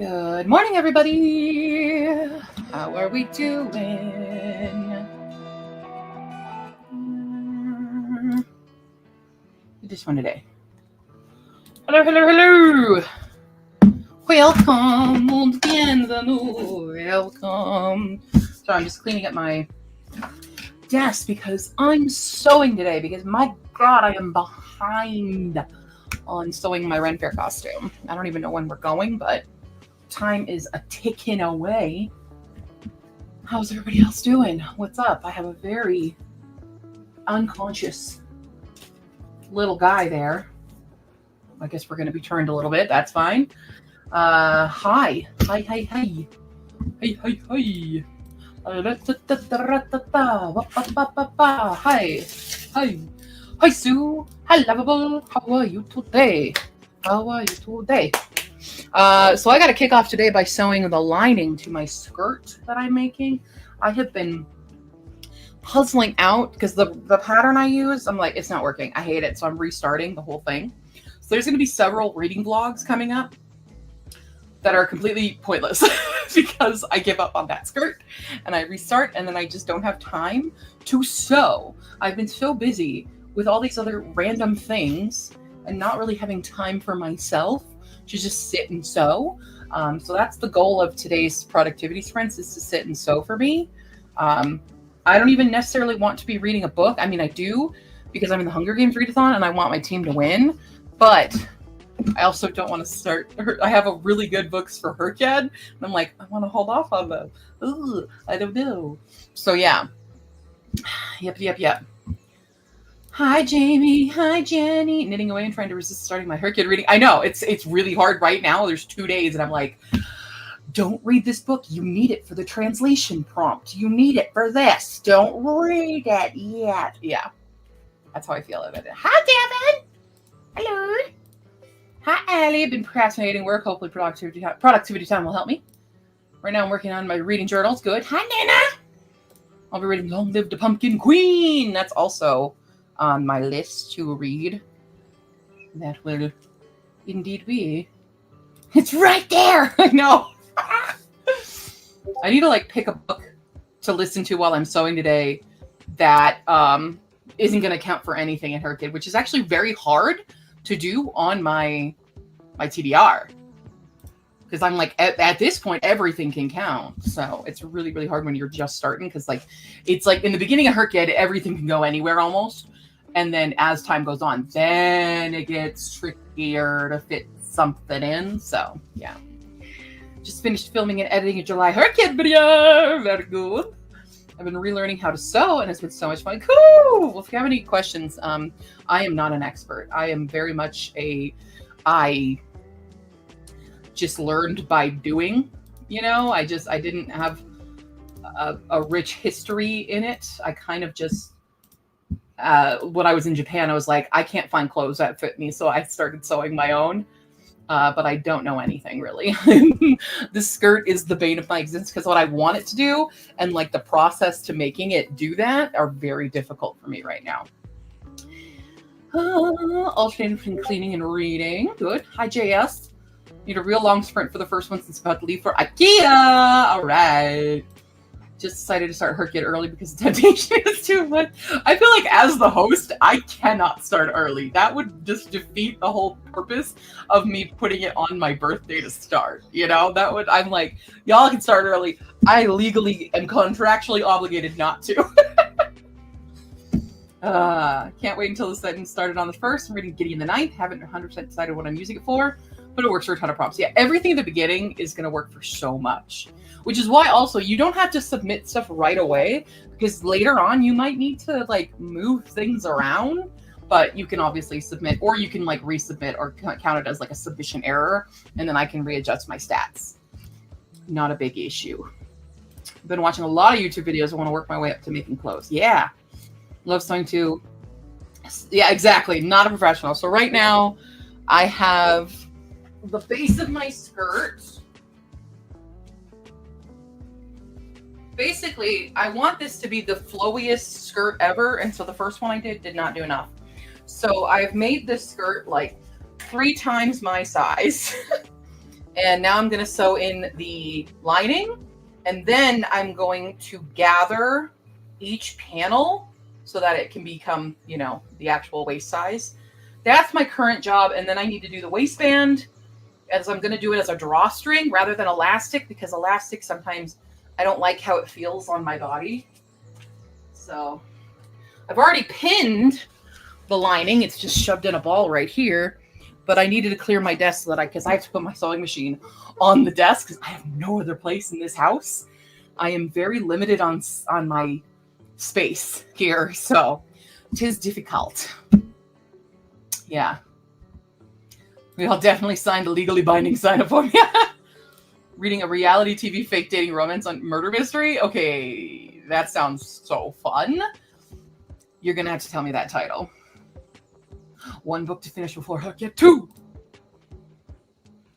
Good morning, everybody. How are we doing? This one today. Hello, hello, hello. Welcome. Welcome. So I'm just cleaning up my desk because I'm sewing today because my God, I am behind on sewing my Ren Fair costume. I don't even know when we're going, but time is a ticking away. How's everybody else doing? What's up? I have a very unconscious little guy there. I guess we're going to be turned a little bit. That's fine. Hi. Hi. Hi. Hi, Sue. Hi, lovable. How are you today? So I got to kick off today by sewing the lining to my skirt that I'm making. I have been puzzling out because the pattern I use, I'm like, it's not working. I hate it. So I'm restarting the whole thing. So there's going to be several reading vlogs coming up that are completely pointless because I give up on that skirt and I restart and then I just don't have time to sew. I've been so busy with all these other random things and not really having time for myself to just sit and sew. So that's the goal of today's productivity sprints, is to sit and sew for me. I don't even necessarily want to be reading a book. I mean, I do because I'm in the Hunger Games readathon and I want my team to win, but I also don't want to start. I have a really good books for Herked, and I'm like, I want to hold off on them. Ooh, I don't know. So yeah. Yep. Hi, Jamie. Hi, Jenny. Knitting away and trying to resist starting my Herked reading. I know, it's really hard right now. There's 2 days, and I'm like, don't read this book. You need it for the translation prompt. You need it for this. Don't read it yet. Yeah, that's how I feel about it. Hi, Devin. Hello. Hi, Allie. I've been procrastinating work. Hopefully productivity time will help me. Right now I'm working on my reading journals. Good. Hi, Nana. I'll be reading Long Live the Pumpkin Queen. That's also on my list to read. That will indeed be. It's right there. I know. I need to pick a book to listen to while I'm sewing today that isn't going to count for anything in Herked, which is actually very hard to do on my TBR. Because I'm like, at this point, everything can count. So it's really, really hard when you're just starting. Because it's like in the beginning of Herked, everything can go anywhere almost. And then as time goes on, then it gets trickier to fit something in. So yeah. Just finished filming and editing a July Herked video. Very good. I've been relearning how to sew and it's been so much fun. Cool. Well, if you have any questions, I am not an expert. I am very much I just learned by doing, I didn't have a rich history in it. I kind of just, when I was in Japan, I was like, I can't find clothes that fit me. So I started sewing my own. But I don't know anything really. This skirt is the bane of my existence because what I want it to do and the process to making it do that are very difficult for me right now. Alternating between cleaning and reading. Good. Hi, JS. Need a real long sprint for the first one since about to leave for IKEA. All right. Just decided to start Herked early because the temptation is too much. I feel like as the host, I cannot start early. That would just defeat the whole purpose of me putting it on my birthday to start. I'm like, y'all can start early. I legally am contractually obligated not to. Can't wait until the sentence started on the 1st. I'm reading Gideon the 9th. Haven't 100% decided what I'm using it for, but it works for a ton of prompts. Yeah, everything at the beginning is going to work for so much. Which is why also you don't have to submit stuff right away because later on you might need to move things around, but you can obviously submit or you can resubmit or count it as a submission error and then I can readjust my stats. Not a big issue. I've been watching a lot of YouTube videos. I want to work my way up to making clothes. Yeah. Love sewing too. Yeah, exactly. Not a professional. So right now I have the base of my skirt. Basically, I want this to be the flowiest skirt ever, and so the first one I did not do enough. So I've made this skirt 3 times my size, And now I'm going to sew in the lining, and then I'm going to gather each panel so that it can become, you know, the actual waist size. That's my current job. And then I need to do the waistband, as I'm going to do it as a drawstring rather than elastic, because elastic sometimes I don't like how it feels on my body. So I've already pinned the lining. It's just shoved in a ball right here. But I needed to clear my desk so that because I have to put my sewing machine on the desk because I have no other place in this house. I am very limited on my space here, so it is difficult. Yeah. We all definitely signed a legally binding sign-up form. Yeah. Reading a reality TV fake dating romance on murder mystery? Okay, that sounds so fun. You're going to have to tell me that title. 1 book to finish before I get 2.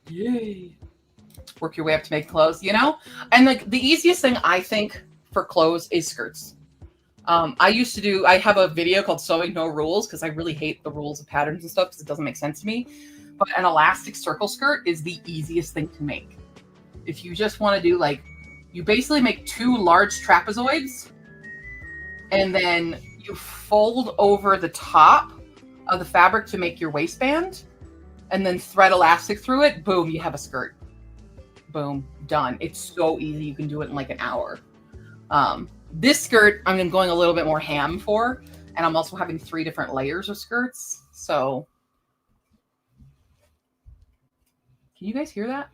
Yay. Work your way up to make clothes, you know? And like the easiest thing I think for clothes is skirts. I have a video called Sewing No Rules because I really hate the rules of patterns and stuff because it doesn't make sense to me. But an elastic circle skirt is the easiest thing to make. If you just want to do like, you basically make 2 large trapezoids and then you fold over the top of the fabric to make your waistband and then thread elastic through it. Boom, you have a skirt. Boom, done. It's so easy. You can do it in like an hour. This skirt, I'm going a little bit more ham for, and I'm also having 3 different layers of skirts. So, can you guys hear that?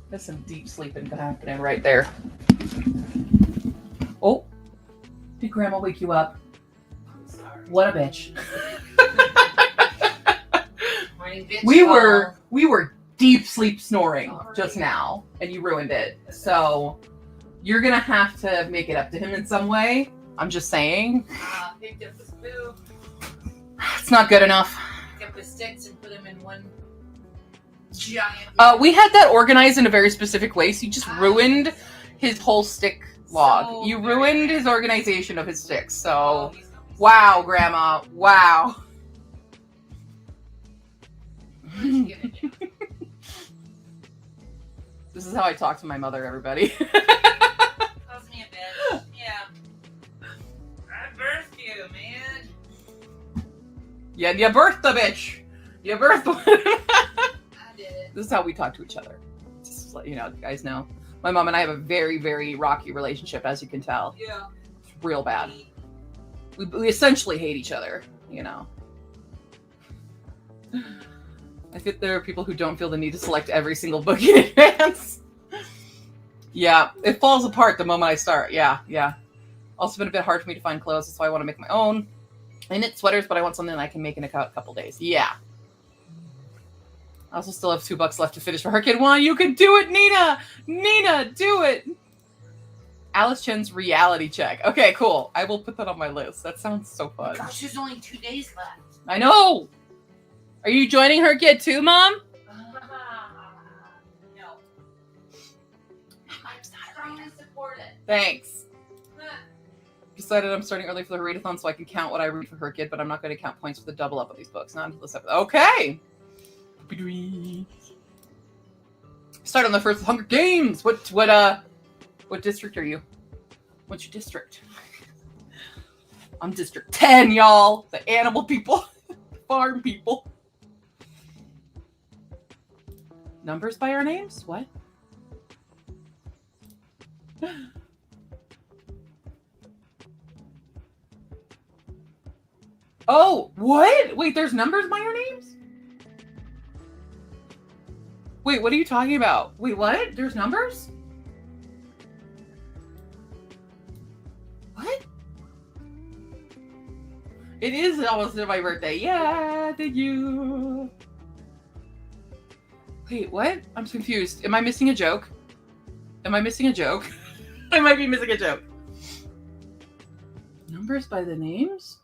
There's some deep sleeping happening right there. Oh, did Grandma wake you up? What a bitch. We were deep sleep snoring just now, and you ruined it. So you're gonna have to make it up to him in some way. I'm just saying. Picked up the spoon. It's not good enough. Picked up the sticks and put them in one giant. We had that organized in a very specific way, so you just ruined his whole stick log. So you ruined his organization of his sticks. So, wow, Grandma, wow. This is how I talk to my mother, everybody. Calls me a bitch. Yeah. I birthed you, man. Yeah, you birthed the bitch. You birthed the I did it. This is how we talk to each other. Just to let you know, you guys know. My mom and I have a very, very rocky relationship, as you can tell. Yeah. It's real bad. We essentially hate each other, you know. I think there are people who don't feel the need to select every single book in advance. Yeah, it falls apart the moment I start. Yeah. Also been a bit hard for me to find clothes, so I want to make my own. I knit sweaters, but I want something I can make in a couple days. Yeah. I also still have $2 left to finish for her kid. Well, you can do it, Nina! Nina, do it! Alice Chen's reality check. Okay, cool. I will put that on my list. That sounds so fun. Gosh, there's only 2 days left. I know! Are you joining her kid too, Mom? No. I'm trying to support it. Thanks. Decided I'm starting early for the readathon so I can count what I read for her kid, but I'm not going to count points for the double up of these books. Not until this episode. Okay! Start on the first Hunger Games! What district are you? What's your district? I'm District 10, y'all! The animal people. Farm people. Numbers by our names? What? Oh, what? Wait, there's numbers by our names? Wait, what are you talking about? Wait, what? There's numbers? What? It is almost my birthday. Yeah, thank you. Wait, what? I'm confused. Am I missing a joke? Am I missing a joke? I might be missing a joke. Numbers by the names?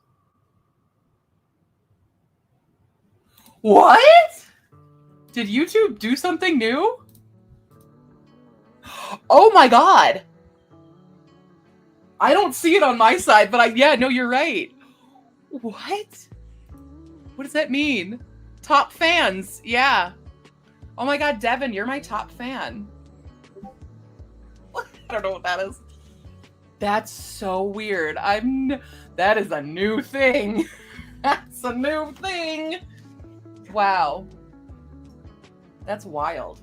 What? Did YouTube do something new? Oh my god. I don't see it on my side, but yeah, no, you're right. What? What does that mean? Top fans, yeah. Oh my god, Devin, you're my top fan. I don't know what that is. That's so weird. That is a new thing. That's a new thing. Wow. That's wild.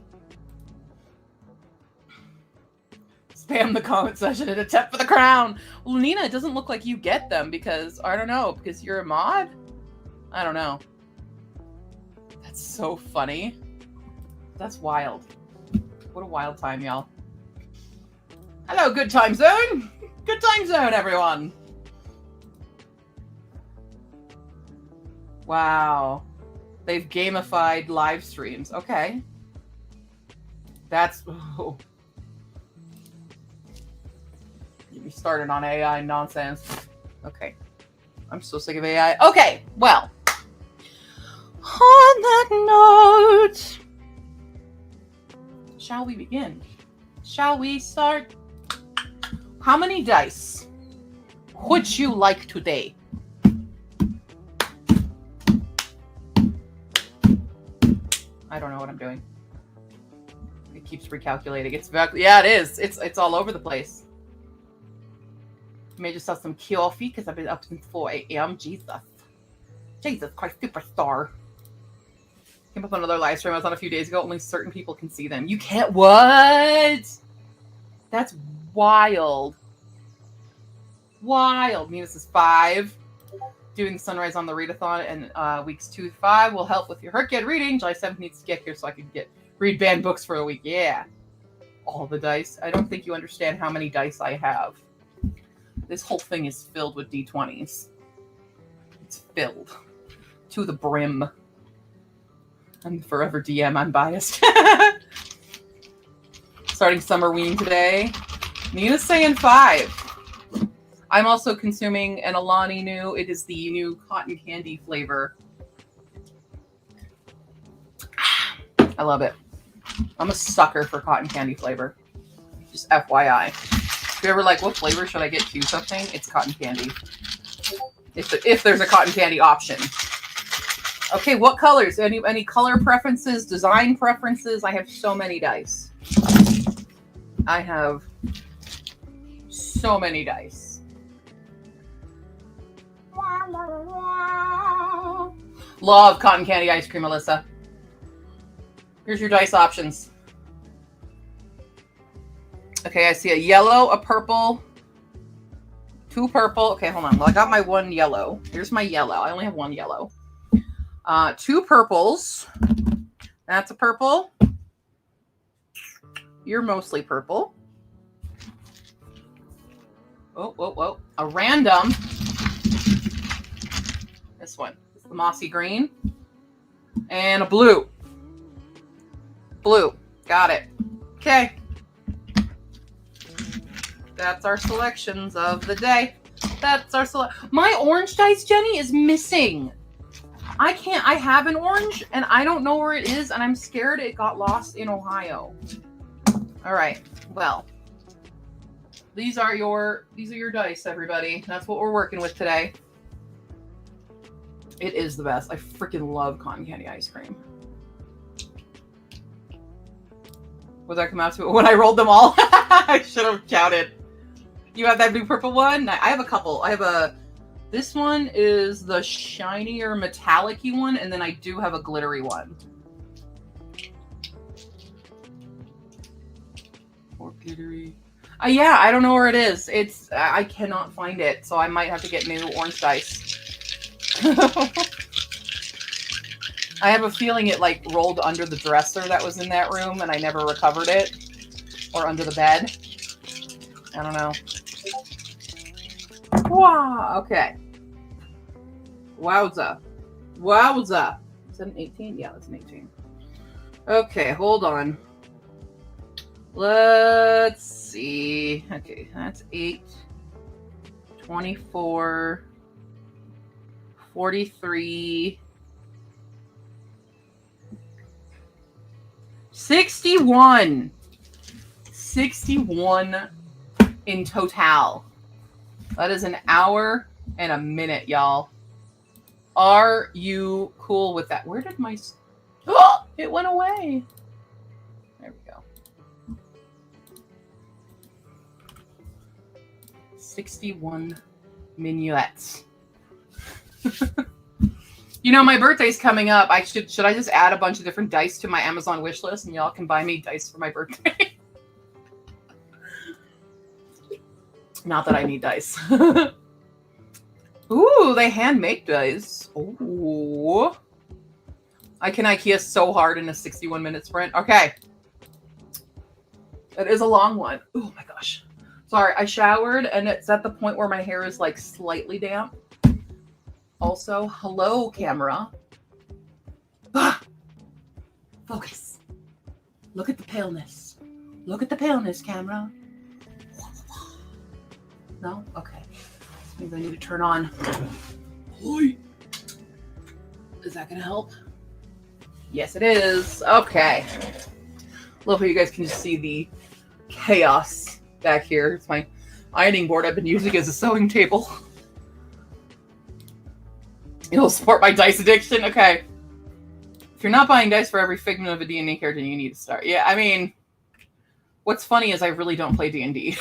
Spam the comment section and attempt for the crown. Well, Nina, it doesn't look like you get them because, I don't know, because you're a mod? I don't know. That's so funny. That's wild. What a wild time, y'all. Hello, good time zone. Good time zone, everyone. Wow. They've gamified live streams. Okay. That's... Oh. Get me started on AI nonsense. Okay. I'm so sick of AI. Okay, well. On that note, shall we begin? Shall we start? How many dice would you like today? I don't know what I'm doing. It keeps recalculating. Yeah, it is. It's all over the place. Made yourself some coffee because I've been up since 4 a.m. Jesus Christ, superstar. Came up on another live stream I was on a few days ago. Only certain people can see them. You can't. What? That's wild. Wild. Venus is 5. Doing Sunrise on the Readathon and weeks 2 to 5 will help with your Herculean reading. July 7th needs to get here so I can read banned books for a week. Yeah. All the dice. I don't think you understand how many dice I have. This whole thing is filled with D20s. It's filled to the brim. I'm forever DM unbiased. Starting summer wean today. Nina's saying 5. I'm also consuming an Alani Nu. It is the new cotton candy flavor. I love it. I'm a sucker for cotton candy flavor. Just FYI. If you're ever like, what flavor should I get to something? It's cotton candy. If there's a cotton candy option. Okay, what colors? Any color preferences, design preferences? I have so many dice. I have so many dice. Love cotton candy ice cream, Alyssa. Here's your dice options. Okay, I see a yellow, a purple, 2 purple. Okay, hold on. Well, I got my 1 yellow. Here's my yellow. I only have 1 yellow. 2 purples. That's a purple. You're mostly purple. Whoa. A random. This one. It's the mossy green. And a blue. Blue. Got it. Okay. That's our selections of the day. That's our My orange dice, Jenny, is missing. I have an orange and I don't know where it is and I'm scared it got lost in Ohio. All right. Well, these are your dice, everybody. That's what we're working with today. It is the best. I freaking love cotton candy ice cream. What did I come out to? When I rolled them all? I should have counted. You have that blue purple one? I have a couple. This one is the shinier metallic-y one, and then I do have a glittery one. Or glittery. Yeah, I don't know where it is. I cannot find it, so I might have to get new orange dice. I have a feeling it like rolled under the dresser that was in that room and I never recovered it. Or under the bed. I don't know. Wow, okay. Wowza. Wowza. Is that an 18? Yeah, that's an 18. Okay, hold on. Let's see. Okay, that's 8. 24. 43. 61. 61 in total. That is an hour and a minute, y'all. Are you cool with that? Where did my... Oh, it went away. There we go. 61 minuets. You know, my birthday's coming up. Should I just add a bunch of different dice to my Amazon wish list and y'all can buy me dice for my birthday? Not that I need dice. Ooh, they hand make dice. Ooh. I can IKEA so hard in a 61-minute sprint. Okay. It is a long one. Oh my gosh. Sorry, I showered and it's at the point where my hair is like slightly damp. Also, hello, camera. Ah! Focus. Look at the paleness. Look at the paleness, camera. No? Okay. Maybe I need to turn on. Is that going to help? Yes, it is. Okay. Love how you guys can just see the chaos back here. It's my ironing board I've been using as a sewing table. It'll support my dice addiction. Okay. If you're not buying dice for every figment of a D&D character, you need to start. Yeah, I mean, what's funny is I really don't play D&D.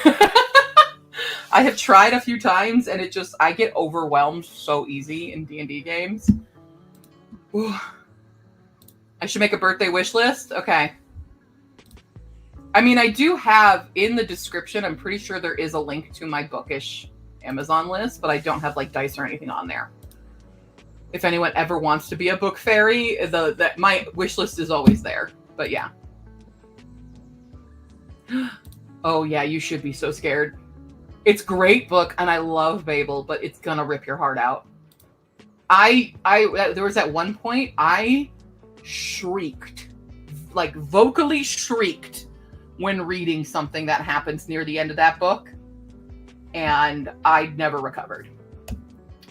I have tried a few times, and I get overwhelmed so easy in D&D games. Ooh. I should make a birthday wish list? Okay. I mean, I do have, in the description, I'm pretty sure there is a link to my bookish Amazon list, but I don't have, like, dice or anything on there. If anyone ever wants to be a book fairy, my wish list is always there. But yeah. Oh yeah, you should be so scared. It's a great book, and I love Babel, but it's gonna rip your heart out. There was at one point I shrieked, like vocally shrieked, when reading something that happens near the end of that book, and I never recovered.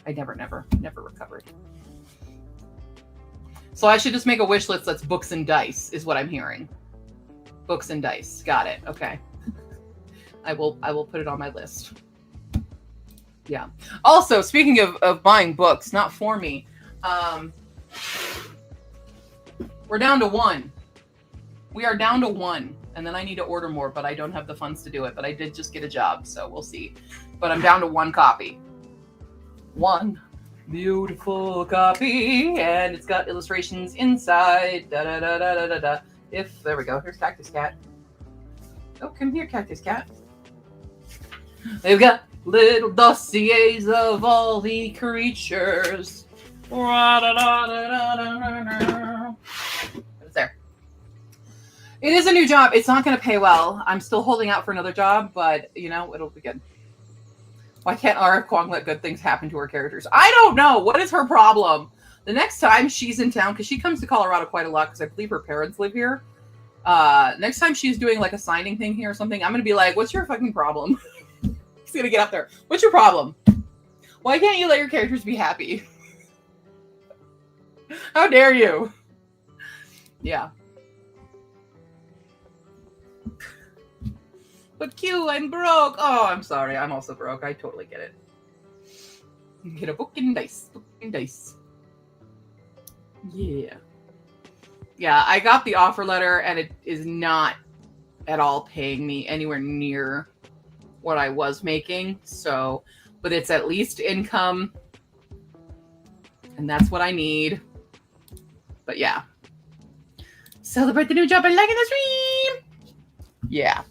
I never recovered. So I should just make a wish list that's books and dice, is what I'm hearing. Books and dice. Got it. Okay. I will put it on my list. Yeah. Also, speaking of buying books, not for me, we're down to 1. We are down to 1. And then I need to order more, but I don't have the funds to do it. But I did just get a job, so we'll see. But I'm down to 1 copy. 1 beautiful copy, and it's got illustrations inside. Da da da da da da da. There we go. Here's Cactus Cat. Oh, come here, Cactus Cat. They've got little dossiers of all the creatures. It's there. It is a new job. It's not going to pay well. I'm still holding out for another job, but you know, it'll be good. Why can't R.F. Kuang let good things happen to her characters? I don't know. What is her problem? The next time she's in town, because she comes to Colorado quite a lot, because I believe her parents live here. Next time she's doing like a signing thing here or something, I'm going to be like, what's your fucking problem? He's going to get up there. What's your problem? Why can't you let your characters be happy? How dare you? Yeah. But Q, I'm broke. Oh, I'm sorry. I'm also broke. I totally get it. Get a book and dice. Book and dice. Yeah. Yeah, I got the offer letter, and it is not at all paying me anywhere near what I was making. So, but it's at least income, and that's what I need. But yeah. Celebrate the new job by liking the stream! Yeah.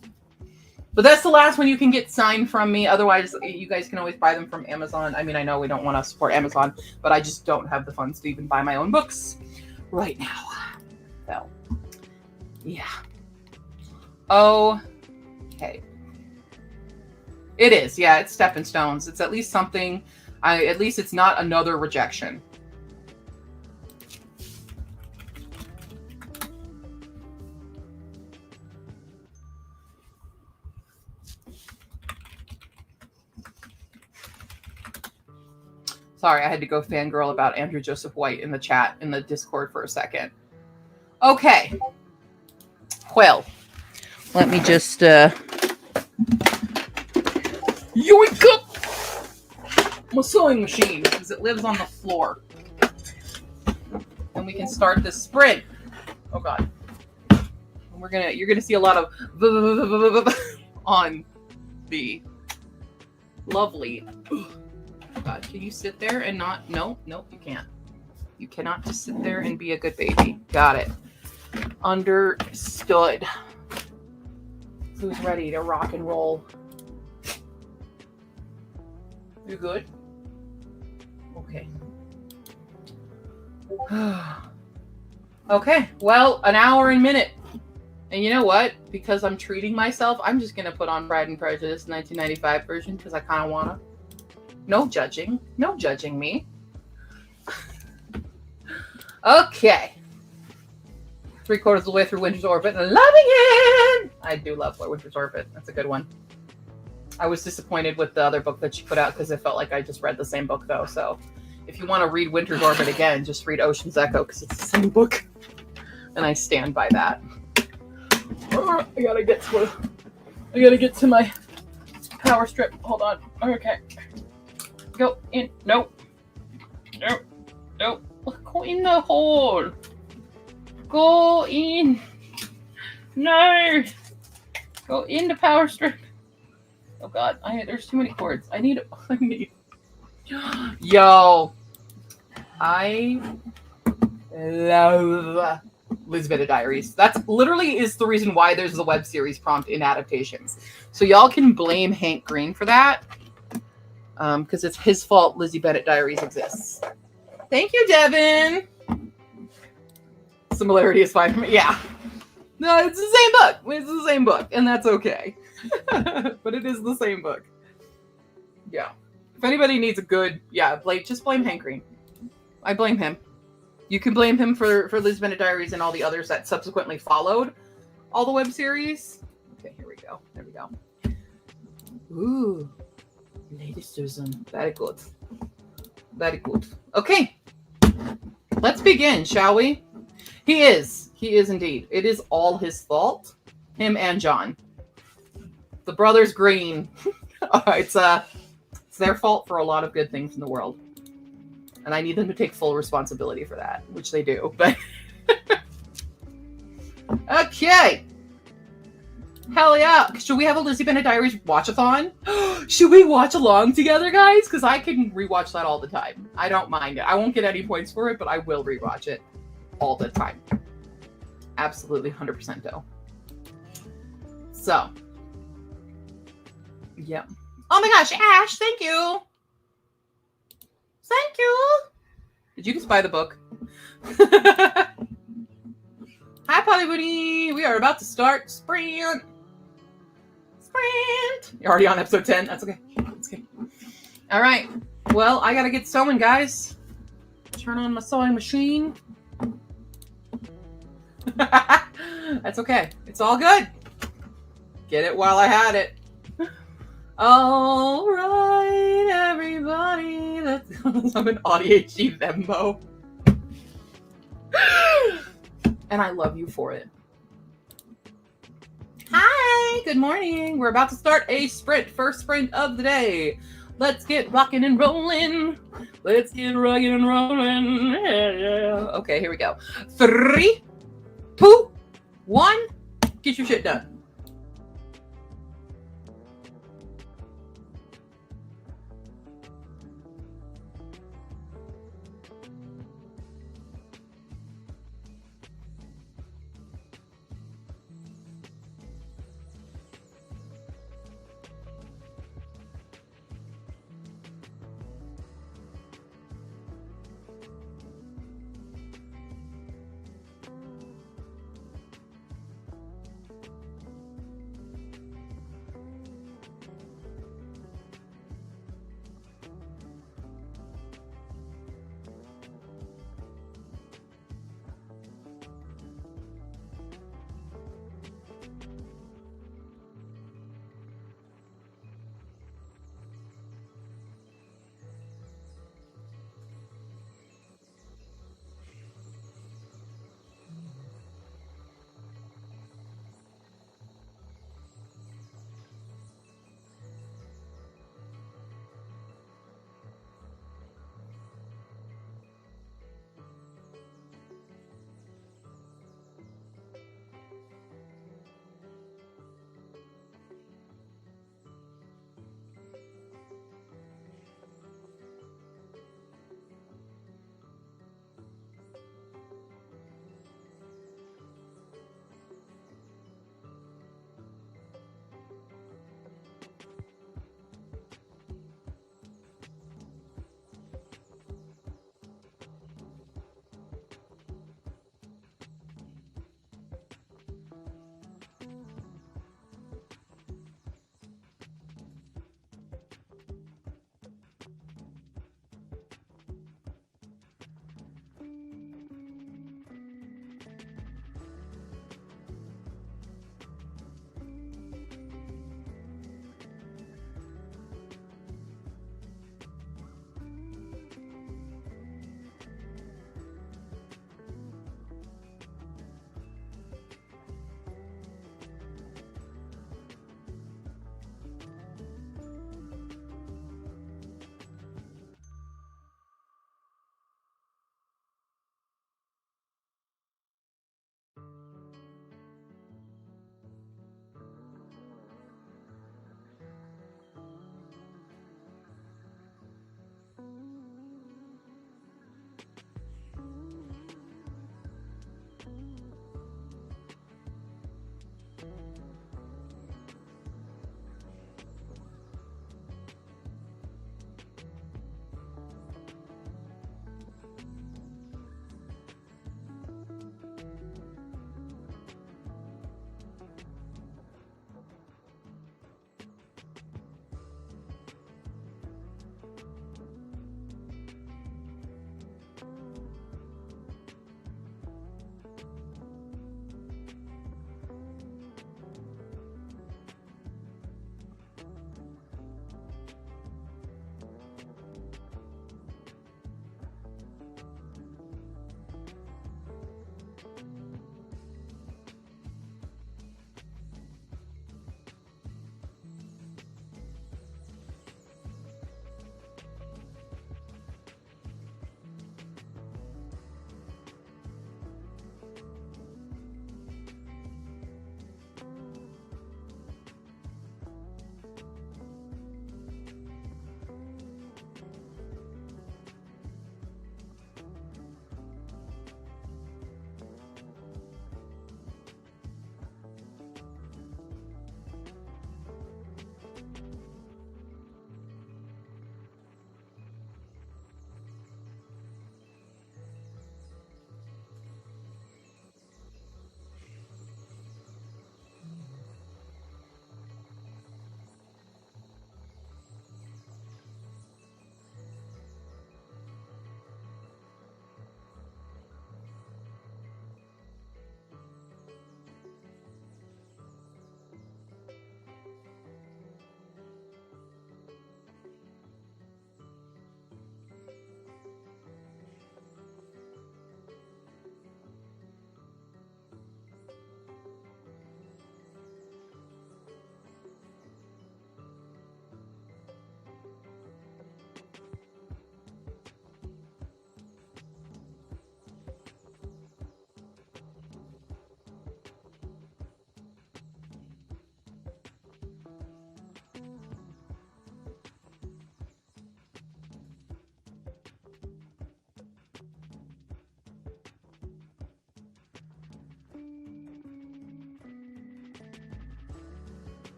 But that's the last one you can get signed from me. Otherwise, you guys can always buy them from Amazon. I mean, I know we don't want to support Amazon, but I just don't have the funds to even buy my own books right now. So, yeah. Okay. It is. Yeah, it's stepping stones. It's at least something. At least it's not another rejection. Sorry, I had to go fangirl about Andrew Joseph White in the chat, in the Discord for a second. Okay. Well, let me just yoink up my sewing machine because it lives on the floor. And we can start this sprint. Oh God. You're gonna see a lot of on the lovely. Oh God, can you sit there and not? No, you can't. You cannot just sit there and be a good baby. Got it. Understood. Who's ready to rock and roll? You good? Okay. Okay, well, an hour and minute. And you know what? Because I'm treating myself, I'm just going to put on Pride and Prejudice 1995 version because I kind of want to. No judging. No judging me. Okay. 3/4 of the way through Winter's Orbit and loving it! I do love Winter's Orbit. That's a good one. I was disappointed with the other book that she put out because it felt like I just read the same book, though. So if you want to read Winter's Orbit again, just read Ocean's Echo because it's the same book. And I stand by that. I gotta get to my power strip. Hold on. Okay. Go in. Nope. Go in the hole. Go in. No. Go in the power strip. Oh God, there's too many cords. I need. Yo, I love Lisbeth Diaries. That's literally is the reason why there's the web series prompt in adaptations. So y'all can blame Hank Green for that, because it's his fault Lizzie Bennet Diaries exists. Thank you, Devin. Similarity is fine for me. Yeah. No, it's the same book. It's the same book, and that's okay. But it is the same book. Yeah. If anybody needs a good, just blame Hank Green. I blame him. You can blame him for Liz Bennet Diaries and all the others that subsequently followed all the web series. Okay, here we go. There we go. Ooh. Lady Susan. Very good. Very good. Okay. Let's begin, shall we? He is indeed. It is all his fault. Him and John. The brothers Green. It's their fault for a lot of good things in the world. And I need them to take full responsibility for that, which they do. But okay. Hell yeah. Should we have a Lizzie Bennet Diaries watch-a-thon? Should we watch along together, guys? Because I can rewatch that all the time. I don't mind it. I won't get any points for it, but I will rewatch it all the time. Absolutely 100% though. So. Yeah. Oh my gosh, Ash, thank you. Thank you. Did you just buy the book? Hi, Polly Woody. We are about to start Sprint. You're already on episode 10. That's okay. That's okay. All right. Well, I got to get sewing, guys. Turn on my sewing machine. That's okay. It's all good. Get it while I had it. All right, everybody. That's I'm an ADHD Venmo. And I love you for it. Hi, good morning. We're about to start a sprint, first sprint of the day. Let's get rocking and rolling. Let's get rocking and rolling. Yeah. Okay, here we go. 3, 2, 1. Get your shit done.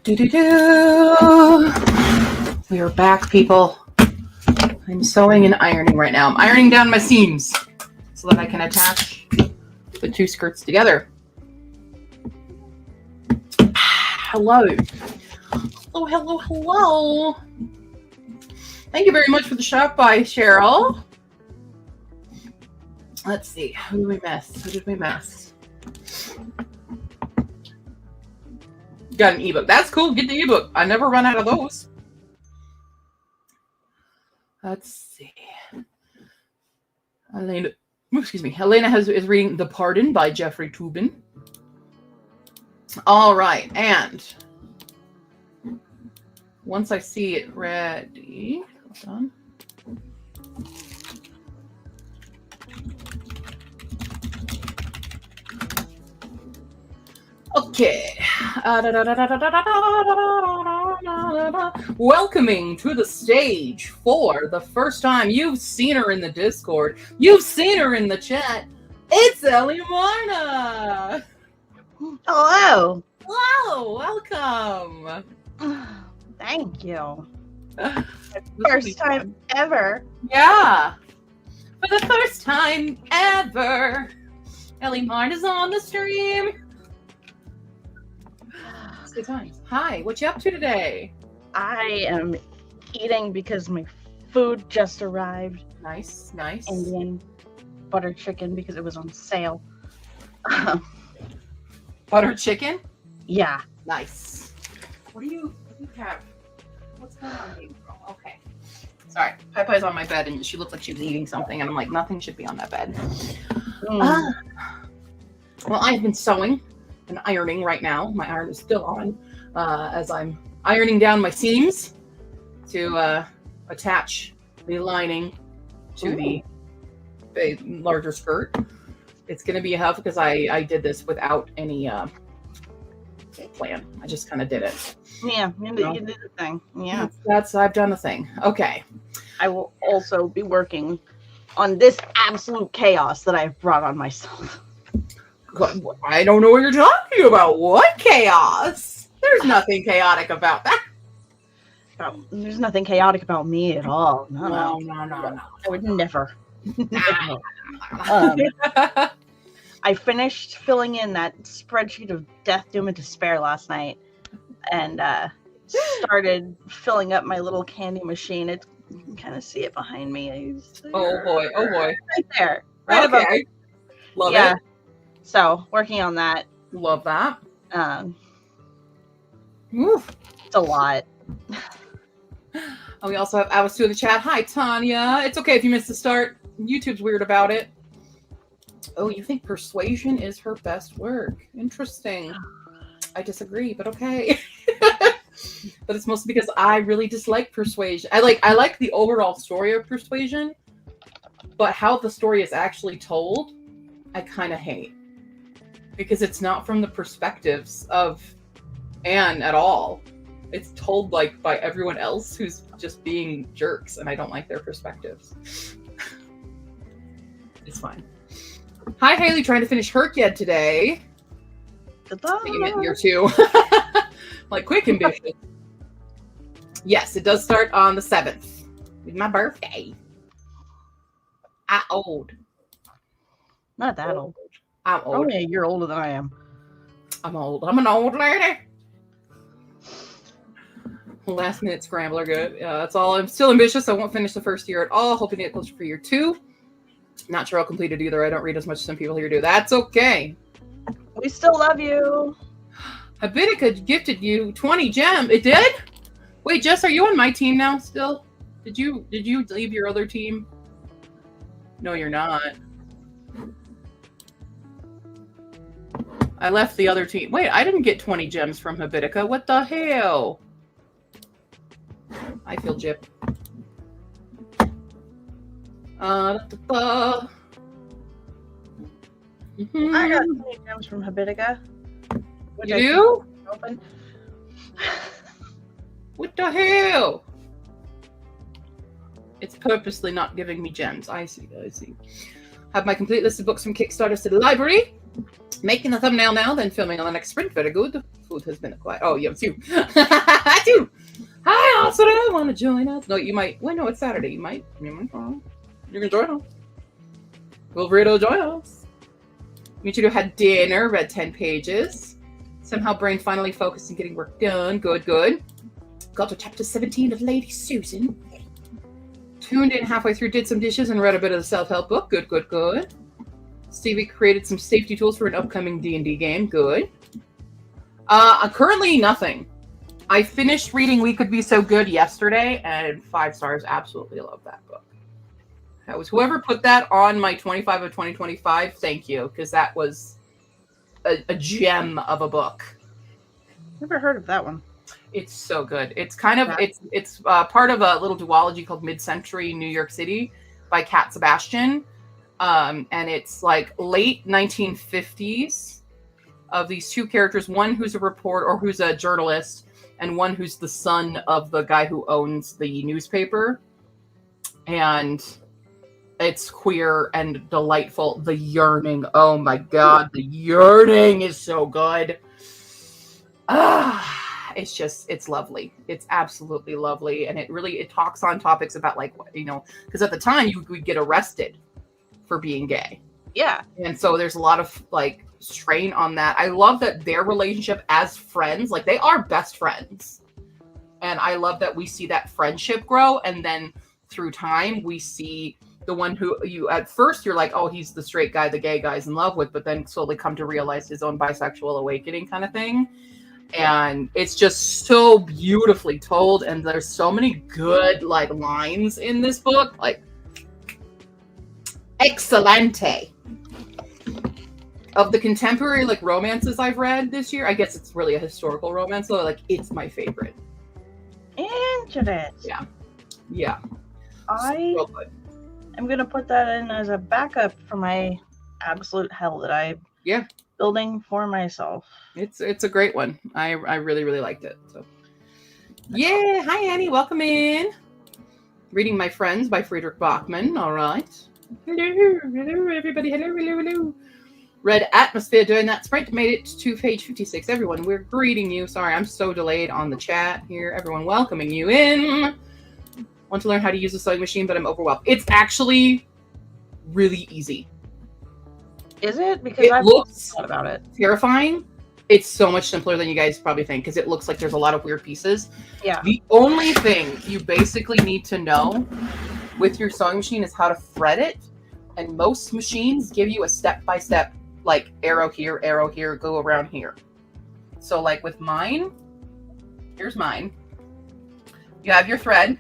We are back, people. I'm sewing and ironing right now. I'm ironing down my seams so that I can attach the two skirts together. Hello. Hello, hello, hello. Thank you very much for the shop by Cheryl. Let's see. Who did we miss? Who did we miss? Got an ebook. That's cool. Get the ebook. I never run out of those. Let's see. Elena is reading The Pardon by Jeffrey Toobin. All right, and once I see it ready, hold on. Okay. Welcoming to the stage for the first time. You've seen her in the Discord. You've seen her in the chat. It's Ellie Marna. Hello. Hello. Welcome. Thank you. First time ever. Yeah. For the first time ever. Ellie Marna's on the stream. Good times. Hi, what you up to today? I am eating because my food just arrived. Nice, nice. Indian butter chicken because it was on sale. Butter chicken? Yeah. Nice. What do you have? What's going on, baby girl? Okay. Sorry. Pai's on my bed and she looked like she was eating something and I'm like, nothing should be on that bed. Well, I've been sewing and ironing right now. My iron is still on as I'm ironing down my seams to attach the lining to the larger skirt. It's going to be a help because I did this without any plan. I just kind of did it. Yeah, you did the thing. Yeah. I've done the thing. Okay. I will also be working on this absolute chaos that I've brought on myself. I don't know what you're talking about. What chaos? There's nothing chaotic about that. There's nothing chaotic about me at all. No. I would never. I finished filling in that spreadsheet of death, doom, and despair last night, and started filling up my little candy machine. You can kind of see it behind me. Oh boy! Right there. Right above. Love it. So working on that. Love that. It's a lot. And we also have Alice in the chat. Hi, Tanya. It's okay if you missed the start. YouTube's weird about it. Oh, you think persuasion is her best work? Interesting. I disagree, but okay. But it's mostly because I really dislike persuasion. I like the overall story of persuasion, but how the story is actually told, I kind of hate. Because it's not from the perspectives of Anne at all. It's told by everyone else who's just being jerks, and I don't like their perspectives. It's fine. Hi, Haley, trying to finish Herkyed today. Goodbye. Year 2. Like, quick and ambitious. Yes, it does start on the 7th. With my birthday. I'm old. Not that old. I'm old. Only a year older than I am. I'm old. I'm an old lady. Last minute scrambler, good. That's all. I'm still ambitious. I won't finish the first year at all. Hoping to get closer for year 2. Not sure I'll complete it either. I don't read as much as some people here do. That's okay. We still love you. Habitica gifted you 20 gems. It did? Wait, Jess, are you on my team now still? Did you leave your other team? No, you're not. I left the other team. Wait, I didn't get 20 gems from Habitica. What the hell? I feel gypped. I got 20 gems from Habitica. You do? Open. What the hell? It's purposely not giving me gems. I see. Have my complete list of books from Kickstarter to the library. Making the thumbnail now, then filming on the next sprint. Very good. Food has been quiet. Oh, yeah, too. Too. Hi, Austin. Want to join us? No, you might. Well, no, it's Saturday. You might. You can join us. Will Rito join us? Michiru had dinner, read 10 pages. Somehow brain finally focused on getting work done. Good, good. Got to chapter 17 of Lady Susan. Tuned in halfway through, did some dishes, and read a bit of the self-help book. Good, good, good. Stevie created some safety tools for an upcoming D&D game. Good. Currently nothing. I finished reading We Could Be So Good yesterday, and 5 stars. Absolutely love that book. That was whoever put that on my 25 of 2025. Thank you, because that was a gem of a book. Never heard of that one. It's so good. It's kind of it's part of a little duology called Mid-Century New York City by Cat Sebastian, and it's like late 1950s of these two characters. One who's a reporter or who's a journalist, and one who's the son of the guy who owns the newspaper. And it's queer and delightful. The yearning, oh my god, the yearning is so good. It's lovely. It's absolutely lovely. And it talks on topics about, like, you know, because at the time you would get arrested for being gay. Yeah. And so there's a lot of, like, strain on that. I love that their relationship as friends, like, they are best friends. And I love that we see that friendship grow. And then through time, we see the one who you, at first, you're like, oh, he's the straight guy the gay guy's in love with, but then slowly come to realize his own bisexual awakening kind of thing. And it's just so beautifully told. And there's so many good, like, lines in this book. Like, excelente. Of the contemporary, like, romances I've read this year, I guess it's really a historical romance, so, like, it's my favorite. Interesting. Yeah. I So good. am going to put that in as a backup for my absolute hell that I'm building for myself. It's a great one. I really, really liked it. So, yeah. Hi, Annie. Welcome in. Reading My Friends by Friedrich Bachmann. All right. Hello, everybody. Hello. Read Atmosphere during that sprint. Made it to page 56. Everyone, we're greeting you. Sorry, I'm so delayed on the chat here. Everyone, welcoming you in. Want to learn how to use a sewing machine, but I'm overwhelmed. It's actually really easy. Is it? Because I've thought about it. Terrifying. It's so much simpler than you guys probably think, because it looks like there's a lot of weird pieces. Yeah. The only thing you basically need to know with your sewing machine is how to thread it. And most machines give you a step-by-step, like, arrow here, go around here. So, like, with mine, here's mine. You have your thread.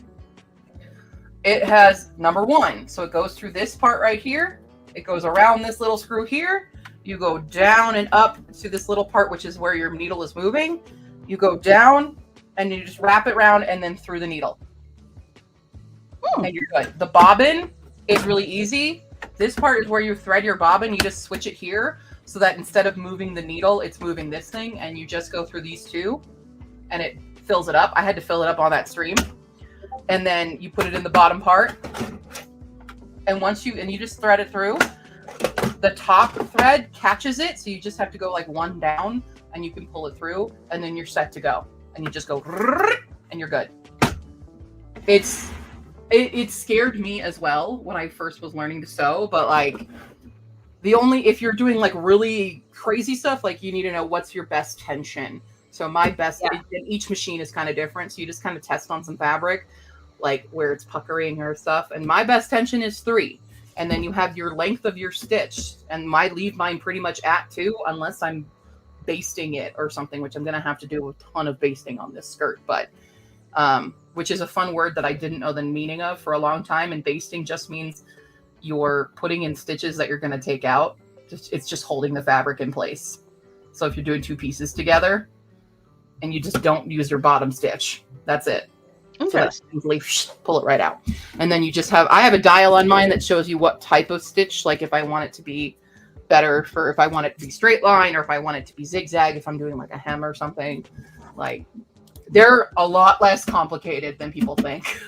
It has number 1. So it goes through this part right here. It goes around this little screw here. You go down and up to this little part, which is where your needle is moving. You go down and you just wrap it around and then through the needle. And you're good. The bobbin is really easy. This part is where you thread your bobbin. You just switch it here so that instead of moving the needle, it's moving this thing, and you just go through these two and it fills it up. I had to fill it up on that stream. And then you put it in the bottom part. And you just thread it through. The top thread catches it, so you just have to go like one down and you can pull it through, and then you're set to go. And you just go and you're good. It scared me as well when I first was learning to sew, but like if you're doing like really crazy stuff, like you need to know what's your best tension. So my best, each machine is kind of different. So you just kind of test on some fabric, like where it's puckering or stuff. And my best tension is 3. And then you have your length of your stitch, and leave mine pretty much at 2, unless I'm basting it or something, which I'm going to have to do a ton of basting on this skirt, but, which is a fun word that I didn't know the meaning of for a long time. And basting just means you're putting in stitches that you're going to take out. It's just holding the fabric in place. So if you're doing 2 pieces together and you just don't use your bottom stitch, that's it. Okay. So easily pull it right out. And then you just I have a dial on mine that shows you what type of stitch, like if I want it to be better if I want it to be straight line, or if I want it to be zigzag, if I'm doing like a hem or something. Like, they're a lot less complicated than people think,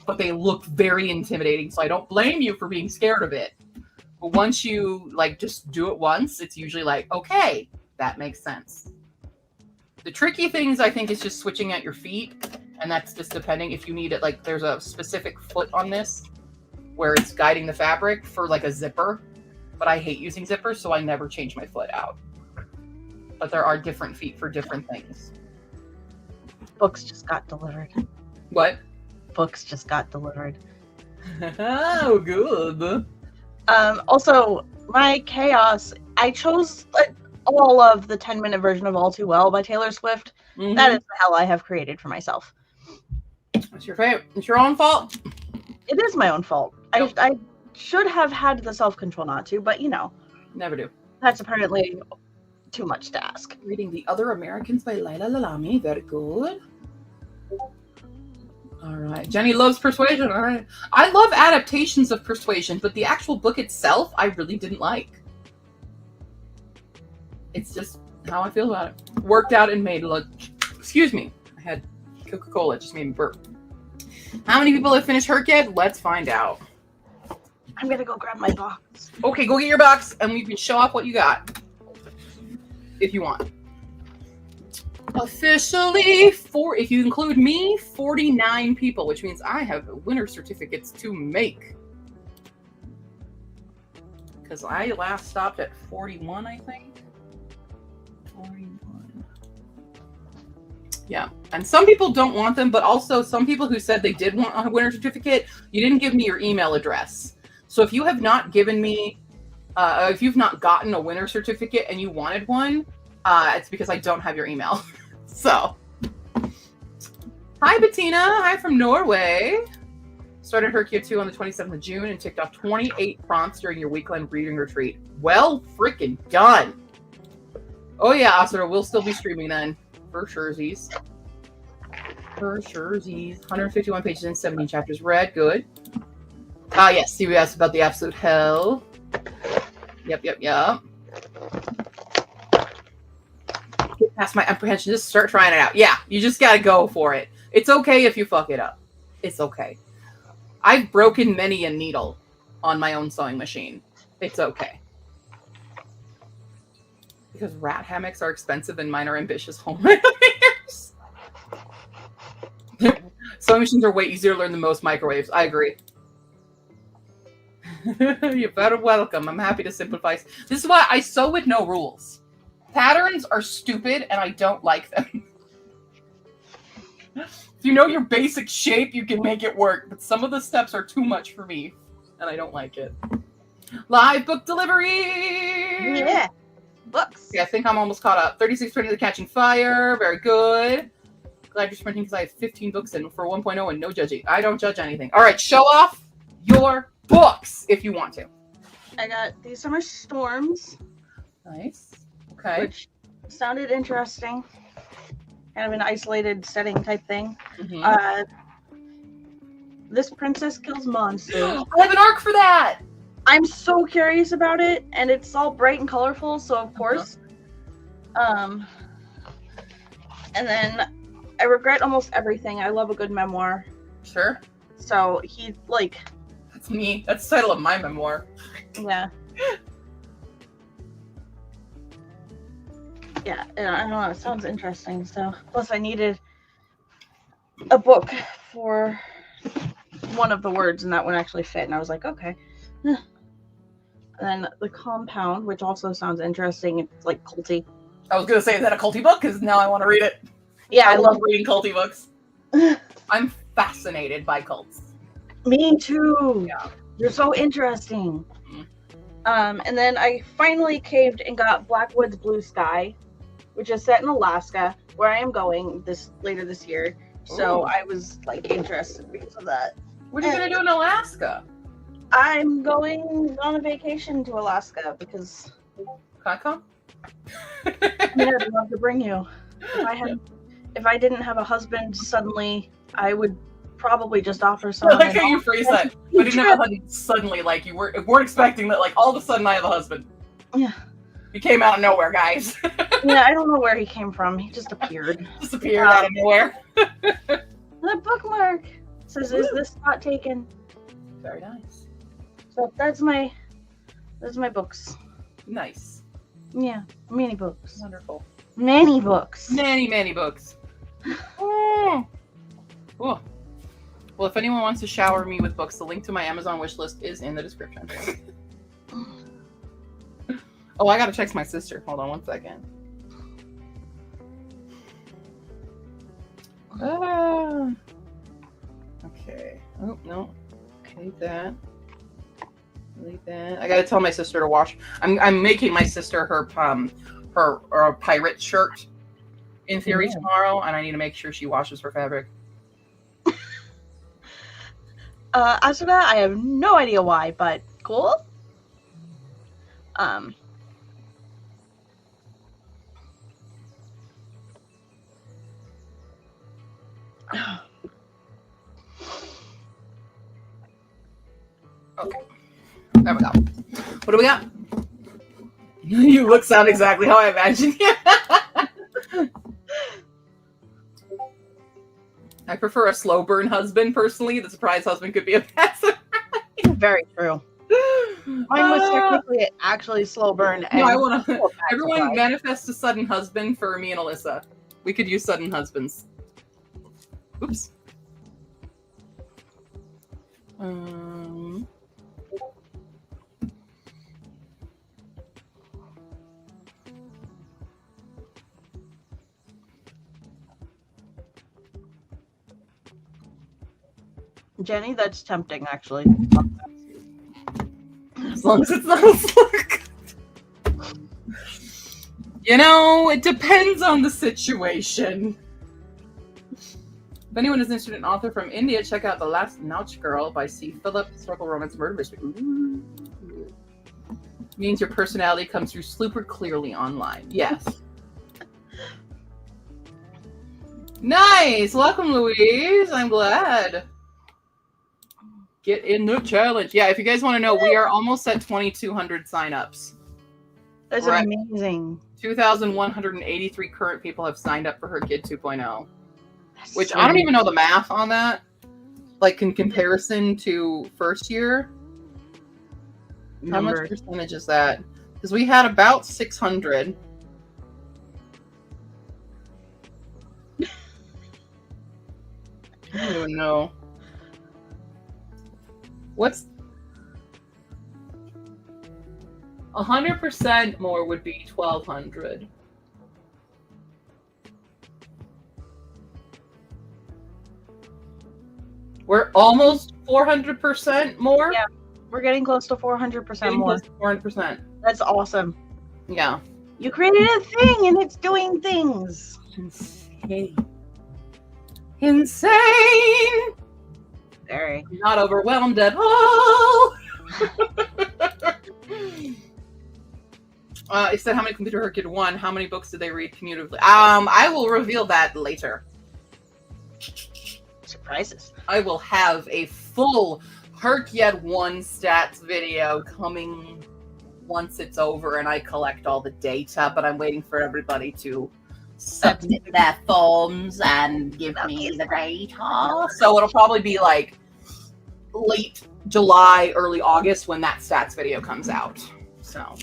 but they look very intimidating. So I don't blame you for being scared of it. But once you like just do it once, it's usually like, okay, that makes sense. The tricky things, I think, is just switching at your feet. And that's just depending if you need it. Like, there's a specific foot on this where it's guiding the fabric for like a zipper. But I hate using zippers, so I never change my foot out. But there are different feet for different things. Books just got delivered. What? Books just got delivered. Oh, good. Also, my chaos, I chose all of the 10-minute version of All Too Well by Taylor Swift. Mm-hmm. That is the hell I have created for myself. It's your favorite. It's your own fault. It is my own fault. Yep. I should have had the self-control not to, but Never do. that's apparently too much to ask. Reading The Other Americans by Laila Lalami. Very good. All right. Jenny loves Persuasion. All right. I love adaptations of Persuasion, but the actual book itself, I really didn't like. It's just how I feel about it. Worked out and made look. Excuse me. I had Coca-Cola. It just made me burp. How many people have finished Herc yet? Let's find out. I'm gonna go grab my box. Okay, go get your box, and we can show off what you got. If you want. Officially, if you include me, 49 people, which means I have winner certificates to make. Because I last stopped at 41, I think. 41. Yeah, and some people don't want them, but also some people who said they did want a winner certificate, you didn't give me your email address. So if you have not given me, if you've not gotten a winner certificate and you wanted one, it's because I don't have your email. So, hi Bettina, hi from Norway. Started Herkia 2 on the 27th of June and ticked off 28 prompts during your weekend reading retreat. Well freaking done. Oh yeah, Asura, we'll still be streaming then. For surezies. For surezies. 151 pages and 17 chapters read. Good. Yes, CBS about the absolute hell. Yep. Get past my apprehension. Just start trying it out. Yeah, you just gotta go for it. It's okay if you fuck it up. It's okay. I've broken many a needle on my own sewing machine. It's okay. Because rat hammocks are expensive and mine are ambitious home renovators. Sewing machines are way easier to learn than most microwaves. I agree. You're very welcome. I'm happy to simplify. This is why I sew with no rules. Patterns are stupid and I don't like them. If you know your basic shape, you can make it work, but some of the steps are too much for me and I don't like it. Live book delivery! Yeah. Books. Yeah, I think I'm almost caught up. 3620 The Catching Fire. Very good. Glad you're sprinting because I have 15 books in for 1.0 and no judging. I don't judge anything. All right, show off your books if you want to. I got These Summer Storms. Nice. Okay. Which sounded interesting. Kind of an isolated setting type thing. Mm-hmm. This Princess Kills Monsters. I have an arc for that. I'm so curious about it, and it's all bright and colorful, so of course. And then I regret almost everything. I love a good memoir. Sure. So That's me. That's the title of my memoir. Yeah. Yeah, I don't know. It sounds interesting. So, plus I needed a book for one of the words, and that one actually fit. And I was like, okay. And then The Compound, which also sounds interesting. It's like culty. I was gonna say, is that a culty book? Because now I want to read it. Yeah, I love reading culty books. I'm fascinated by cults. Me too. Yeah. You're so interesting. Mhm. And then I finally caved and got Blackwood's Blue Sky, which is set in Alaska, where I am going later this year. So Ooh. I was interested because of that. What are you gonna do in Alaska? I'm going on a vacation to Alaska because Can I come? yeah, I'd love to bring you. If I didn't have a husband, suddenly I would probably just offer I someone. like how you phrase that. I didn't have a husband suddenly, like you weren't expecting that, like all of a sudden I have a husband. Yeah. He came out of nowhere, guys. Yeah, I don't know where he came from. He just appeared. Disappeared out of nowhere. The bookmark says, "Is this spot taken?" Very nice. So that's my books. Nice. Yeah, mini books. Wonderful. Many books. Many, many books. Oh. Cool. Well, if anyone wants to shower me with books, the link to my Amazon wish list is in the description. Oh, I gotta text my sister. Hold on one second. Okay. Oh, no. Delete that. Delete that. I gotta tell my sister to wash. I'm making my sister her pirate shirt in theory tomorrow, and I need to make sure she washes her fabric. Asuka, I have no idea why, but cool. Okay. There we go. What do we got? You sound exactly how I imagined you. I prefer a slow burn husband, personally. The surprise husband could be a passive. Very true. Mine was technically actually slow burn. No, I want to. Everyone manifest a sudden husband for me and Alyssa. We could use sudden husbands. Oops. Jenny, that's tempting, actually. As long as it's not a slug. You know, it depends on the situation. If anyone is interested in an author from India, check out The Last Nouch Girl by C. Philip, historical romance murder mystery. Ooh. Means your personality comes through super clearly online. Yes. Nice! Welcome, Louise. I'm glad. Get in the challenge. Yeah, if you guys want to know, we are almost at 2,200 signups. That's amazing. 2,183 current people have signed up for her Kid 2.0. Which So I don't even know the math on that. Like in comparison to first year. How much percentage is that? Because we had about 600. I don't even know. What's 100% more would be 1,200. We're almost 400% more. Yeah, we're getting close to 400% more. 400%. That's awesome. Yeah. You created a thing and it's doing things. Insane. Very. I'm not overwhelmed at all. It said how many Computer Her Kid won. How many books did they read cumulatively? I will reveal that later. Surprises. I will have a full Herkyet 1 stats video coming once it's over and I collect all the data, but I'm waiting for everybody to submit their forms and give me the data. So it'll probably be like late July, early August when that stats video comes out. So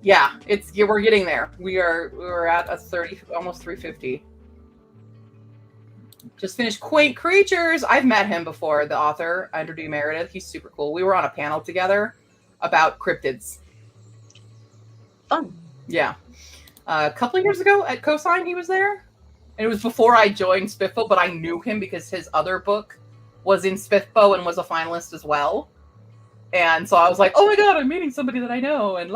yeah, we're getting there. We're at a 30, almost 350. Just finished Quaint Creatures. I've met him before, the author, Andrew D. Meredith. He's super cool. We were on a panel together about cryptids. Fun. Yeah. A couple of years ago at Cosign, he was there. And it was before I joined Spiffbo, but I knew him because his other book was in Spiffbo and was a finalist as well. And so I was like, oh my God, I'm meeting somebody that I know and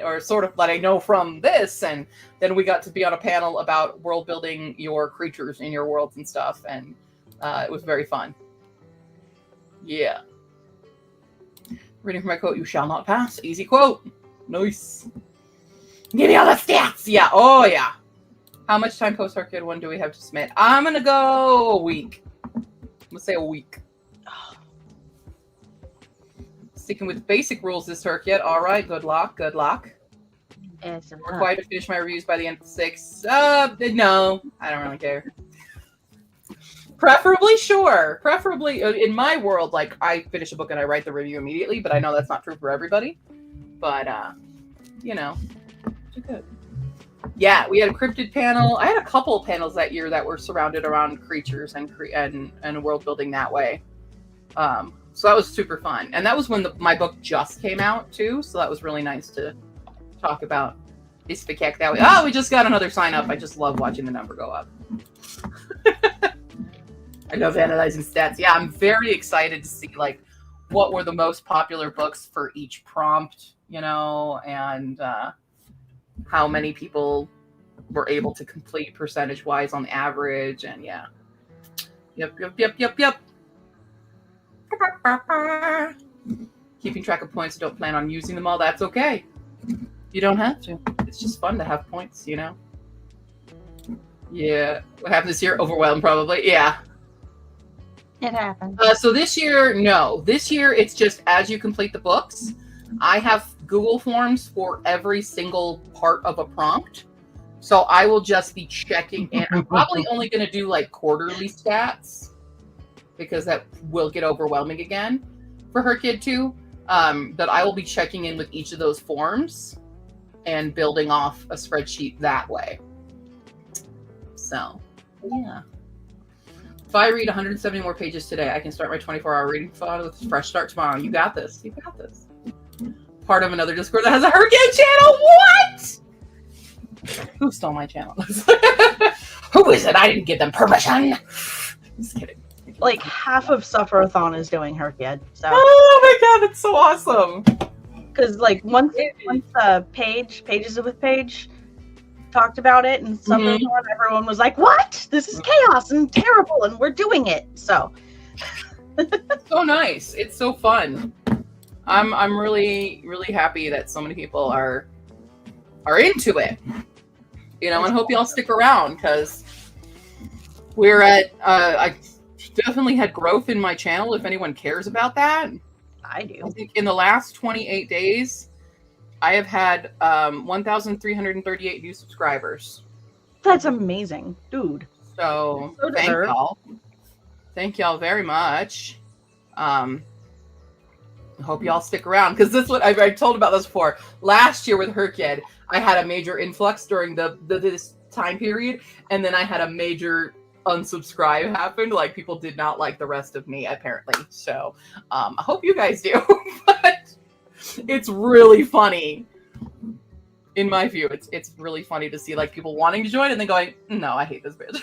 or sort of that I know from this. And then we got to be on a panel about world building your creatures in your worlds and stuff. And it was very fun. Yeah. Reading from my quote, you shall not pass. Easy quote. Nice. Give me all the stats. Yeah. Oh, yeah. How much time post Arcade 1 do we have to submit? I'm going to go a week. I'm going to say a week. Sticking with basic rules this Herkyet. All right. Good luck. Good luck. Required to finish my reviews by the end of the 6. No. I don't really care. Preferably, sure. Preferably, in my world, like, I finish a book and I write the review immediately, but I know that's not true for everybody. But, you know, good. Yeah, we had a cryptid panel. I had a couple of panels that year that were surrounded around creatures and world building that way. So that was super fun. And that was when my book just came out too. So that was really nice to talk about Ispikek that way. Oh, we just got another sign up. I just love watching the number go up. I love analyzing stats. Yeah, I'm very excited to see like what were the most popular books for each prompt, you know, and how many people were able to complete percentage wise on average. And yeah. Yep. Keeping track of points. Don't plan on using them all. That's okay. You don't have to. It's just fun to have points, you know? Yeah. What happened this year? Overwhelmed, probably. Yeah. It happened. So this year, no. This year, it's just as you complete the books. I have Google Forms for every single part of a prompt. So I will just be checking in. I'm probably only going to do like quarterly stats because that will get overwhelming again for her kid too. But I will be checking in with each of those forms and building off a spreadsheet that way. So, yeah. If I read 170 more pages today, I can start my 24-hour reading thought with a fresh start tomorrow. You got this. You got this. Part of another Discord that has a Hurricane channel. What? Who stole my channel? Who is it? I didn't give them permission. Just kidding. Like half of Sufferathon is doing her kid. So. Oh my god, that's so awesome. Because like once Pages with Paige talked about it and Sufferathon, everyone was like, "What? This is chaos and terrible, and we're doing it." So. So nice. It's so fun. I'm really, really happy that so many people are into it. You know, and hope y'all stick around because we're at I definitely had growth in my channel if anyone cares about that. I do. I think in the last 28 days, I have had 1,338 new subscribers. That's amazing, dude. So thank y'all. Thank y'all very much. I hope y'all stick around because this what I told about this before. Last year with her kid, I had a major influx during this time period, and then I had a major unsubscribe happen. Like people did not like the rest of me apparently. So I hope you guys do. But it's really funny. In my view, it's really funny to see like people wanting to join and then going, no, I hate this bitch.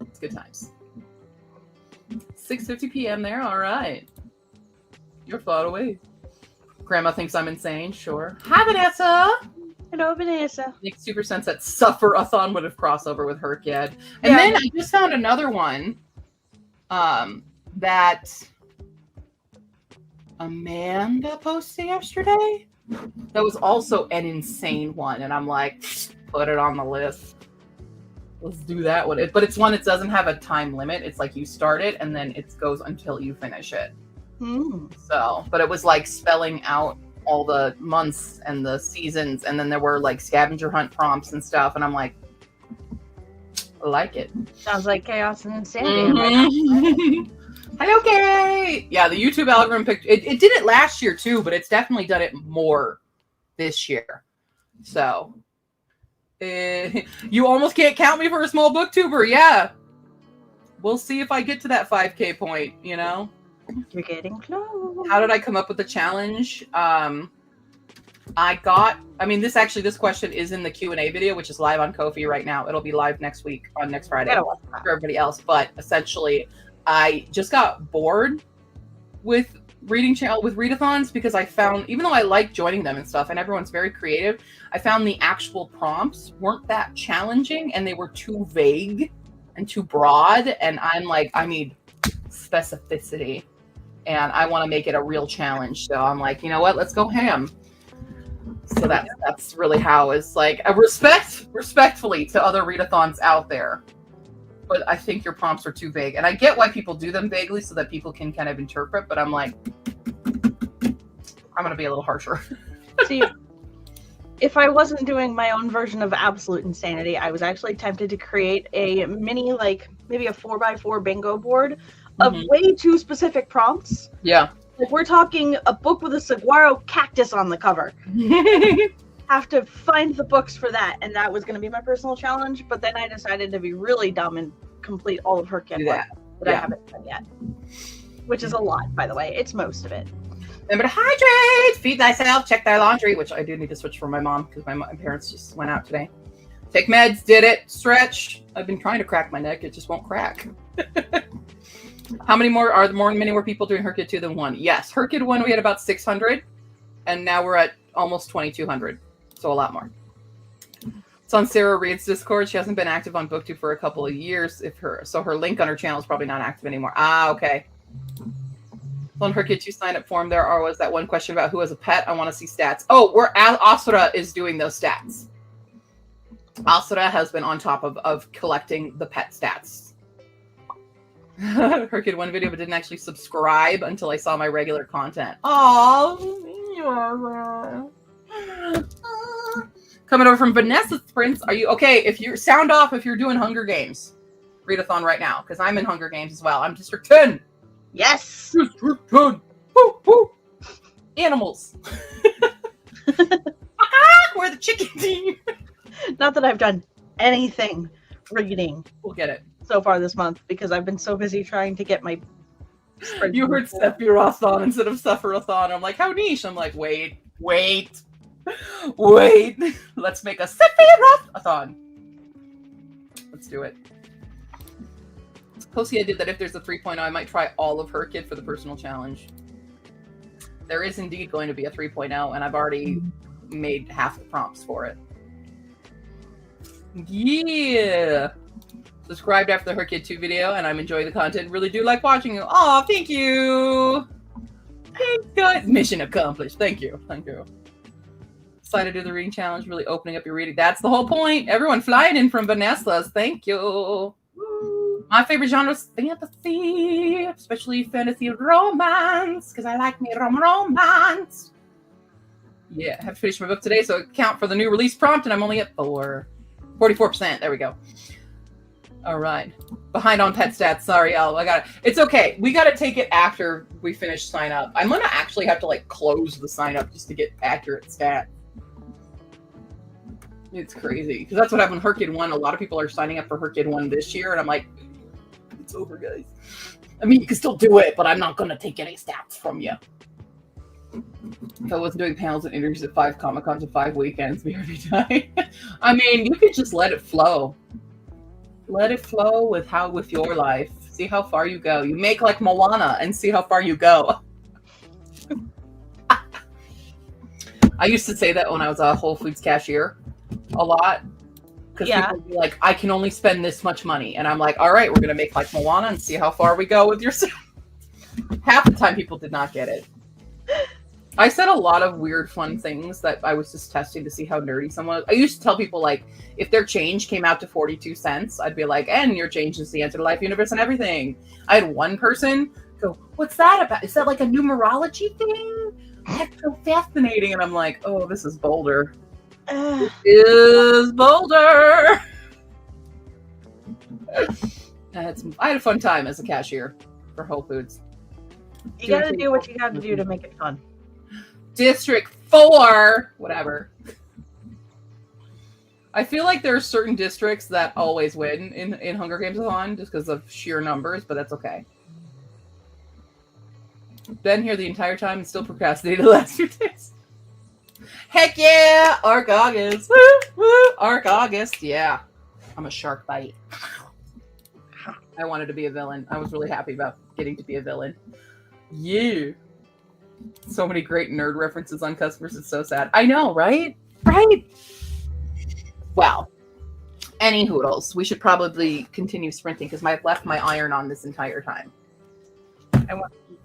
It's good times. 6:50 p.m. there. All right. You're far away. Grandma thinks I'm insane. Sure. Hi, Vanessa. Hello, Vanessa. Makes super sense that Sufferathon would have crossover with her kid. And then I just found another one that Amanda posted yesterday. That was also an insane one. And I'm like, put it on the list. Let's do that one. But it's one that doesn't have a time limit. It's like you start it and then it goes until you finish it. So, but it was like spelling out all the months and the seasons, and then there were like scavenger hunt prompts and stuff, and I'm like, I like it. Sounds like chaos and insanity. Hello, Kate. Yeah, the YouTube algorithm picked it. It did it last year too, but it's definitely done it more this year. So, you almost can't count me for a small booktuber. Yeah, we'll see if I get to that 5K point. You know. You're getting close. How did I come up with the challenge? This question is in the Q&A video, which is live on Ko-fi right now. It'll be live next week on next Friday for everybody else. But essentially, I just got bored with readathons because I found, even though I like joining them and stuff, and everyone's very creative, I found the actual prompts weren't that challenging and they were too vague and too broad. And I'm like, I need specificity. And I want to make it a real challenge. So I'm like, you know what? Let's go ham. So that's really how it's like a respectfully to other readathons out there. But I think your prompts are too vague. And I get why people do them vaguely so that people can kind of interpret. But I'm like, I'm going to be a little harsher. See, if I wasn't doing my own version of Absolute Insanity, I was actually tempted to create a mini, like maybe a 4x4 bingo board of way too specific prompts. Yeah. Like we're talking a book with a saguaro cactus on the cover. have to find the books for that, and that was going to be my personal challenge. But then I decided to be really dumb and complete all of her kid Do work that. I Yeah. haven't done yet, which is a lot, by the way. It's most of it. Remember to hydrate, feed thyself, check thy laundry, which I do need to switch for my mom because my parents just went out today. Take meds, did it, stretch. I've been trying to crack my neck, it just won't crack. How many more many more people doing Her Kid 2 than 1? Yes, Her Kid 1 we had about 600, and now we're at almost 2,200, so a lot more. It's on Sarah Reed's Discord. She hasn't been active on BookTube for a couple of years. So her link on her channel is probably not active anymore. Ah, okay. On Her Kid 2 sign up form, there was that one question about who has a pet. I want to see stats. Oh, Asura is doing those stats. Asura has been on top of collecting the pet stats. Her Kid 1 video, but didn't actually subscribe until I saw my regular content. Oh, coming over from Vanessa Prince. Are you okay? If you sound off, if you're doing Hunger Games, readathon right now because I'm in Hunger Games as well. I'm District 10. Yes. District 10. Woo, woo. Animals. We're the chicken team. Not that I've done anything reading We'll get it. so far this month because I've been so busy trying to get my spreadsheet. You heard Sephirothon instead of Sephirothon. I'm like, how niche? I'm like, wait. Let's make a Sephirothon. Let's do it. Kosia did that if there's a 3.0, I might try all of Her Kid for the personal challenge. There is indeed going to be a 3.0, and I've already made half the prompts for it. Yeah. Subscribed after the Her Kid 2 video, and I'm enjoying the content. Really do like watching you. Oh, thank you. Thanks, guys. Mission accomplished. Thank you. Decided to do the reading challenge, really opening up your reading. That's the whole point. Everyone flying in from Vanessa's. Thank you. My favorite genre is fantasy, especially fantasy romance, because I like me romance. Yeah, I have to finish my book today, so count for the new release prompt, and I'm only at 44%. There we go. All right. Behind on pet stats. Sorry, Al. I got it. It's okay. We got to take it after we finish sign up. I'm going to actually have to close the sign up just to get accurate stats. It's crazy. Because that's what happened with Her Kid 1. A lot of people are signing up for Her Kid 1 this year. And I'm like, it's over, guys. I mean, you can still do it, but I'm not going to take any stats from you. If I wasn't doing panels and interviews at 5 Comic-Cons and 5 weekends, we already died. I mean, you could just let it flow. Let it flow with your life. See how far you go. You make like Moana and see how far you go. I used to say that when I was a Whole Foods cashier a lot. Because people would be like, I can only spend this much money. And I'm like, all right, we're going to make like Moana and see how far we go with yourself. Half the time people did not get it. I said a lot of weird, fun things that I was just testing to see how nerdy someone was. I used to tell people, if their change came out to 42 cents, I'd be like, and your change is the answer to life, universe, and everything. I had one person go, what's that about? Is that like a numerology thing? That's so fascinating. And I'm like, oh, this is Boulder. This is Boulder. I had a fun time as a cashier for Whole Foods. You gotta do what you gotta do to make it fun. District 4, whatever. I feel like there are certain districts that always win in Hunger Games-a-thon just because of sheer numbers, but that's okay. Been here the entire time and still procrastinated the last few days. Heck yeah! Arc August! Woo! Woo! Arc August! Yeah. I'm a shark bite. I wanted to be a villain. I was really happy about getting to be a villain. Yeah. So many great nerd references on customers. It's so sad. I know, right? Right? Well, any hoodles. We should probably continue sprinting because I've left my iron on this entire time. I want to eat.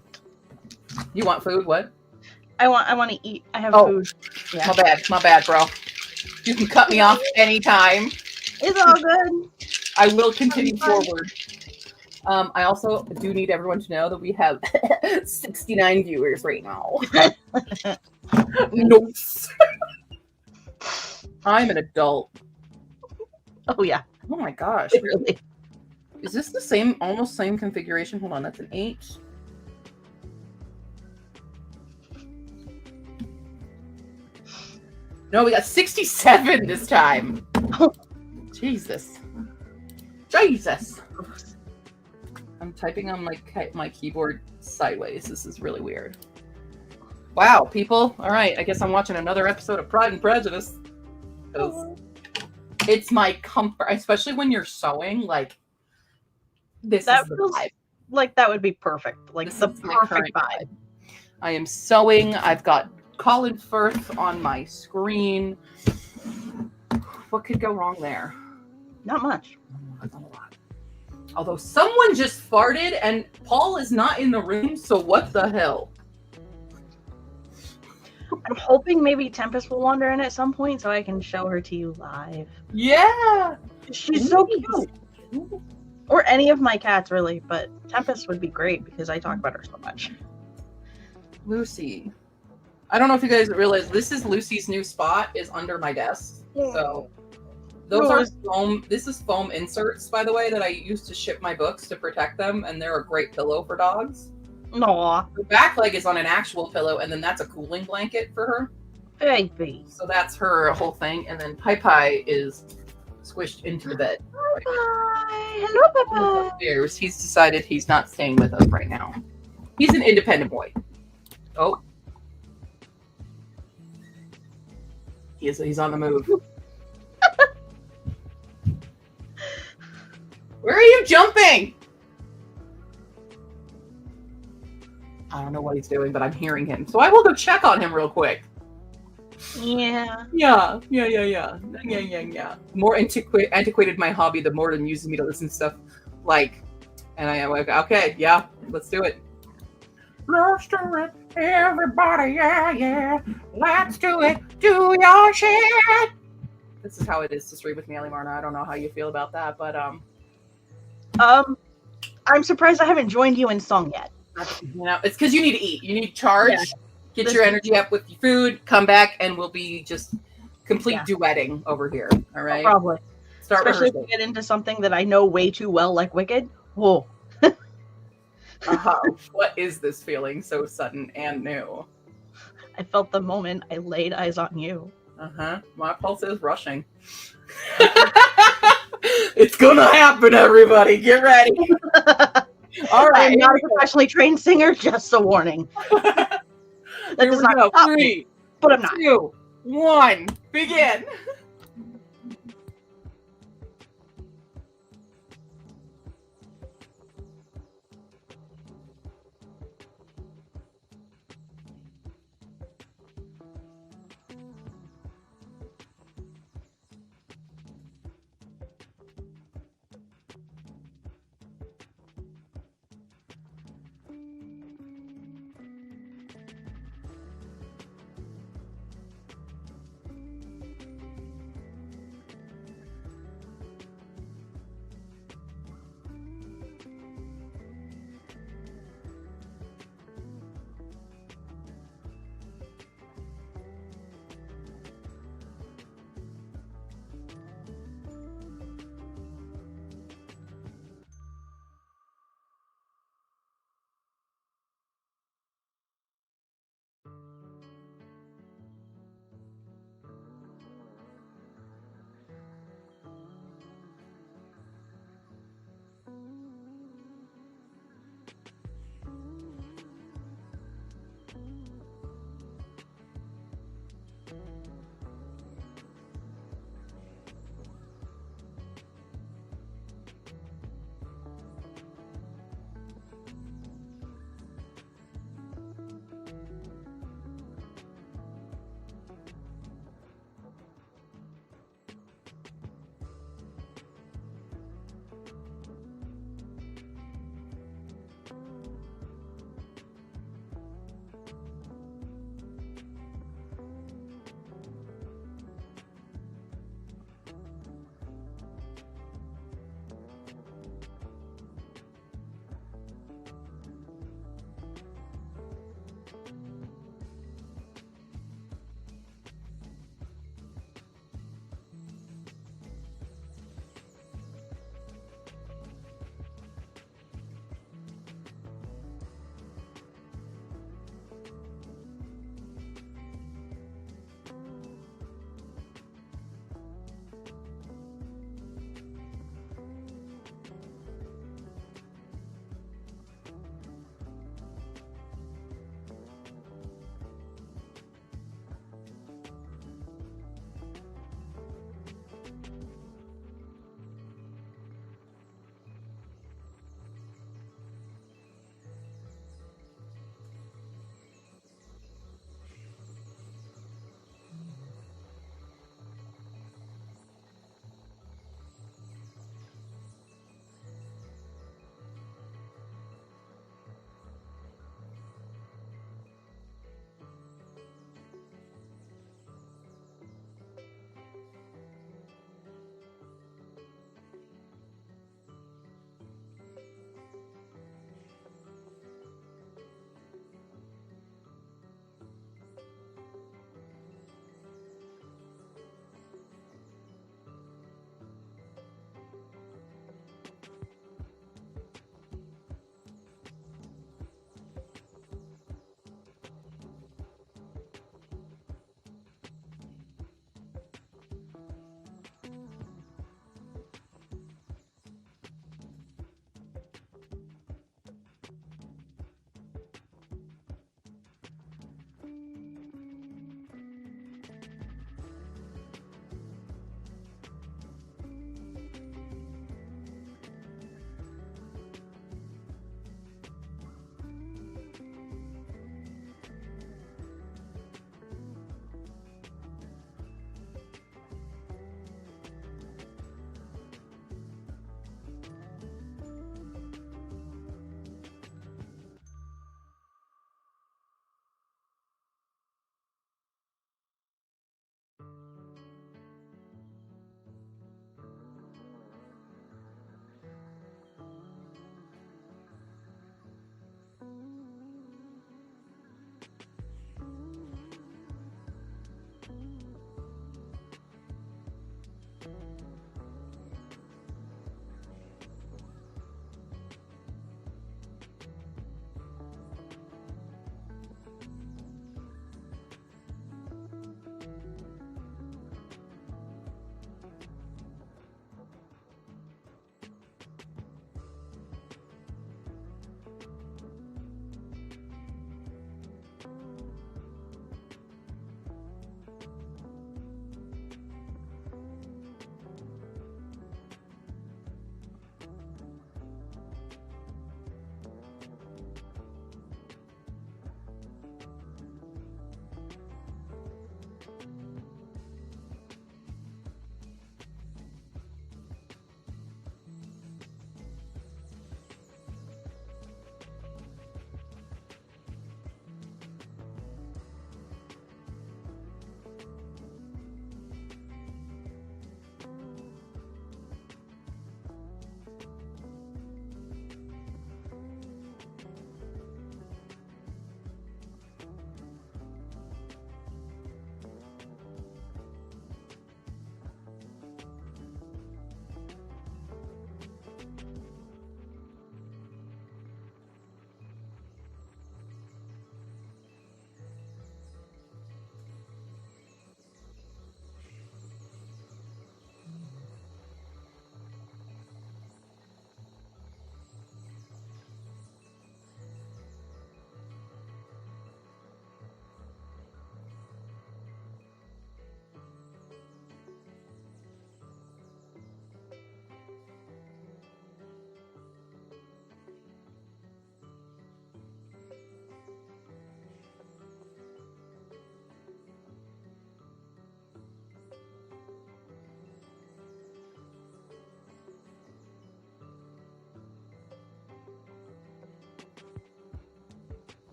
You want food? What? I want to eat. I have food. Yeah. My bad, bro. You can cut me off anytime. It's all good. I will continue forward. I also do need everyone to know that we have 69 viewers right now. Nope. I'm an adult. Oh yeah. Oh my gosh. Really. Is this the almost same configuration? Hold on, that's an 8. No, we got 67 this time. Jesus. Jesus. I'm typing on my keyboard sideways. This is really weird. Wow, people. All right, I guess I'm watching another episode of Pride and Prejudice. It's my comfort, especially when you're sewing. Like, this That is the feels vibe. like that would be perfect. Like This the is my perfect current vibe. I am sewing. I've got Colin Firth on my screen. What could go wrong there? Not much. Not a lot. Although someone just farted and Paul is not in the room, so what the hell? I'm hoping maybe Tempest will wander in at some point so I can show her to you live. Yeah. She's so cute. Or any of my cats, really, but Tempest would be great because I talk about her so much. Lucy. I don't know if you guys realize this is Lucy's new spot is under my desk. So those are foam. This is foam inserts, by the way, that I use to ship my books to protect them, and they're a great pillow for dogs. Aw, The back leg is on an actual pillow, and then that's a cooling blanket for her. baby. So that's her whole thing, and then Pai Pai is squished into the bed. Bye. Hello, Papa. Upstairs. He's decided he's not staying with us right now. He's an independent boy. Oh. He's on the move. Where are you jumping? I don't know what he's doing, but I'm hearing him. So I will go check on him real quick. Yeah. Yeah. More antiquated my hobby, the more it uses me to listen to stuff like, and I am like, okay, yeah, let's do it. Let's do it, everybody, yeah. Let's do it, do your shit. This is how it is to stream with me, Ellie Marna. I don't know how you feel about that, but I'm surprised I haven't joined you in song yet. you know, it's because you need to eat. You need to charge, Yeah. get your energy up with your food, come back, and we'll be just complete Yeah. duetting over here. All right, Probably. start Especially if rehearsing. we get into something that I know way too well, like Wicked. Whoa. What is this feeling so sudden and new? I felt the moment I laid eyes on you. My pulse is rushing. It's gonna happen, everybody. Get ready. All right. I'm not a professionally trained singer, just a warning. That Here does we not go. stop me, 3, but I'm not. 2, 1, begin.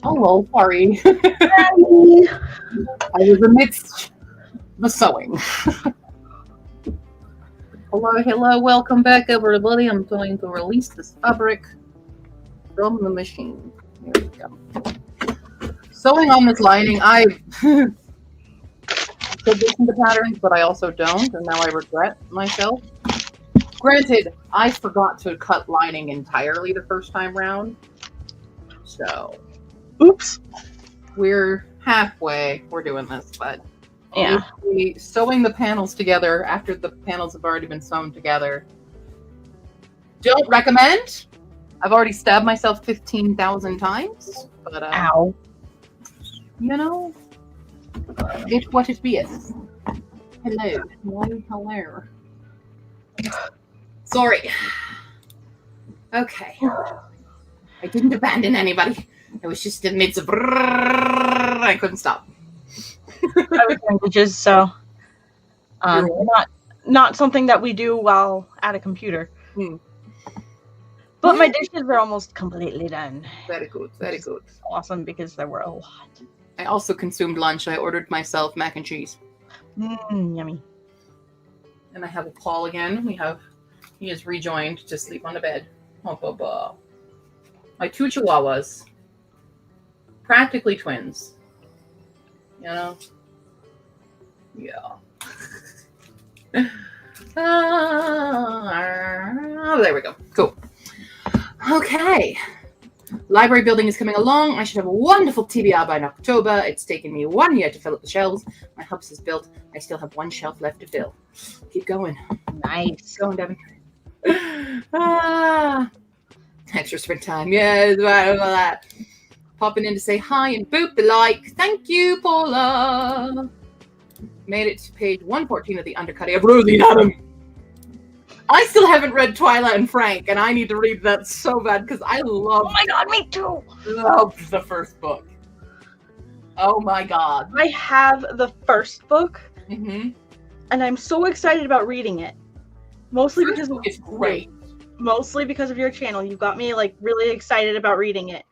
Oh, sorry. I was amidst the sewing. Hello, welcome back, everybody. I'm going to release this fabric from the machine. There we go. Sewing on this lining, I could listen to patterns, but I also don't, and now I regret myself. Granted, I forgot to cut lining entirely the first time round, so Oops. we're halfway. We're doing this, but Yeah. Sewing the panels together after the panels have already been sewn together. Don't recommend. I've already stabbed myself 15,000 times, but Ow. you know, it's what it is. Hello. Sorry. Okay. I didn't abandon anybody. I was just in the midst of. I couldn't stop. I was doing dishes, so not something that we do while at a computer. Hmm. But my dishes are almost completely done. Very good. Very good. Awesome, because there were a lot. I also consumed lunch. I ordered myself mac and cheese. Yummy. And I have a Paul again. He has rejoined to sleep on the bed. Oh. My 2 chihuahuas. Practically twins. You know? Yeah. There we go. Cool. Okay. Library building is coming along. I should have a wonderful TBR by October. It's taken me 1 year to fill up the shelves. My hubs is built. I still have 1 shelf left to fill. Keep going. Nice. Keep going, Devin. Extra sprint time. Yes, right over that. Popping in to say hi and boop the like. Thank you, Paula. Made it to page 114 of the undercutting of Rosie Adam. I still haven't read Twyla and Frank, and I need to read that so bad because I love. Oh my god, me too. Loved the first book. Oh my god. I have the first book, Mm-hmm. and I'm so excited about reading it. Mostly because It's great. Mostly because of your channel. You got me like really excited about reading it.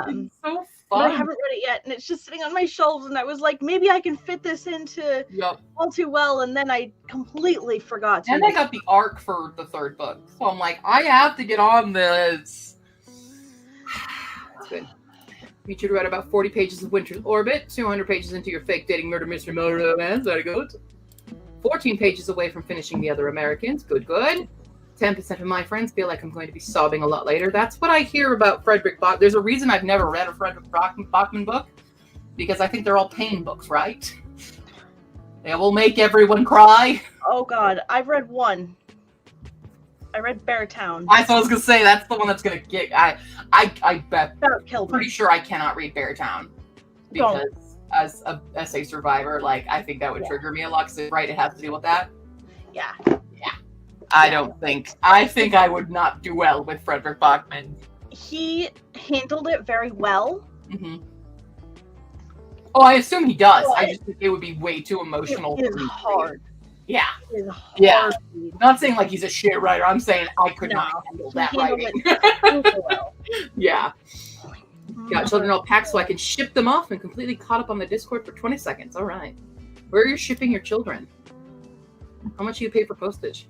It's so But I fun. haven't read it yet, and it's just sitting on my shelves, and I was like, maybe I can fit this into Yep. All Too Well, and then I completely forgot to. And I got the arc for the 3rd book. So I'm like, I have to get on this. That's good. Need you to write about 40 pages of Winter's Orbit, 200 pages into your fake dating murder mystery romance. Very good. 14 pages away from finishing The Other Americans. Good. 10% of my friends feel like I'm going to be sobbing a lot later. That's what I hear about Frederick Bachman. There's a reason I've never read a Frederick Bachman book, because I think they're all pain books, right? They will make everyone cry. Oh god, I've read one. I read Beartown. I was gonna say that's the one that's gonna get. I bet. That killed Pretty me. sure I cannot read Beartown because as a SA survivor, like I think that would trigger me a lot. Because right, it has to deal with that. Yeah. I don't think. I think I would not do well with Frederick Bachman. He handled it very well. Mm-hmm. Oh, I assume he does. Well, I just think it would be way too emotional. It for is me to hard. read. Yeah. It is hard. Yeah. Not saying like he's a shit writer. I'm saying I could No, not handle he that handled writing. it well. Yeah. Got children all packed so I can ship them off and completely caught up on the Discord for 20 seconds. All right. Where are you shipping your children? How much do you pay for postage?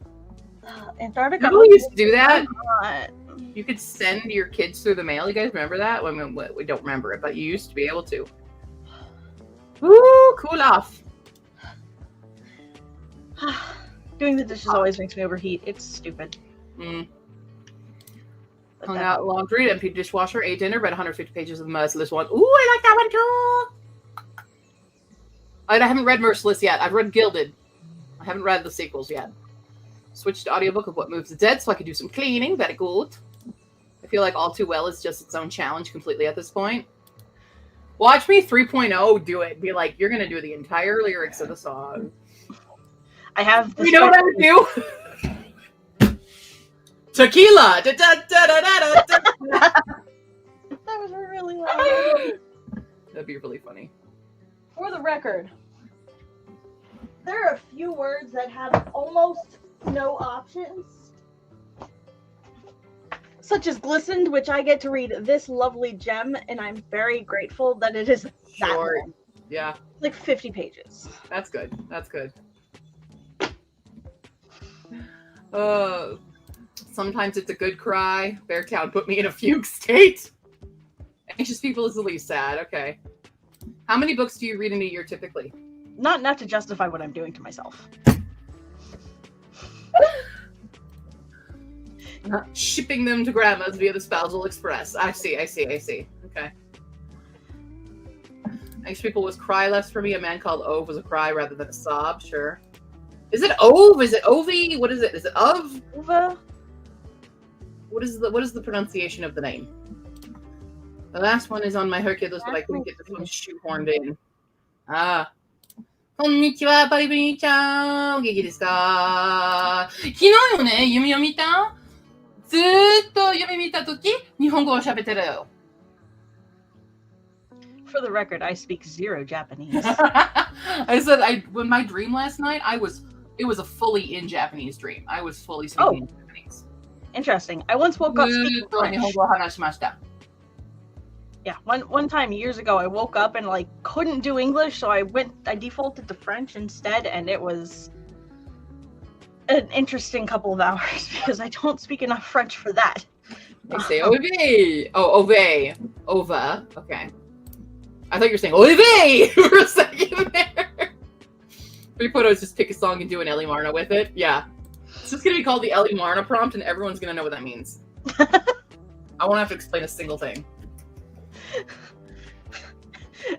Antarctica. People used to do that. Uh, You could send your kids through the mail. You guys remember that? Well, I mean, we don't remember it, but you used to be able to. Woo, cool off. Doing the dishes always makes me overheat. It's stupid. Mm. But Hung that- out laundry, emptied dishwasher, ate dinner, read 150 pages of the Merciless one. Ooh, I like that one too. I haven't read Merciless yet. I've read Gilded. I haven't read the sequels yet. Switched to audiobook of What Moves the Dead so I could do some cleaning. Very good. I feel like All Too Well is just its own challenge completely at this point. Watch me 3.0 do it. Be like, you're going to do the entire lyrics of the song. I have You know what I would do? Tequila! Da, da, da, da, da, da. That was really loud. That'd be really funny. For the record, there are a few words that have almost no options. such as Glistened, which I get to read this lovely gem, and I'm very grateful that it is that Short. long. Yeah, Like 50 pages. that's good. That's good. Sometimes it's a good cry. Beartown put me in a fugue state. Anxious People is the least sad. Okay. How many books do you read in a year typically? Not enough to justify what I'm doing to myself. Shipping them to grandma's via the Spousal Express. I see. Okay. Anxious People was cry less for me. A Man Called Ove was a cry rather than a sob. Sure. Is it Ove? Is it Ovi? What is it? Is it of? Uva? What is the pronunciation of the name? The last one is on my Hercules, but I couldn't get this one shoehorned in. Ah. こんにちは、バリバリちゃん。お元気ですか？昨日よね、弓を見た？ずーっと弓見たとき、日本語を喋ってるよ。For the record, I speak zero Japanese. I said when my dream last night, it was a fully in Japanese dream. I was fully speaking Japanese. Interesting. I once woke up speaking ずーっと日本 French. 語を話しました。 Yeah, one time years ago, I woke up and like couldn't do English, so I defaulted to French instead, and it was an interesting couple of hours because I don't speak enough French for that. They say Ove. Oh, Ove. Ova. Okay. I thought you were saying Ove for a second there. We put us just pick a song and do an Ellie Marna with it. Yeah. It's just going to be called the Ellie Marna prompt, and everyone's going to know what that means. I won't have to explain a single thing.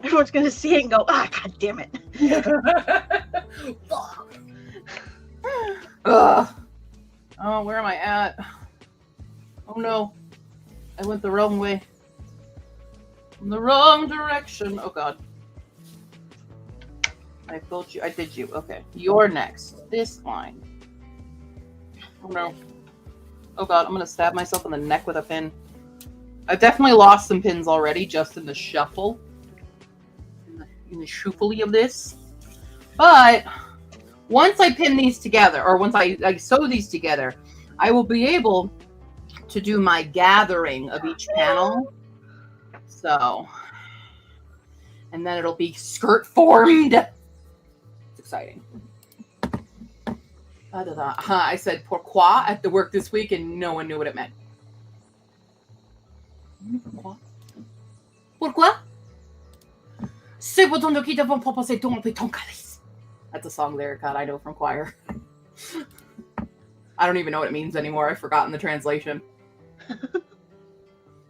Everyone's gonna see it and go, ah, god damn it. Oh, where am I at? Oh no. I went the wrong way. In the wrong direction. Oh god. I told you. I did you. Okay. You're next. This line. Oh no. Oh god, I'm gonna stab myself in the neck with a pin. I've definitely lost some pins already just in the shuffle. In the shuffle of this. But once I pin these together, or once I sew these together, I will be able to do my gathering of each panel. So, and then it'll be skirt formed. It's exciting. I said pourquoi at the work this week and no one knew what it meant. Pourquoi? C'est pourtant de qui devons proposer ton calice. That's a song there, God, I know from choir. I don't even know what it means anymore. I've forgotten the translation.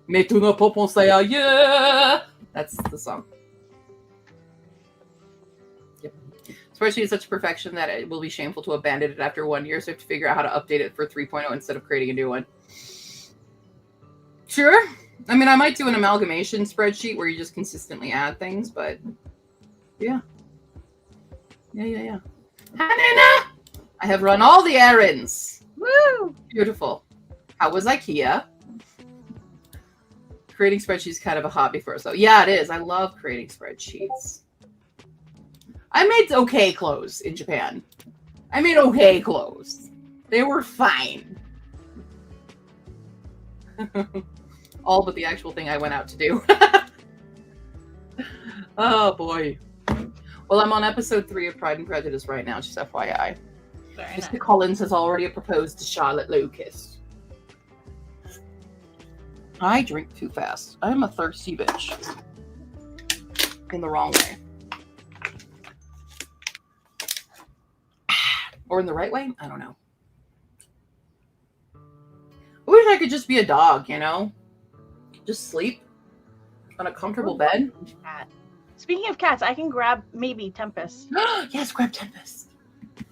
Mais tu ne peux penser ailleurs. That's the song. Yep. Spreadsheet is such perfection that it will be shameful to abandon it after 1 year, so I have to figure out how to update it for 3.0 instead of creating a new one. Sure. I mean, I might do an amalgamation spreadsheet where you just consistently add things, but yeah. Yeah. Hanina! I have run all the errands. Woo! Beautiful. How was IKEA? Creating spreadsheets is kind of a hobby for us, though. Yeah, it is. I love creating spreadsheets. I made okay clothes in Japan. I made okay clothes. They were fine. All but the actual thing I went out to do. Oh, boy. Well, I'm on episode 3 of Pride and Prejudice right now, just FYI. Very Mr. nice. Collins has already proposed to Charlotte Lucas. I drink too fast. I'm a thirsty bitch. In the wrong way. Or in the right way? I don't know. I wish I could just be a dog, you know? Just sleep on a comfortable bed. Cat. Speaking of cats, I can grab maybe Tempest. Yes, grab Tempest.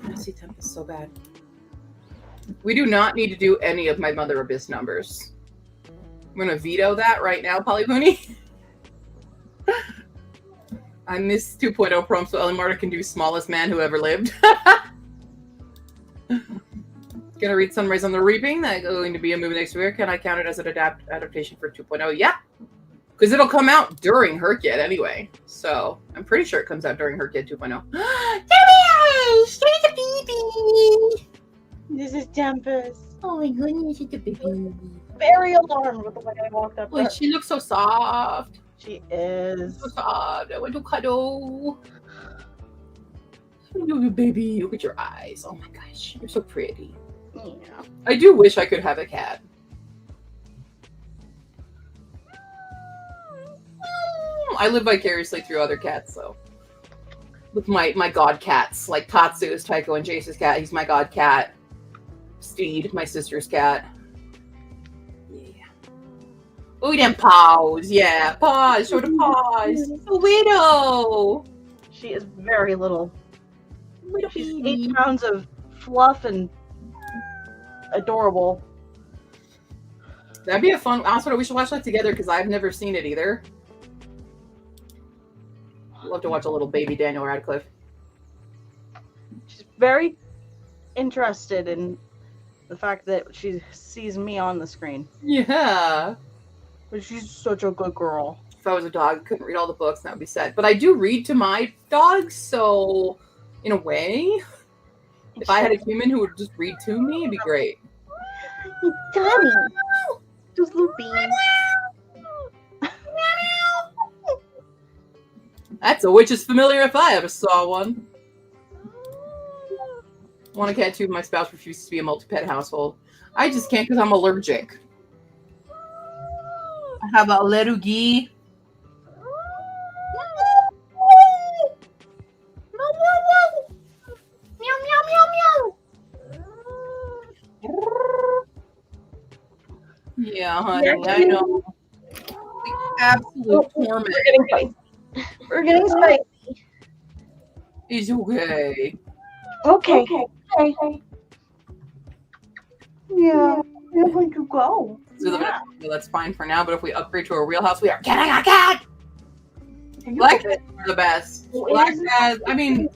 I see Tempest so bad. We do not need to do any of my Mother Abyss numbers. I'm going to veto that right now, Polypoony. I miss 2.0 prompt so Ellie Marta can do smallest man who ever lived. Gonna read Sunrise on the Reaping. That's going to be a movie next year. Can I count it as an adaptation for 2.0? Yeah. Because it'll come out during Herkid anyway. So I'm pretty sure it comes out during Herkid 2.0. This is Tempest. Oh my goodness, it's a baby. very alarmed with the way I walked up to her. Like, she looks so soft. She is. So soft. I want to cuddle. You baby, look at your eyes. Oh my gosh, you're so pretty. Yeah. I do wish I could have a cat. I live vicariously through other cats, though. With my god cats, like Tatsu is Tycho and Jace's cat. He's my god cat. Steed, my sister's cat. Yeah. Oh, them paws. Yeah, paws. Show the paws. A widow. She is very little. Little She's baby. 8 pounds of fluff and adorable. That'd be a fun. Honestly, we should watch that together because I've never seen it either. I'd love to watch a little baby Daniel Radcliffe. She's very interested in the fact that she sees me on the screen. Yeah. But she's such a good girl. If I was a dog, I couldn't read all the books, and that would be sad. But I do read to my dogs, so in a way, if I had a human who would just read to me, it'd be great. Daddy. Just little beans. That's a witch's familiar if I ever saw one. I want a cat too, but my spouse refuses to be a multi-pet household. I just can't because I'm allergic. I have a allergie. Yeah, honey, I know. Absolute torment. We're getting spicy. It's okay. Okay. Yeah, we're going to go. So that's fine for now, but if we upgrade to a real house, we are getting a cat! Black cats are the best. Black cats, I mean,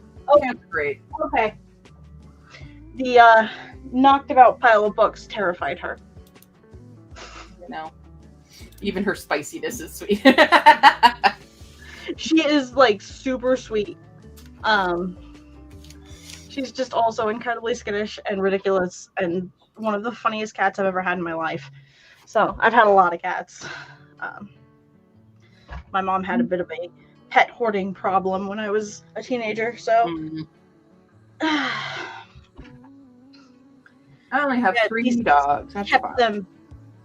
cats are great. Okay. The knocked about pile of books terrified her. You know, even her spiciness is sweet. She is like super sweet. She's just also incredibly skittish and ridiculous and one of the funniest cats I've ever had in my life. So I've had a lot of cats. My mom had a bit of a pet hoarding problem when I was a teenager, so I only have Yeah, 3 these dogs. That's kept fine. them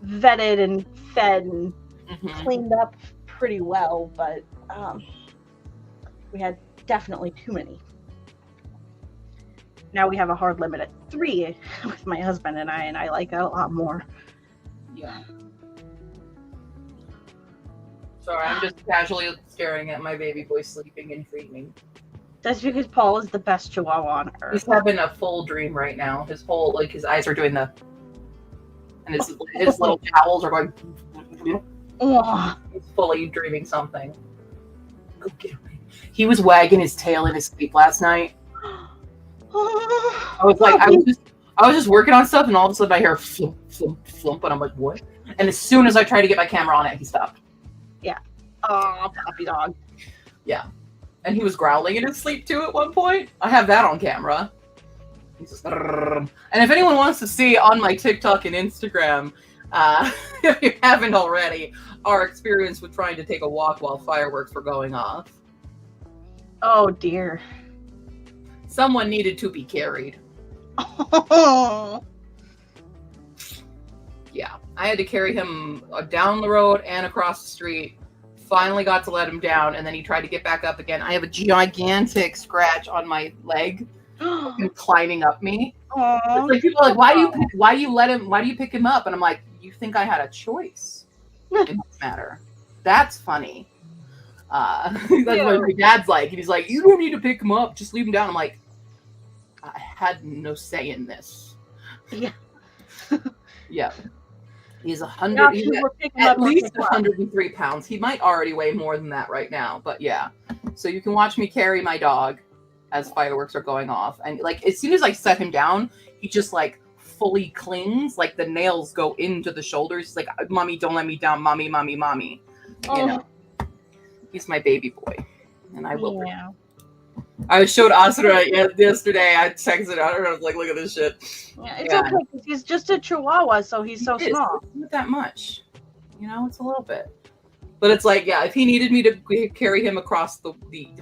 vetted and fed and Mhm. cleaned up pretty well, but we had definitely too many. Now we have a hard limit at 3 with my husband and I like that a lot more. Yeah. Sorry, I'm just casually staring at my baby boy sleeping and dreaming. That's because Paul is the best chihuahua on He's earth. having a full dream right now. His whole, like, his eyes are doing the, and his little jowls are going. Ugh. He's fully dreaming something. Go get him. He was wagging his tail in his sleep last night. I was like, I was just working on stuff, and all of a sudden I hear flump, flump, flump, and I'm like, what? And as soon as I tried to get my camera on it, he stopped. Oh, puppy dog. And he was growling in his sleep too at one point. I have that on camera. He's just, and if anyone wants to see on my TikTok and Instagram, if you haven't already, our experience with trying to take a walk while fireworks were going off. Oh dear. Someone needed to be carried. Yeah, I had to carry him down the road and across the street. Finally got to let him down, and then he tried to get back up again. I have a gigantic scratch on my leg, him climbing up me. It's like people are like, why do you pick him up? And I'm like, you think I had a choice in this matter? That's funny. That's what my dad's like, and he's like, you don't need to pick him up, just leave him down. I'm like, I had no say in this. Yeah. Yeah. He's Now 100. if He's you were picking at up or least picking up. 103 pounds. He might already weigh more than that right now, but yeah. So you can watch me carry my dog as fireworks are going off, and like as soon as I set him down, he just like fully clings, like the nails go into the shoulders. He's like, "Mommy, don't let me down, mommy, mommy, mommy." You know, he's my baby boy, and I will. Yeah. I showed Asura yesterday. I texted her. I was like, "Look at this shit." Yeah, it's Yeah. okay because he's just a Chihuahua, so he's so It is. small. It's not that much. You know, it's a little bit. But it's like, yeah, if he needed me to carry him across the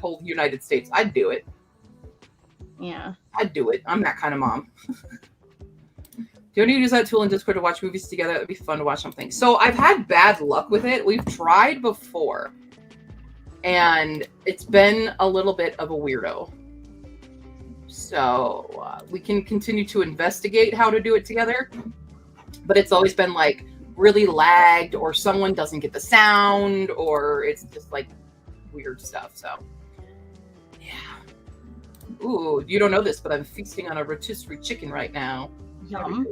whole United States, I'd do it. Yeah. I'd do it. I'm that kind of mom. Do you want to use that tool in Discord to watch movies together? It'd be fun to watch something. So I've had bad luck with it. We've tried before, and it's been a little bit of a weirdo. So we can continue to investigate how to do it together, but it's always been like really lagged, or someone doesn't get the sound, or it's just like weird stuff. So yeah. Ooh, you don't know this, but I'm feasting on a rotisserie chicken right now. Yum.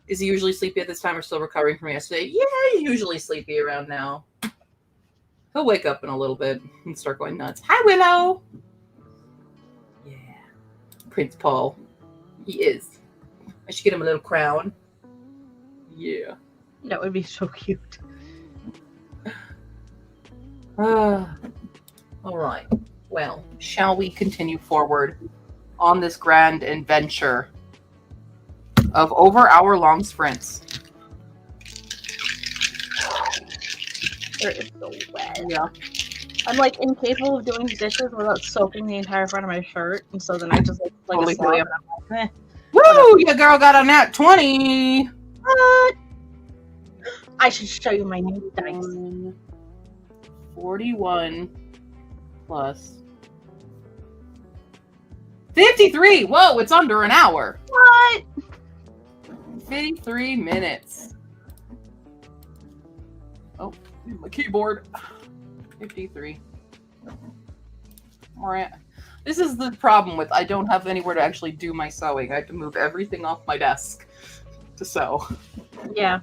Is he usually sleepy at this time or still recovering from yesterday? Yeah, he's usually sleepy around now. He'll wake up in a little bit and start going nuts. Hi, Willow. Yeah. Prince Paul. He is. I should get him a little crown. Yeah. That would be so cute. All right. Well, shall we continue forward on this grand adventure of over hour-long sprints? It is so wet. Yeah. I'm like incapable of doing dishes without soaking the entire front of my shirt, and so then I just like Totally a slob, feel and I'm like, Woo! Your girl got a nat 20. what? I should show you my new dice. 41 plus 53. Whoa, it's under an hour. What? 53 minutes. Oh, my keyboard. 53. All right. This is the problem with I don't have anywhere to actually do my sewing. I have to move everything off my desk to sew. Yeah.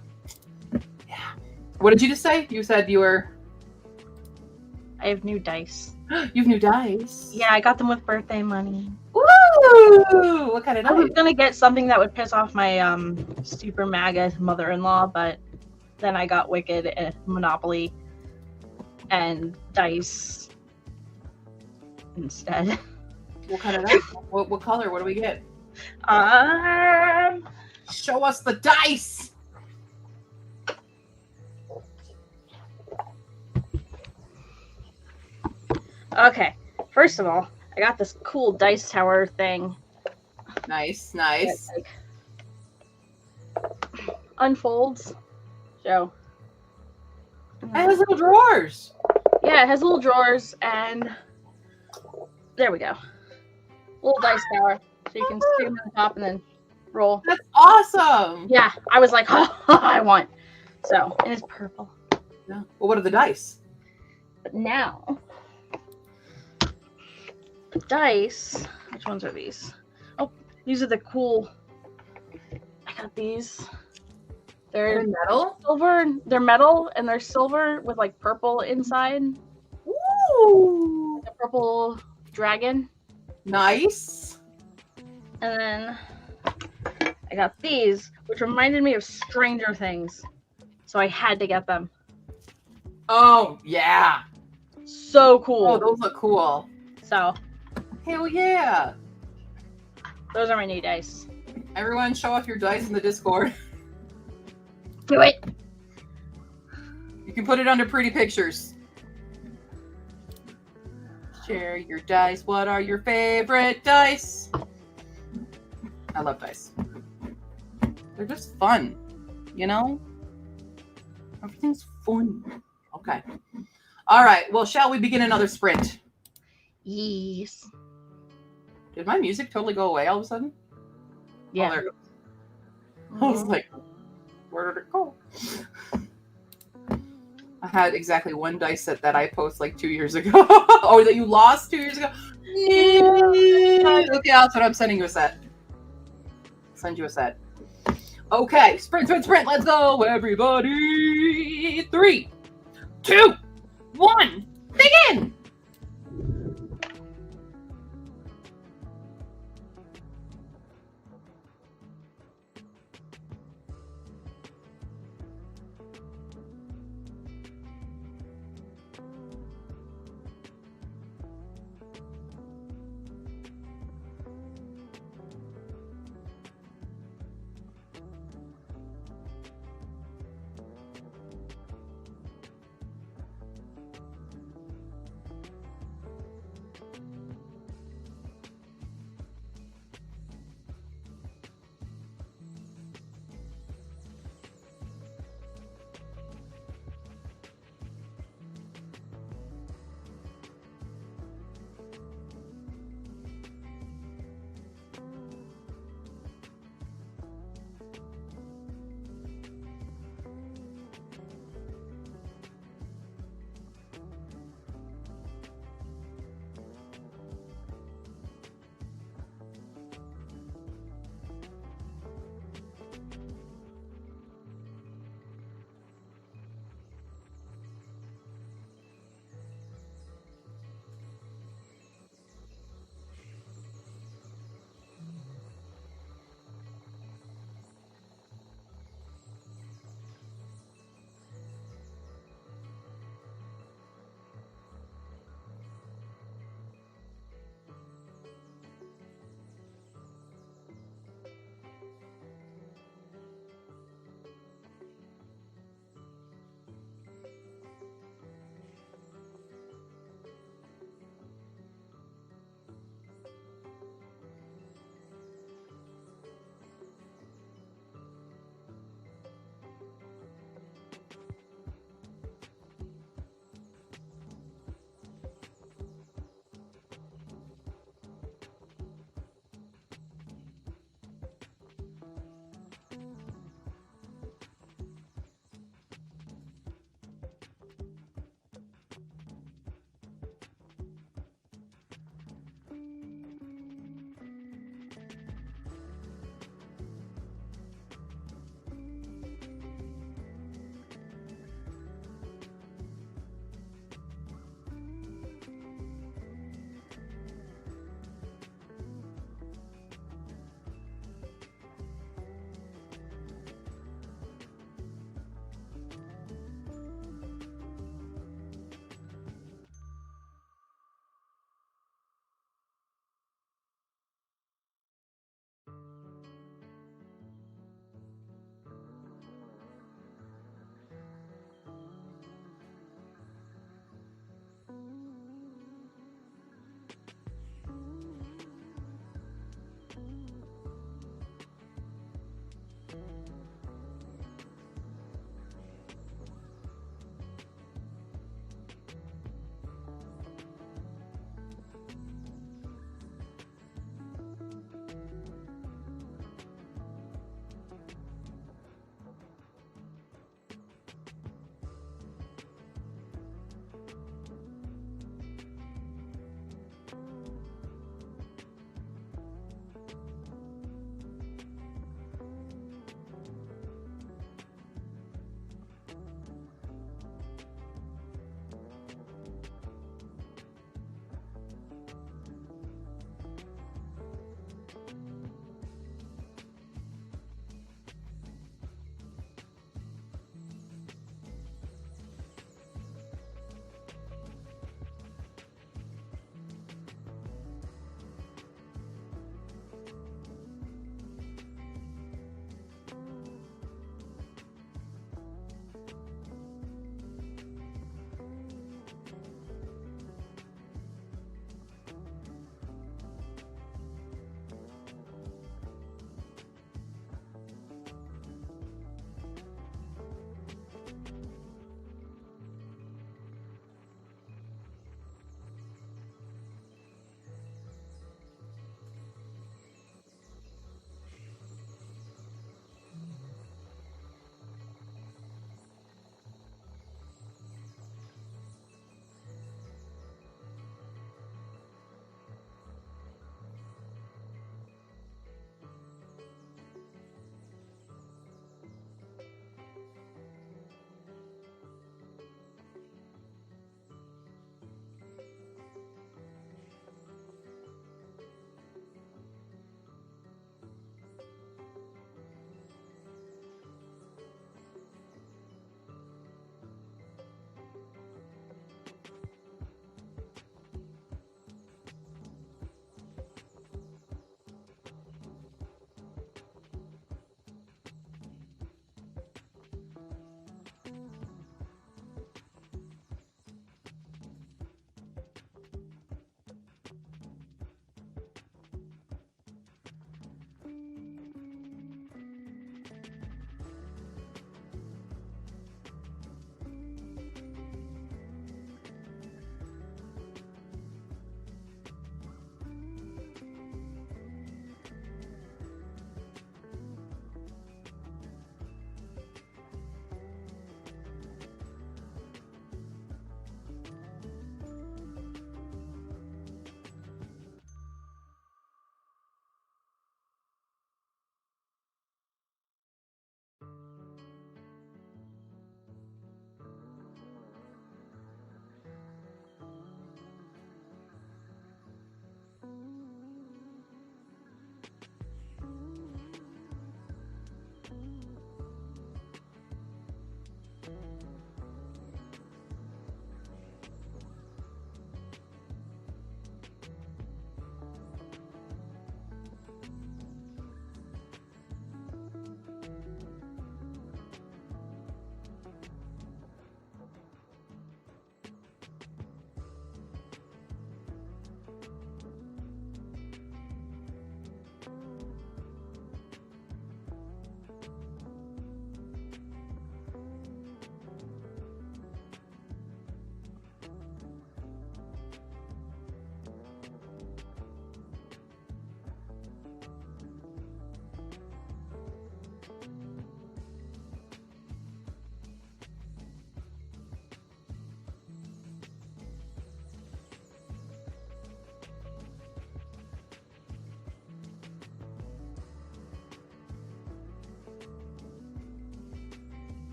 Yeah. What did you just say? You said you were... I have new dice. You have new dice? Yeah, I got them with birthday money. Woo! What kind of I was dice? gonna get something that would piss off my super MAGA mother-in-law, but then I got Wicked and Monopoly and dice instead. What kind of dice? What color? What do we get? Show us the dice! Okay. First of all, I got this cool dice tower thing. Nice, nice. That, like, unfolds. So. It has little drawers. Yeah, it has little drawers, and there we go. Little dice tower, so you can stick them on the top and then roll. That's awesome. Yeah, I was like, oh, I want. So, and it's purple. Yeah. Well, what are the dice? But now, the dice. Which ones are these? Oh, these are the cool. I got these. They're metal. silver. They're metal, and they're silver with like purple inside. Ooh. A purple dragon. Nice. And then I got these, which reminded me of Stranger Things. So I had to get them. Oh, yeah. So cool. Oh, those look cool. So Hell yeah. those are my new dice. Everyone show off your dice in the Discord. Do it. You can put it under pretty pictures. Share your dice. What are your favorite dice? I love dice. They're just fun, you know? Everything's fun. Okay. All right. Well, shall we begin another sprint? Yes. Did my music totally go away all of a sudden? Yeah. Oh, there it goes. I was like, where did it go? I had exactly one dice set that I posted like 2 years ago. Oh, that you lost 2 years ago? Okay, that's what I'm sending you a set. Send you a set. Okay, sprint, sprint, sprint. Let's go, everybody. 3, 2, 1, begin.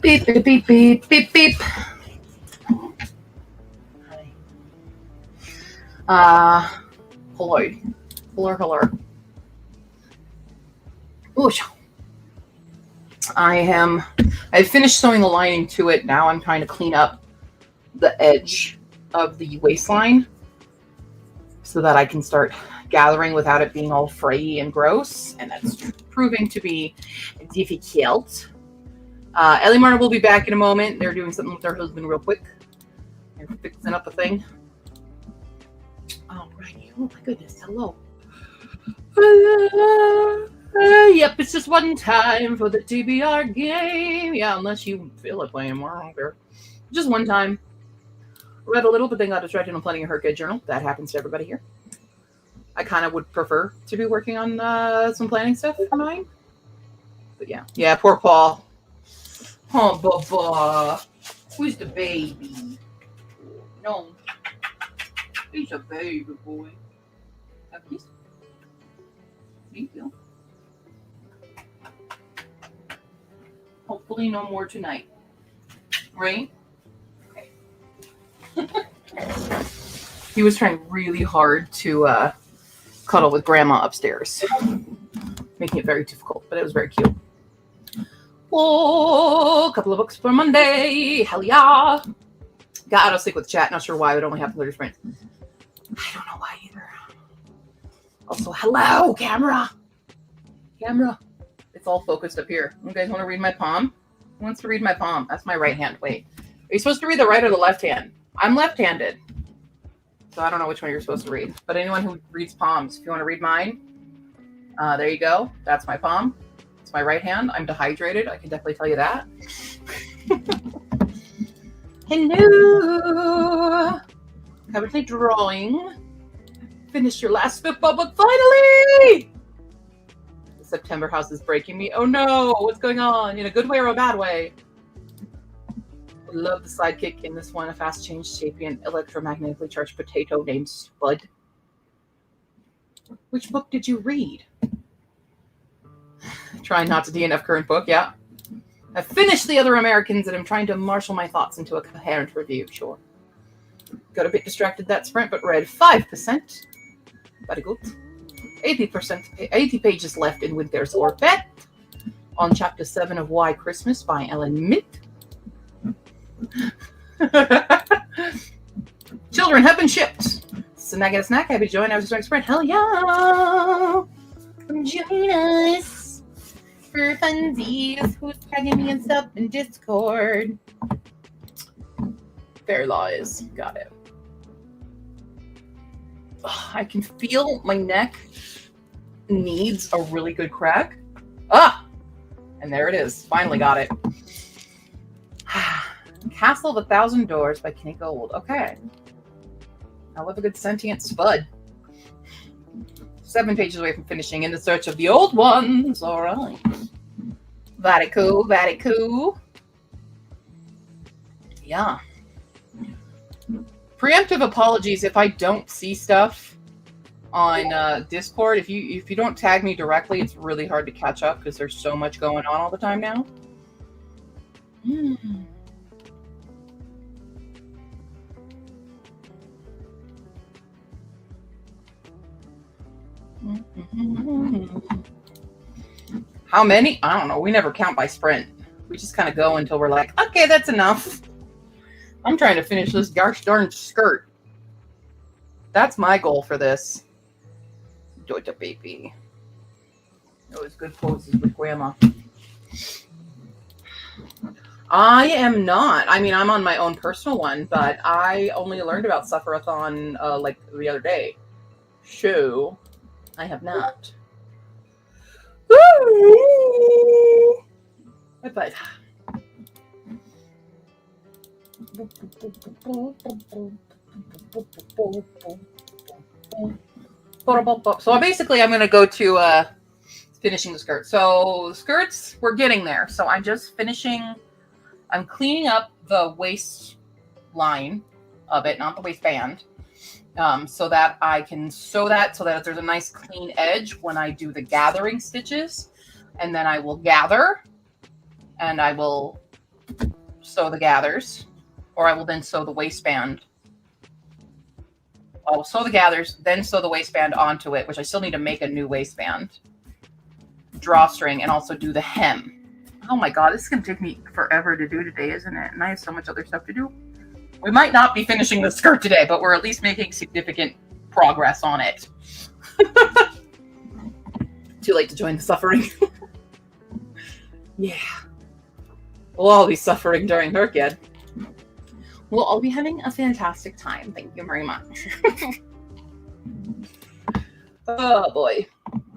Beep, beep, beep, beep, beep, beep. Hello. Hello. Ooh, I finished sewing the lining to it. Now I'm trying to clean up the edge of the waistline so that I can start gathering without it being all frayy and gross. And that's proving to be difficult. Ellie Martin will be back in a moment. They're doing something with her husband real quick. They're fixing up a thing. Oh, right. Oh, my goodness. Hello. Yep, it's just one time for the TBR game. Yeah, unless you feel like playing more. I don't care. Just one time. Read a little, but then got distracted on planning a Hurricane journal. That happens to everybody here. I kind of would prefer to be working on some planning stuff for mine. But yeah. Yeah, poor Paul. Oh, Bubba. Who's the baby? No. He's a baby boy. Have you? Thank you. Hopefully no more tonight. Right? Okay. He was trying really hard to cuddle with Grandma upstairs. Making it very difficult, but it was very cute. Oh, a couple of books for Monday. Hell yeah. Got out of sync with chat. Not sure why. It only happened 30 sprints. I don't know why either. Also, hello, camera. Camera. It's all focused up here. You guys want to read my palm? Who wants to read my palm? That's my right hand. Wait. Are you supposed to read the right or the left hand? I'm left-handed. So I don't know which one you're supposed to read. But anyone who reads palms, if you want to read mine, there you go. That's my palm. It's my right hand. I'm dehydrated. I can definitely tell you that. Hello. Currently drawing. Finished your last football book finally. The September house is breaking me. Oh no, what's going on? In a good way or a bad way? I love the sidekick in this one, a fast change sapient electromagnetically charged potato named Spud. Which book did you read? Trying not to DNF current book, yeah. I finished The Other Americans and I'm trying to marshal my thoughts into a coherent review, sure. Got a bit distracted that sprint, but read 5%. Very good. 80 pages left in Winter's Orbit. On chapter 7 of Why Christmas by Ellen Mitt. Children have been shipped. Snag and a snack. Happy to join our strike sprint. Hell yeah! Come join us for funsies. Who's tagging me and stuff in Discord? Fair Lies. Got it. Oh, I can feel my neck needs a really good crack. Ah! And there it is. Finally got it. Castle of a Thousand Doors by Kenny Gold. Okay. I love a good sentient Spud. 7 pages away from finishing In the Search of the Old Ones. All right. Very cool. Very cool. Yeah. Preemptive apologies if I don't see stuff on Discord. If you don't tag me directly, it's really hard to catch up because there's so much going on all the time now. How many? I don't know. We never count by sprint. We just kind of go until we're like, okay, that's enough. I'm trying to finish this gosh darn skirt. That's my goal for this. Georgia baby. Those good poses with Grandma. I am not. I mean, I'm on my own personal one, but I only learned about Suffer-a-thon like the other day. So, I have not. But so basically I'm going to go to finishing the skirt. So the skirts, we're getting there. So I'm just finishing, I'm cleaning up the waistline of it, not the waistband, so that I can sew that so that there's a nice clean edge when I do the gathering stitches. And then I will gather and I will sew the gathers, or I will then sew the waistband. I'll sew the gathers, then sew the waistband onto it, which I still need to make a new waistband, drawstring, and also do the hem. Oh my God, this is going to take me forever to do today, isn't it? And I have so much other stuff to do. We might not be finishing the skirt today, but we're at least making significant progress on it. Too late to join the suffering. Yeah. We'll all be suffering during Herked. We'll all be having a fantastic time. Thank you very much. Oh boy.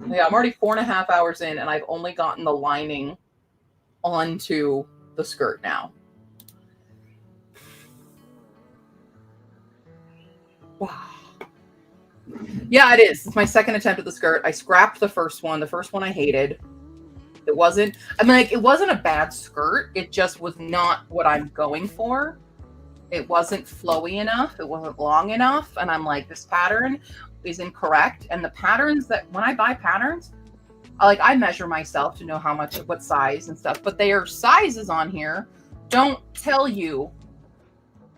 Yeah, I'm already 4.5 hours in and I've only gotten the lining onto the skirt now. Wow. Yeah, it is. It's my second attempt at the skirt. I scrapped the first one. The first one I hated. It wasn't a bad skirt. It just was not what I'm going for. It wasn't flowy enough. It wasn't long enough. And I'm like, this pattern is incorrect. And the patterns that, when I buy patterns, I measure myself to know how much, what size and stuff, but their sizes on here don't tell you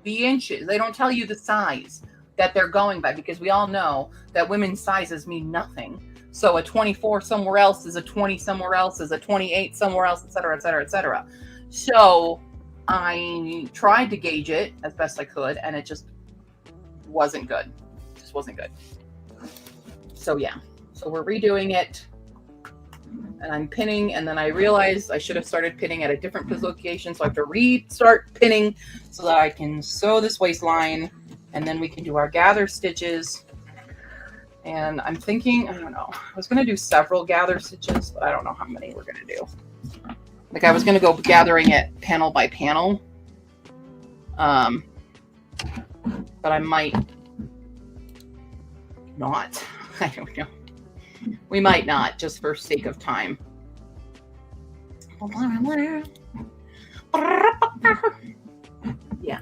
the inches. They don't tell you the size that they're going by, because we all know that women's sizes mean nothing. So a 24 somewhere else is a 20 somewhere else is a 28 somewhere else, et cetera, et cetera, et cetera. So I tried to gauge it as best I could, and it just wasn't good. It just wasn't good. So yeah, so we're redoing it, and I'm pinning, and then I realized I should have started pinning at a different location, so I have to restart pinning so that I can sew this waistline, and then we can do our gather stitches. And I'm thinking, I don't know, I was going to do several gather stitches, but I don't know how many we're going to do. Like, I was going to go gathering it panel by panel. But I might not. I don't know. We might not, just for sake of time. Yeah.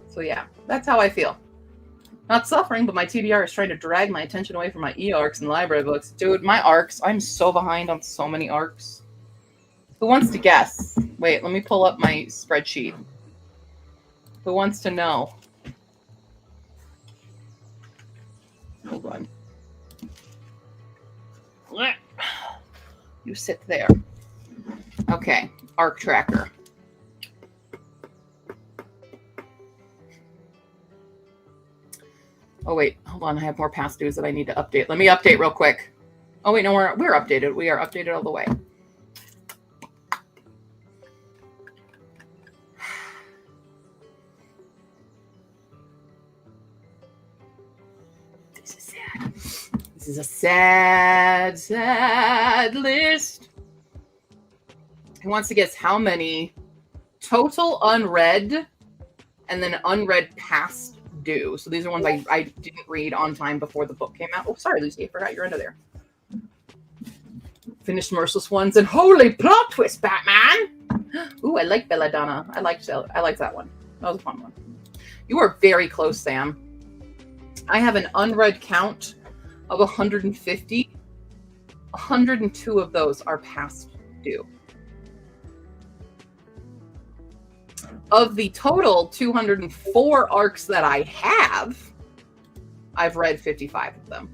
So yeah, that's how I feel. Not suffering, but my TBR is trying to drag my attention away from my e-arcs and library books. Dude, my arcs, I'm so behind on so many arcs. Who wants to guess? Wait, let me pull up my spreadsheet. Who wants to know? Hold on. You sit there. Okay, arc tracker. Oh wait, hold on. I have more past dues that I need to update. Let me update real quick. Oh wait, no, we're updated. We are updated all the way. This is sad. This is a sad, sad list. He wants to guess how many total unread and then unread past due. So these are ones I didn't read on time before the book came out. Oh, sorry, Lucy, I forgot you're under there. Finished Merciless Ones and holy plot twist, Batman. Ooh, I like Belladonna. I like that one. That was a fun one. You are very close, Sam. I have an unread count of 150. 102 of those are past due. Of the total 204 arcs that I have, I've read 55 of them.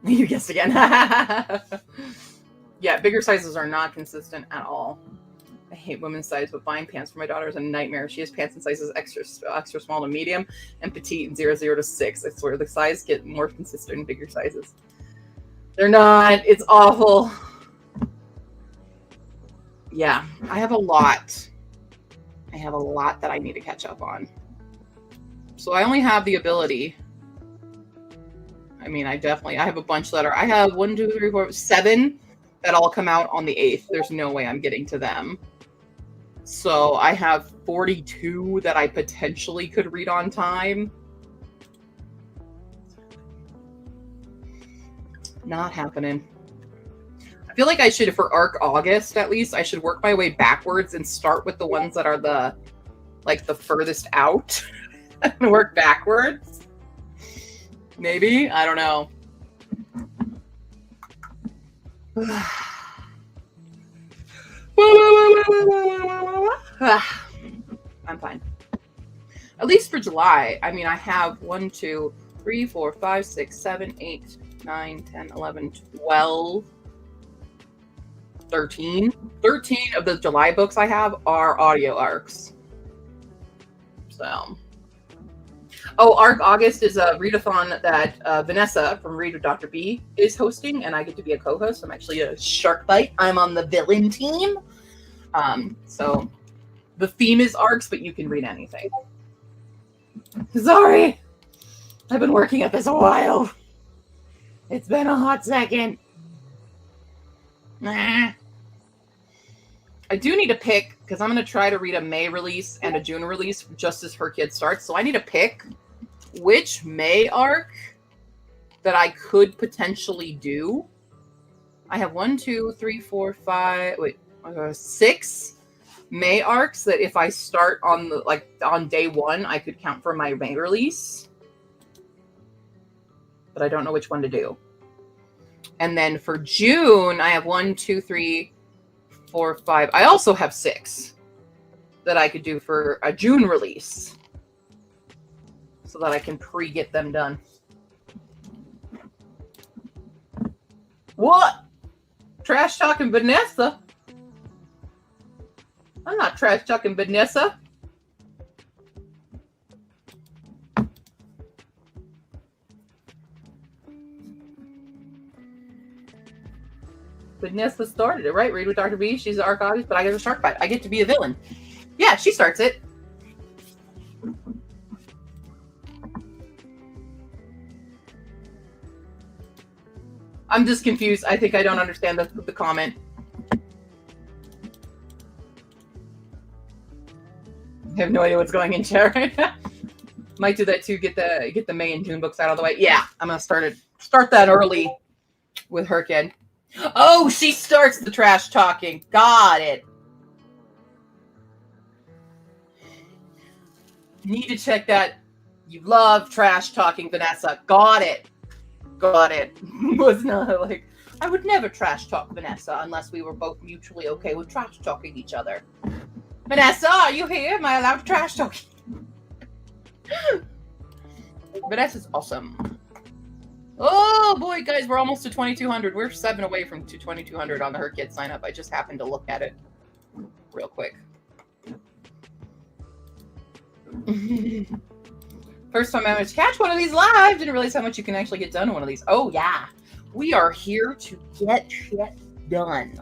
You guessed again. Yeah, bigger sizes are not consistent at all. I hate women's size, but buying pants for my daughter is a nightmare. She has pants in sizes extra small to medium and petite and 0 to 6. I swear the size get more consistent in bigger sizes. They're not. It's awful. Yeah, I have a lot. I have a lot that I need to catch up on. So I only have the ability. I mean, I have a bunch that are, I have 1, 2, 3, 4, 7 that all come out on the 8th. There's no way I'm getting to them. So I have 42 that I potentially could read on time. Not happening. I feel like I should, for ARC August at least, I should work my way backwards and start with the ones that are the furthest out and work backwards. Maybe, I don't know. I'm fine. At least for July. I mean, I have 1, 2, 3, 4, 5, 6, 7, 8, 9, 10, 11, 12, 13. 13 of the July books I have are audio arcs. So. Oh, ARC August is a readathon that Vanessa from Read with Dr. B is hosting, and I get to be a co-host. I'm actually a shark bite. I'm on the villain team. So the theme is arcs, but you can read anything. Sorry. I've been working at this a while. It's been a hot second. Nah. I do need to pick, because I'm going to try to read a May release and a June release just as Her Kid starts. So I need to pick which May arc that I could potentially do. I have 1, 2, 3, 4, 5, 6 May arcs that if I start on day 1, I could count for my May release. But I don't know which one to do. And then for June, I have 1, 2, 3, 4, 5. I also have 6 that I could do for a June release so that I can get them done. What? Trash talking Vanessa? I'm not trash talking Vanessa. Vanessa started it, right? Read with Dr. B. She's the ARC August, but I get a shark bite. I get to be a villain. Yeah, she starts it. I'm just confused. I think I don't understand the comment. I have no idea what's going in chat right now. Might do that too. Get the May and June books out of the way. Yeah, I'm gonna start that early with Her Kid. Oh, she starts the trash talking. Got it. Need to check that. You love trash talking, Vanessa. Got it. Got it. Was not like, I would never trash talk Vanessa unless we were both mutually okay with trash talking each other. Vanessa, are you here? Am I allowed to trash talk? Vanessa's awesome. Oh boy, guys, we're almost to 2,200. We're 7 away from 2,200 on the Her Kid sign up. I just happened to look at it real quick. First time I managed to catch one of these live. Didn't realize how much you can actually get done in one of these. Oh yeah, we are here to get shit done.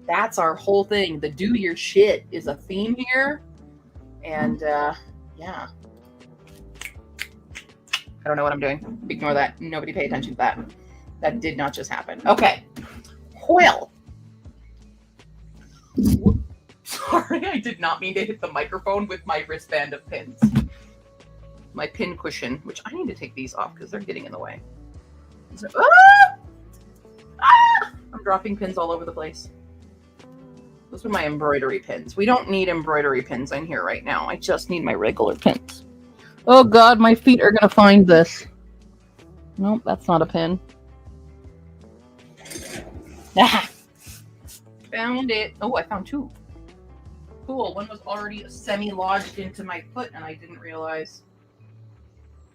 That's our whole thing. The do your shit is a theme here. And yeah. I don't know what I'm doing. Ignore that. Nobody pay attention to that. That did not just happen. Okay. Well. Sorry, I did not mean to hit the microphone with my wristband of pins. My pin cushion, which I need to take these off because they're getting in the way. I'm dropping pins all over the place. Those are my embroidery pins. We don't need embroidery pins in here right now. I just need my regular pins. Oh God, my feet are gonna find this. Nope, that's not a pin. Ah! Found it. Oh, I found 2. Cool. One was already semi-lodged into my foot and I didn't realize.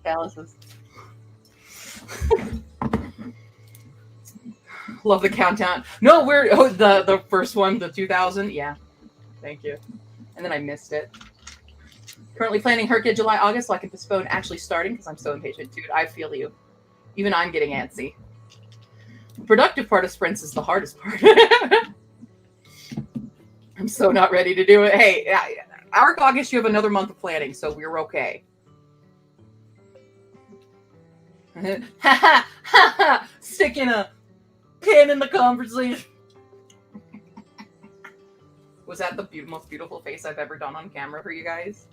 Calluses. Love the countdown. No, the first one, the 2000. Yeah. Thank you. And then I missed it. Currently planning Herkia July, August, so I can postpone actually starting because I'm so impatient. Dude, I feel you. Even I'm getting antsy. The productive part of sprints is the hardest part. I'm so not ready to do it. Hey, Arc August, you have another month of planning, so we're okay. Sticking a pin in the conversation. Was that the most beautiful face I've ever done on camera for you guys?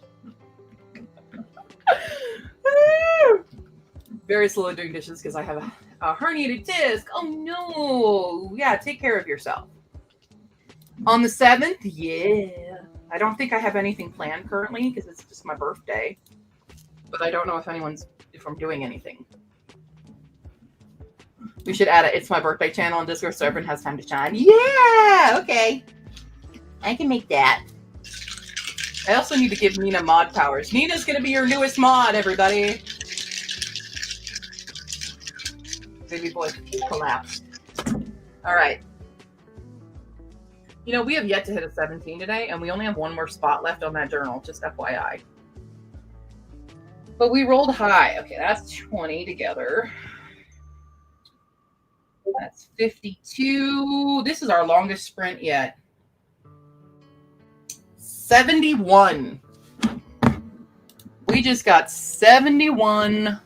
Very slow doing dishes because I have a herniated disc. Oh no. Yeah, take care of yourself. On the 7th, yeah. I don't think I have anything planned currently because it's just my birthday. But I don't know if I'm doing anything. We should add it. It's my birthday channel on Discord so everyone has time to shine. Yeah, okay. I can make that. I also need to give Nina mod powers. Nina's going to be your newest mod, everybody. Baby boy collapsed. All right. You know, we have yet to hit a 17 today, and we only have one more spot left on that journal, just FYI. But we rolled high. Okay, that's 20 together. That's 52. This is our longest sprint yet. 71. We just got 71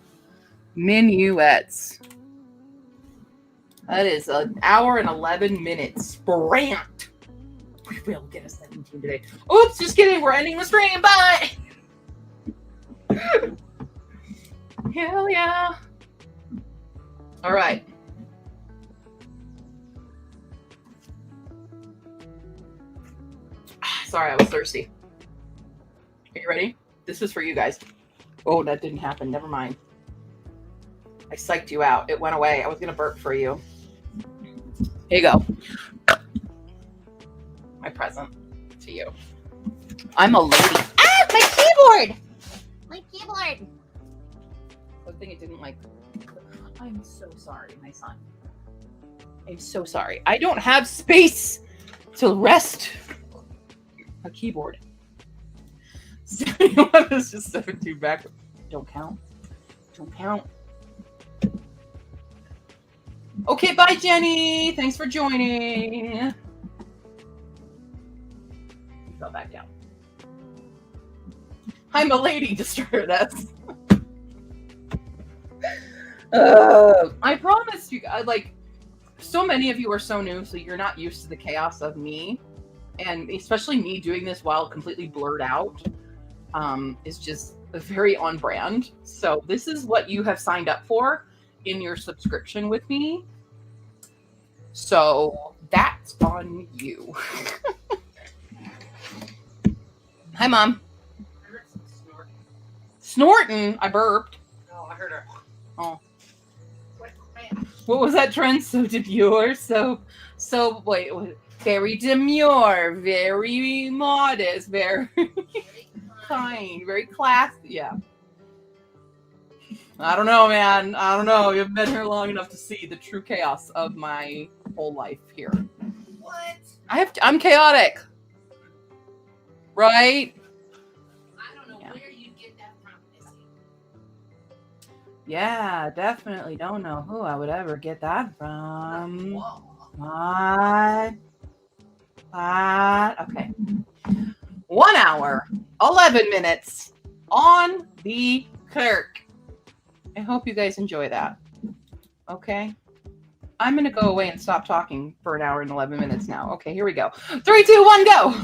minuets. That is an hour and 11 minutes sprint. We will get a 17 today. Oops, just kidding. We're ending the stream. Bye. Hell yeah. All right. Sorry, I was thirsty. Are you ready? This is for you guys. Oh, that didn't happen. Never mind. I psyched you out. It went away. I was going to burp for you. Here you go. My present to you. I'm a lady. Ah, my keyboard! My keyboard! Good thing it didn't like. I'm so sorry, my son. I'm so sorry. I don't have space to rest a keyboard. 71 is just 17 back. Don't count. Don't count. Okay, bye, Jenny. Thanks for joining. You fell back down. I'm a lady, Destroyer. That's. I promise you, like, so many of you are so new, so you're not used to the chaos of me, and especially me doing this while completely blurred out is just very on brand. So this is what you have signed up for in your subscription with me. So that's on you. Hi, Mom. I heard some snorting. Snorting? I burped. No, I heard her. Oh. What? What was that trend? So demure, wait, very demure, very modest, very kind, very classy. Yeah. I don't know, man. I don't know. You've been here long enough to see the true chaos of my whole life here. What? I'm chaotic. Right? I don't know Yeah. where you get that from, Missy. Yeah, definitely don't know who I would ever get that from. Whoa. What? Okay. 1 hour, 11 minutes on the clerk. I hope you guys enjoy that. Okay. I'm going to go away and stop talking for an hour and 11 minutes now. Okay, here we go. 3, 2, 1, go.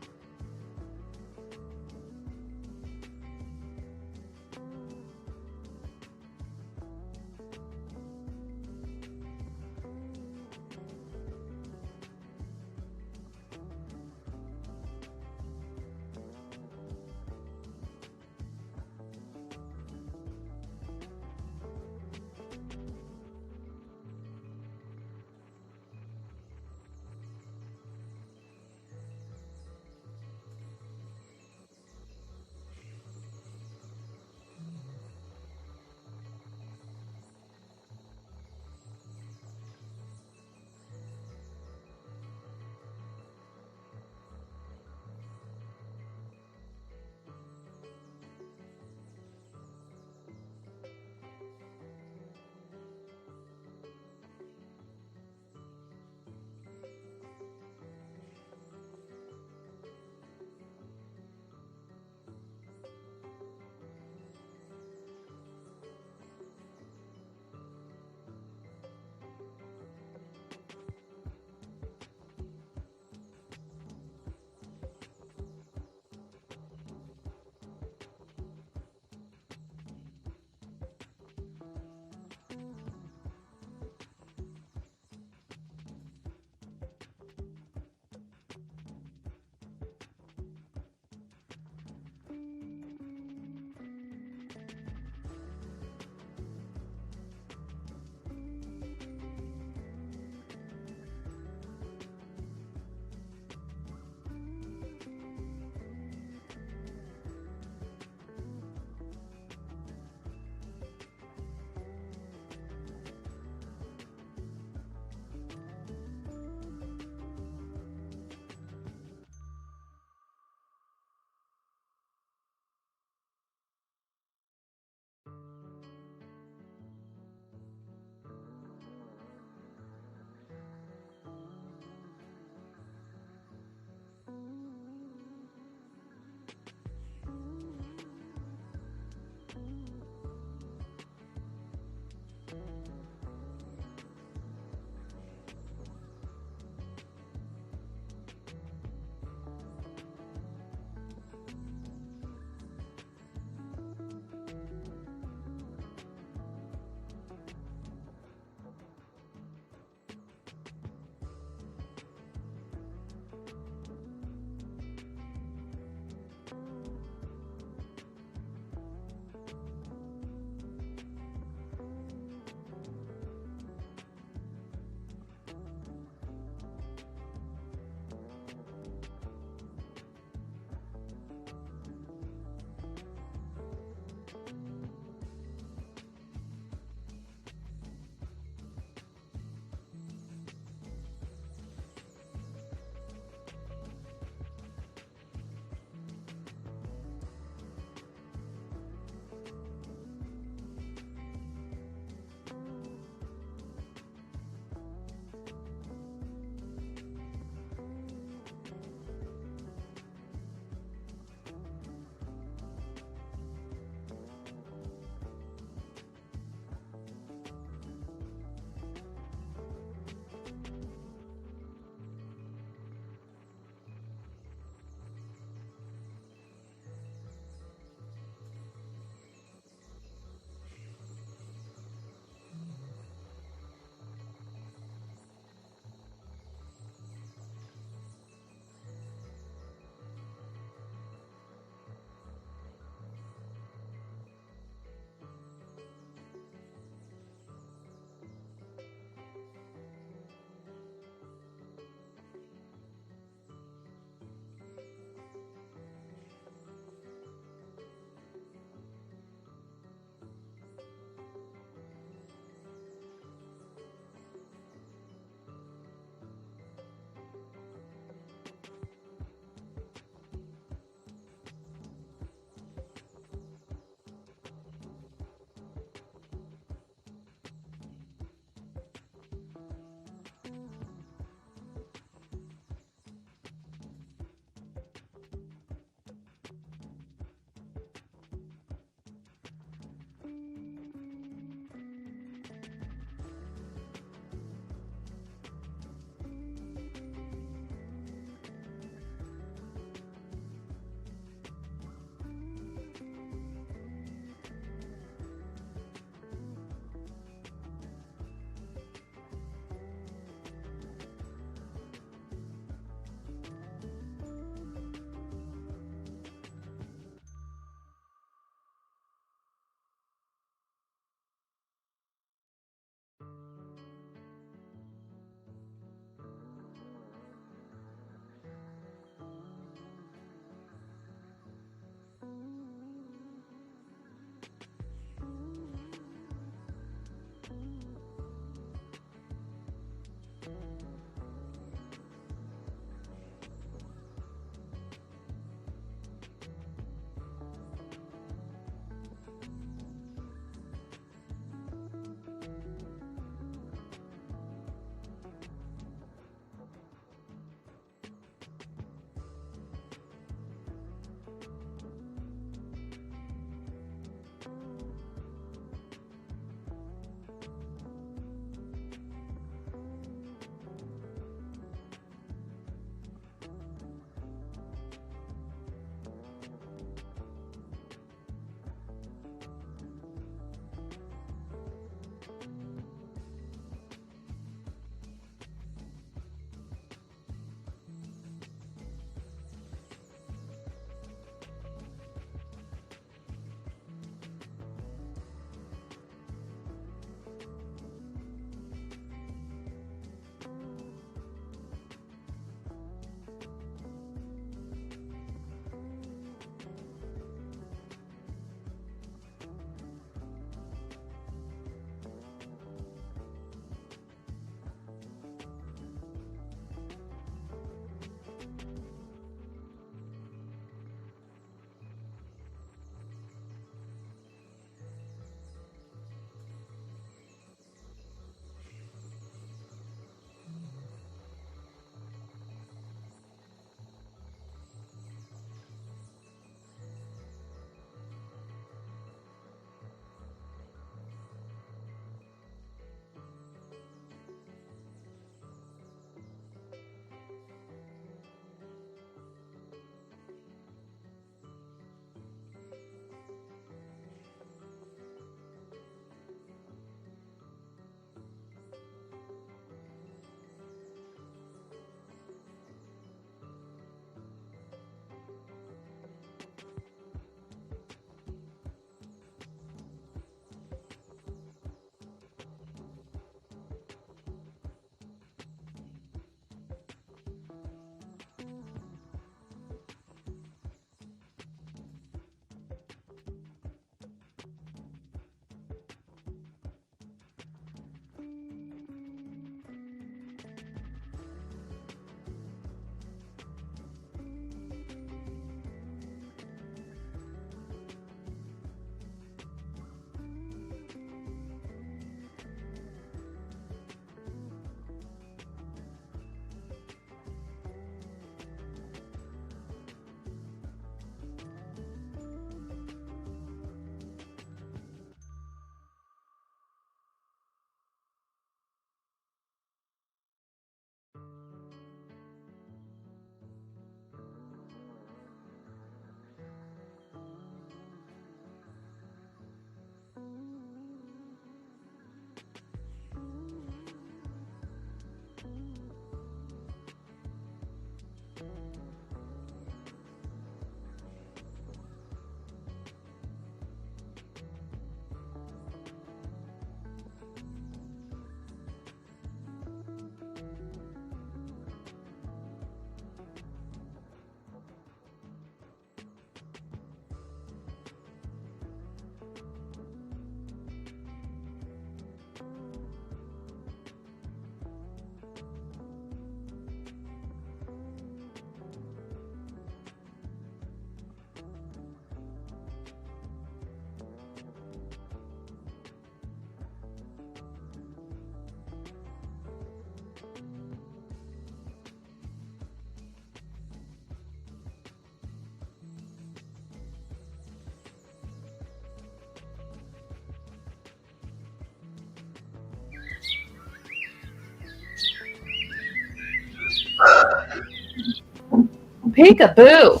Peekaboo.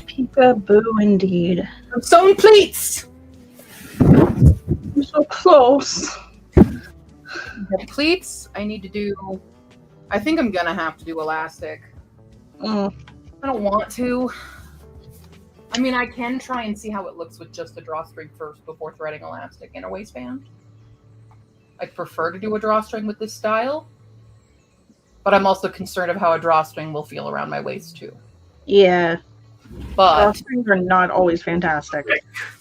Peekaboo indeed. I'm sewing pleats. I'm so close. The pleats, I need to do. I think I'm gonna have to do elastic. Mm. I don't want to. I mean, I can try and see how it looks with just a drawstring first before threading elastic in a waistband. I'd prefer to do a drawstring with this style, but I'm also concerned of how a drawstring will feel around my waist too. Yeah. But Drawstrings are not always fantastic.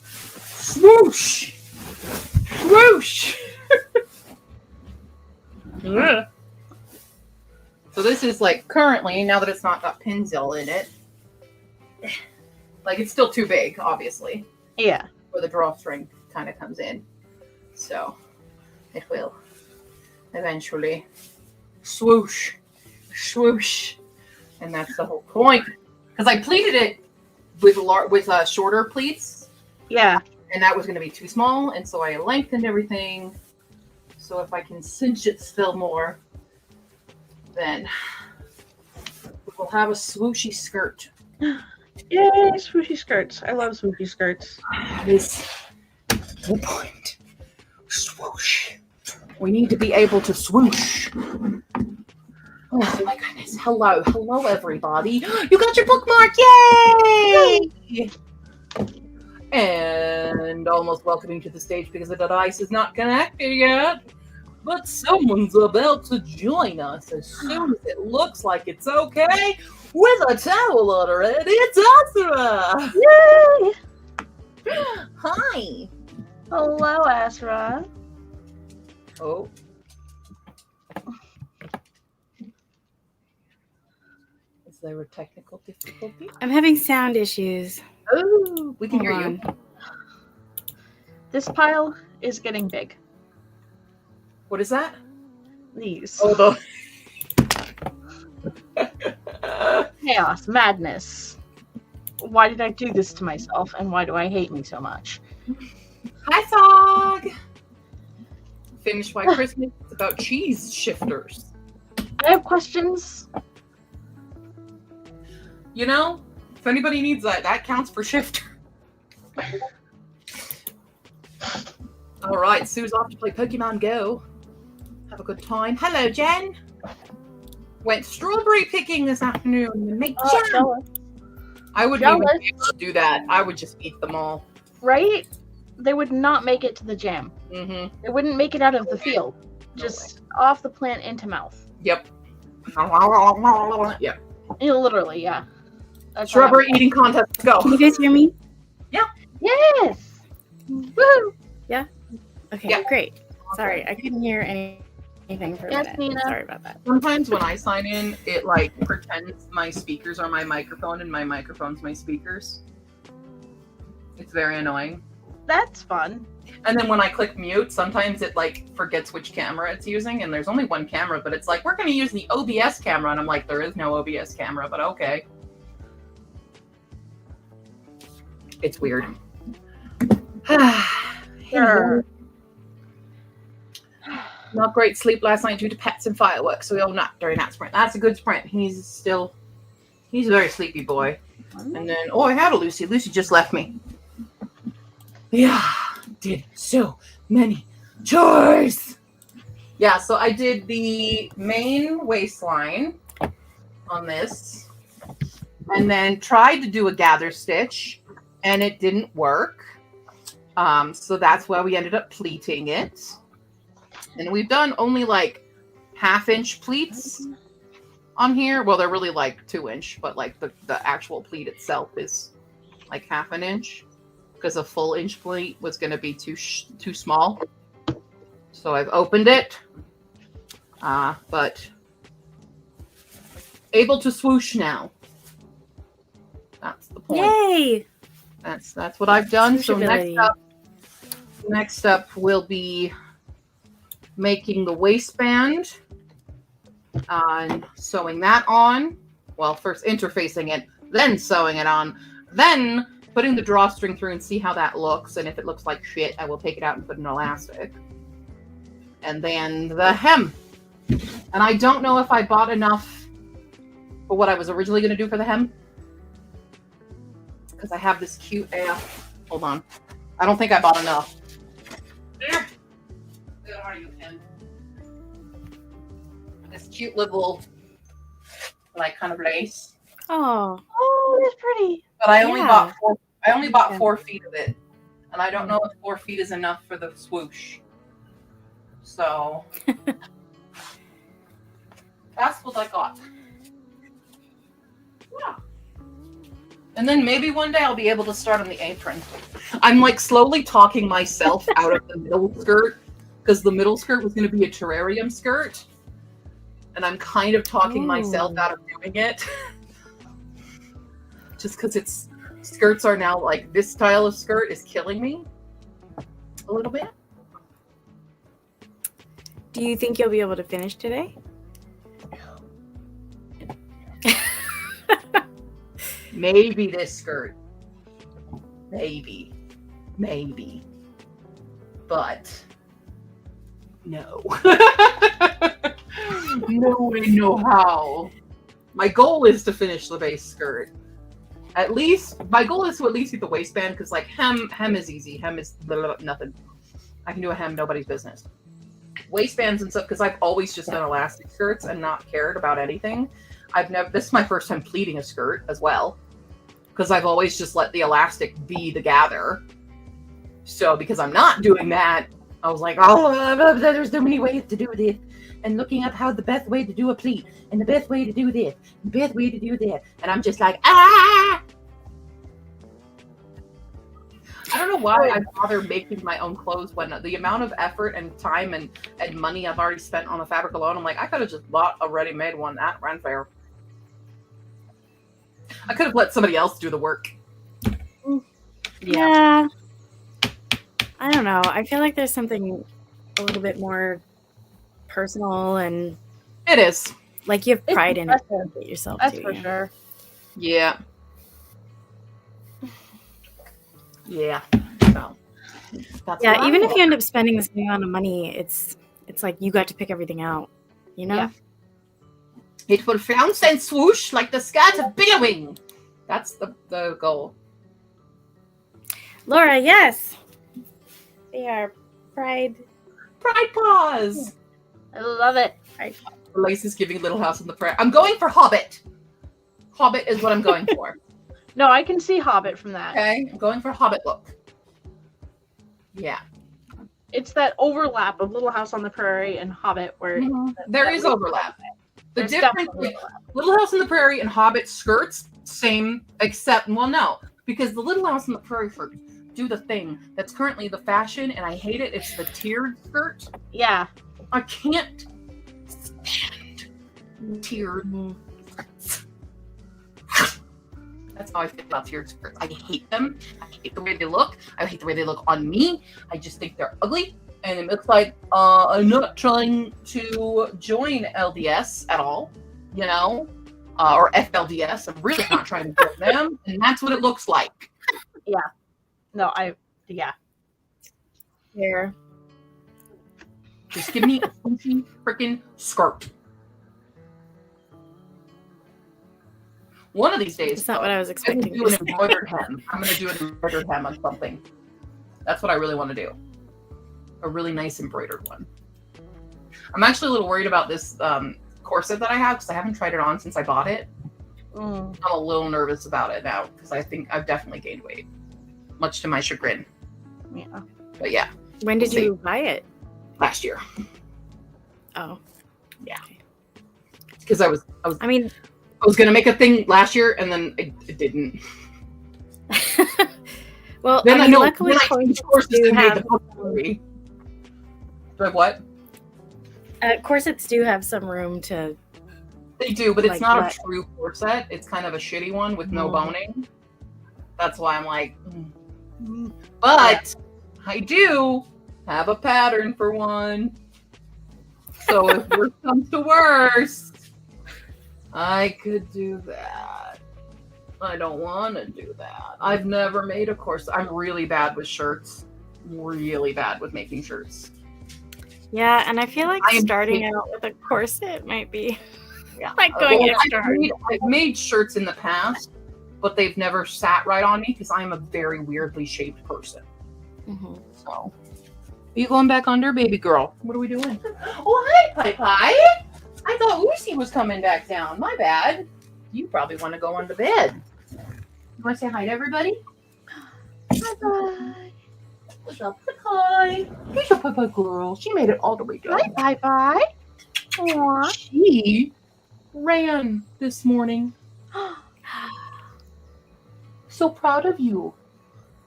swoosh, swoosh. Yeah. So this is like currently, now that it's not got Pinzel in it, like it's still too big, obviously, Yeah. where the drawstring kind of comes in. So it will eventually swoosh, swoosh, and that's the whole point. Because I pleated it with shorter pleats, Yeah. and that was going to be too small, and so I lengthened everything. So if I can cinch it still more, then we'll have a swooshy skirt. Yay, swooshy skirts. I love swooshy skirts. That is the point. Swoosh. We need to be able to swoosh. Oh my goodness. Hello. Hello, everybody. You got your bookmark. Yay! And almost welcoming to the stage because the device is not connected yet. But someone's about to join us as soon as it looks like it's okay. With a towel under it, it's Asura! Yay! Hi! Hello, Asra. Oh. Is there a technical difficulty? I'm having sound issues. Oh, we can hear Hold you. on. This pile is getting big. What is that? These. Oh, Chaos, madness. Why did I do this to myself, and why do I hate me so much? Hi, Fog! Finished by Christmas. It's about cheese shifters. I have questions. You know, if anybody needs that counts for shifter. All right, Sue's off to play Pokemon Go. Have a good time. Hello, Jen. Went strawberry picking this afternoon and make jam. Jealous. I wouldn't even Jealous. be able to do that. I would just eat them all. Right? They would not make it to the jam. Mm-hmm. They wouldn't make it out of the field. Just off the plant into mouth. Yep. Yep. Yeah, literally, yeah. That's Strawberry eating contest. Let's go. Can you guys hear me? Yes! Woo! Okay, Yeah. great. Sorry, I couldn't hear anything for a Yes, minute. Nina. Sorry about that. Sometimes when I sign in, it like pretends my speakers are my microphone and my microphone's my speakers. It's very annoying. That's fun. And then when I click mute, sometimes it like forgets which camera it's using, and there's only one camera, but it's like, we're going to use the OBS camera, and I'm like, there is no OBS camera, but okay. It's weird. Sure. Not great sleep last night due to pets and fireworks, so we all napped during that sprint. That's a good sprint. He's a very sleepy boy. And then, oh, I had a Lucy. Lucy just left me. Yeah, did so many chores. Yeah, so I did the main waistline on this, and then tried to do a gather stitch, and it didn't work. So that's why we ended up pleating it. And we've done only like 1/2-inch pleats on here. Well, they're really like 2-inch, but like the actual pleat itself is like 1/2 inch because a full inch pleat was going to be too small. So I've opened it, but able to swoosh now. That's the point. Yay! That's what I've done. So Swooshability. next up will be making the waistband and sewing that on. Well, first interfacing it, then sewing it on, then putting the drawstring through and see how that looks. And if it looks like shit, I will take it out and put an elastic. And then the hem. And I don't know if I bought enough for what I was originally going to do for the hem. because I have this cute AF. Hold on. I don't think I bought enough. There. Good, how are you, Kim? This cute little, like, kind of lace. Oh, Oh, that's pretty. But I only Yeah. bought four. I only bought Yeah. 4 feet of it, and I don't know if 4 feet is enough for the swoosh. So that's what I got. Yeah. And then maybe one day I'll be able to start on the apron. I'm like slowly talking myself out of the middle skirt because the middle skirt was going to be a terrarium skirt, and I'm kind of talking myself Ooh. out of doing it. Just because it's skirts are now like this style of skirt is killing me a little bit. do you think you'll be able to finish today? Maybe this skirt. Maybe. But no. No way, no how. My goal is to finish the base skirt. At least, my goal is to at least get the waistband because, like, hem is easy. Hem is nothing. I can do a hem, nobody's business. Waistbands and stuff, because I've always just done elastic skirts and not cared about anything. This is my first time pleating a skirt as well, because I've always just let the elastic be the gather. So because I'm not doing that, I was like, oh, there's so many ways to do this, and looking up how the best way to do a pleat, and the best way to do this, and the best way to do that, and I'm just like, ah! I don't know why I bother making my own clothes when the amount of effort and time and money I've already spent on the fabric alone. I'm like, I could have just bought a ready-made one at Ren Fair. I could have let somebody else do the work. Yeah. I don't know. I feel like there's something a little bit more personal and It is. like you have It's pride in it impressive. yourself That's too. for yeah. sure. Yeah. Yeah. So, that's Yeah, what even I if you end up spending the same amount of money, it's like you got to pick everything out, you know? Yeah. It will flounce and swoosh like the skirt of Billowing. That's the goal. Laura, yes. They are pride. Pride paws. I love it. Lace is giving Little House on the Prairie. I'm going for Hobbit. Hobbit is what I'm going for. No, I can see Hobbit from that. Okay, I'm going for Hobbit look. Yeah. It's that overlap of Little House on the Prairie and Hobbit where There that is really- overlap. The there's difference definitely is overlap. Little House on the Prairie and Hobbit skirts, same, except, well, no, because the Little House on the Prairie skirts do the thing that's currently the fashion, and I hate it. It's the tiered skirt. Yeah. I can't stand tiered skirts. That's how I feel about tiered skirts. I hate them. I hate the way they look. I hate the way they look on me. I just think they're ugly. And it looks like I'm not trying to join LDS at all, you know, or FLDS. I'm really not trying to join them. And that's what it looks like. No, yeah. Here. Just give me a squishy freaking skirt. One of these days, That's not what I was I'm going to expecting. do you an to say. embroidered hem. I'm going to do an embroidered hem on something. That's what I really want to do. A really nice embroidered one. I'm actually a little worried about this corset that I have because I haven't tried it on since I bought it. Mm. I'm a little nervous about it now because I think I've definitely gained weight, much to my chagrin. Yeah. But yeah, When did We'll see. you buy it? last year Oh. because I was I mean, gonna make a thing last year and then it didn't. well, Then I I mean, know luckily then I changed courses do and made have, the possibility. But what? corsets do have some room to. They do, but it's Like not what? a true corset. It's kind of a shitty one with no Mm. boning. That's why I'm like, but I do have a pattern for one. So if worse comes to worse, I could do that. I don't want to do that. I've never made a corset. I'm really bad with shirts. Really bad with making shirts. Yeah, and I feel like I am starting capable. out with a corset might be Yeah. like going Well, extra hard. I've made shirts in the past, but they've never sat right on me because I'm a very weirdly shaped person. Mm-hmm. So, are you going back under, baby girl? What are we doing? Oh, hi, Pie Pie. I thought Lucy was coming back down. My bad. You probably want to go on to bed. You want to say hi to everybody? Bye-bye. What's up, Pie? Here's your Pie girl. She made it all the way down. Bye-bye. Aw. She ran this morning. So proud of you.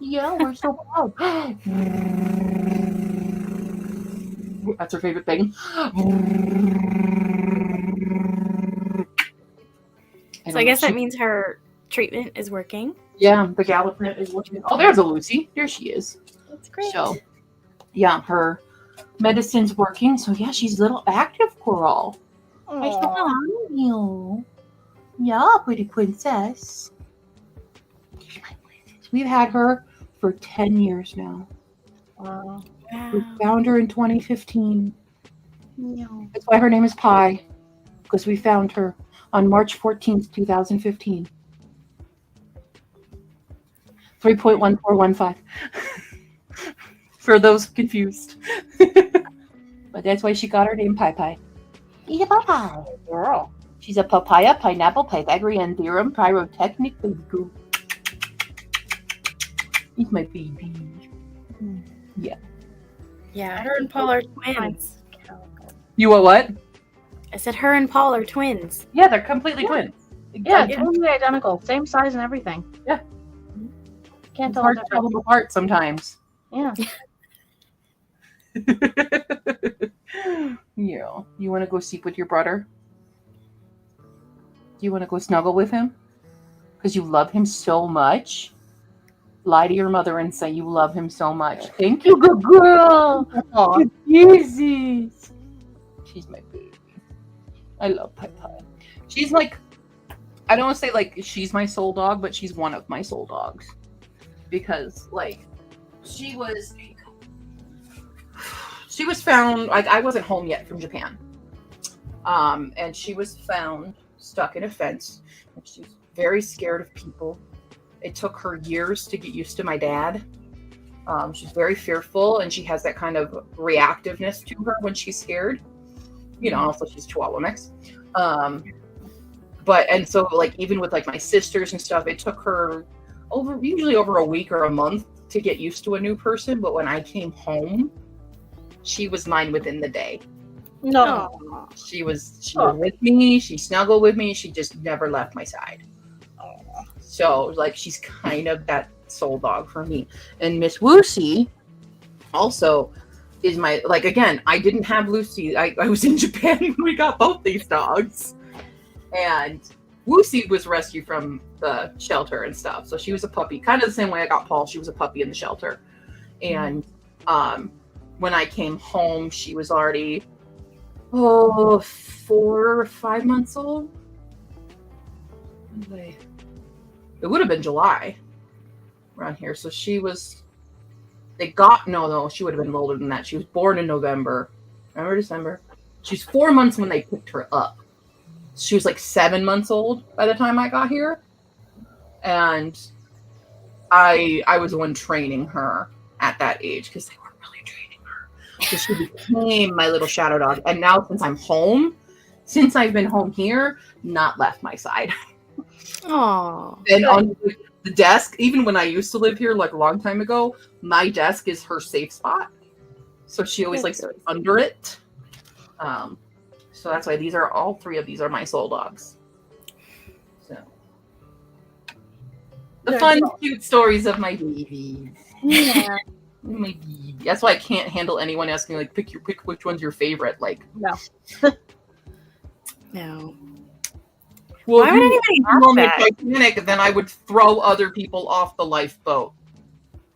Yeah, we're so proud. That's her favorite thing. So I guess that means her treatment is working. Yeah, the Galliprant is working. Oh, there's a Lucy. There she is. That's great. So, yeah, her medicine's working. So, yeah, she's a little active girl. I Aw. love you. Yeah, pretty princess. We've had her for 10 years now. Wow. We Wow. found her in 2015. No. That's why her name is Pie, because we found her on March 14th, 2015. 3.1415. For those confused. But that's why she got her name Pie Pie. She's a papaya girl. She's a papaya, pineapple, Pythagorean theorem, pyrotechnic baby girl. He's my baby. Yeah, her and Paul are twins. You what? I said her and Paul are twins. Yeah, they're completely Yeah. twins. Yeah, It's totally identical. Same size and everything. Yeah. Can't tell the hard to tell difference. them apart sometimes. Yeah. Yeah. You want to go sleep with your brother? Do you want to go snuggle with him? Because you love him so much? Lie to your mother and say you love him so much. Thank you, good girl. Aw. Easy. She's my baby. I love Pie Pie. She's like, I don't want to say like she's my soul dog, but she's one of my soul dogs. Because like, she was found, like I wasn't home yet from Japan. And she was found stuck in a fence. And she's very scared of people. It took her years to get used to my dad. She's very fearful, and she has that kind of reactiveness to her when she's scared. You know, also she's Chihuahua mix. But and so like even with like my sisters and stuff, it took her usually over a week or a month to get used to a new person. But when I came home, she was mine within the day. No. Aw. She was with me. She snuggled with me. She just never left my side. So like she's kind of that soul dog for me. And Miss Wucy also is my, like, again, I didn't have Lucy. I was in Japan when we got both these dogs. And Wucy was rescued from the shelter and stuff. So she was a puppy, kind of the same way I got Paul. She was a puppy in the shelter. And when I came home, she was already 4 or 5 months old. It would have been July around here. So she was, she would have been older than that. She was born in November. November, December. She's 4 months when they picked her up. She was like 7 months old by the time I got here. And I was the one training her at that age because they weren't really training her. So she became my little shadow dog. And now since I'm home, since I've been home here, not left my side. Aw. And on the desk, even when I used to live here like a long time ago, my desk is her safe spot. So she always likes to be under it. So that's why all three of these are my soul dogs. So the fun, cute stories of my babies. Yeah. My baby. That's why I can't handle anyone asking like pick which one's your favorite. Like No. No. well, Why would anybody ask on the that? Titanic, then I would throw other people off the lifeboat.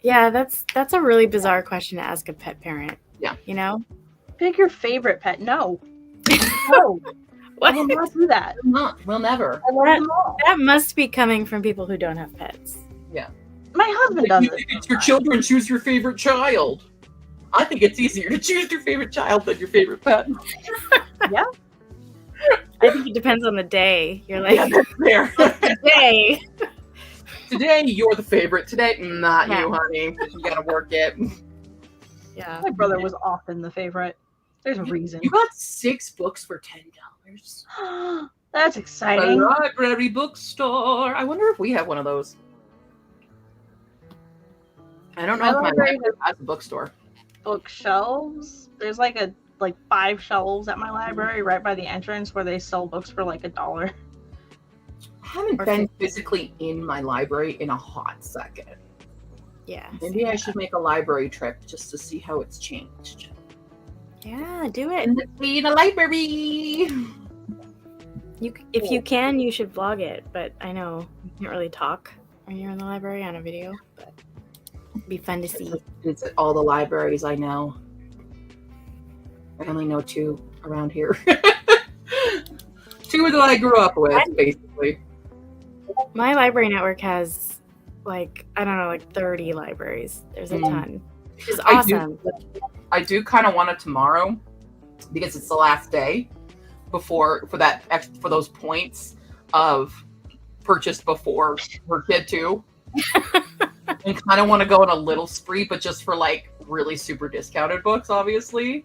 Yeah, that's a really bizarre question to ask a pet parent. Yeah. You know? Pick your favorite pet. No. No. I will What? not do that. We'll never. I love them all. That must be coming from people who don't have pets. My husband does You it. think it's your children, choose your favorite child. I think it's easier to choose your favorite child than your favorite pet. I think it depends on the day. You're like, Yeah, that's fair. the day. Today, you're the favorite. Today, not Yeah. you, honey. You gotta work it. Yeah. My brother was often the favorite. There's a reason. You got 6 books for $10. That's A exciting. library bookstore. I wonder if we have one of those. I don't know My if my library library has a bookstore. Bookshelves. There's like 5 shelves at my library right by the entrance where they sell books for like $1. I haven't Or been physically in my library in a hot second. Yeah. Maybe I should make a library trip just to see how it's changed. Yeah, do it. And let's be in a library. If you can, you should vlog it. But I know you can't really talk when you're in the library on a video. But it'd be fun to see. It's at all the libraries I know. I only know 2 around here. 2 that I grew up with, basically. My library network has like 30 libraries. There's a ton, which is awesome. I do kind of want it tomorrow because it's the last day for those points of purchased before for kid 2. And kind of want to go on a little spree, but just for like really super discounted books, obviously.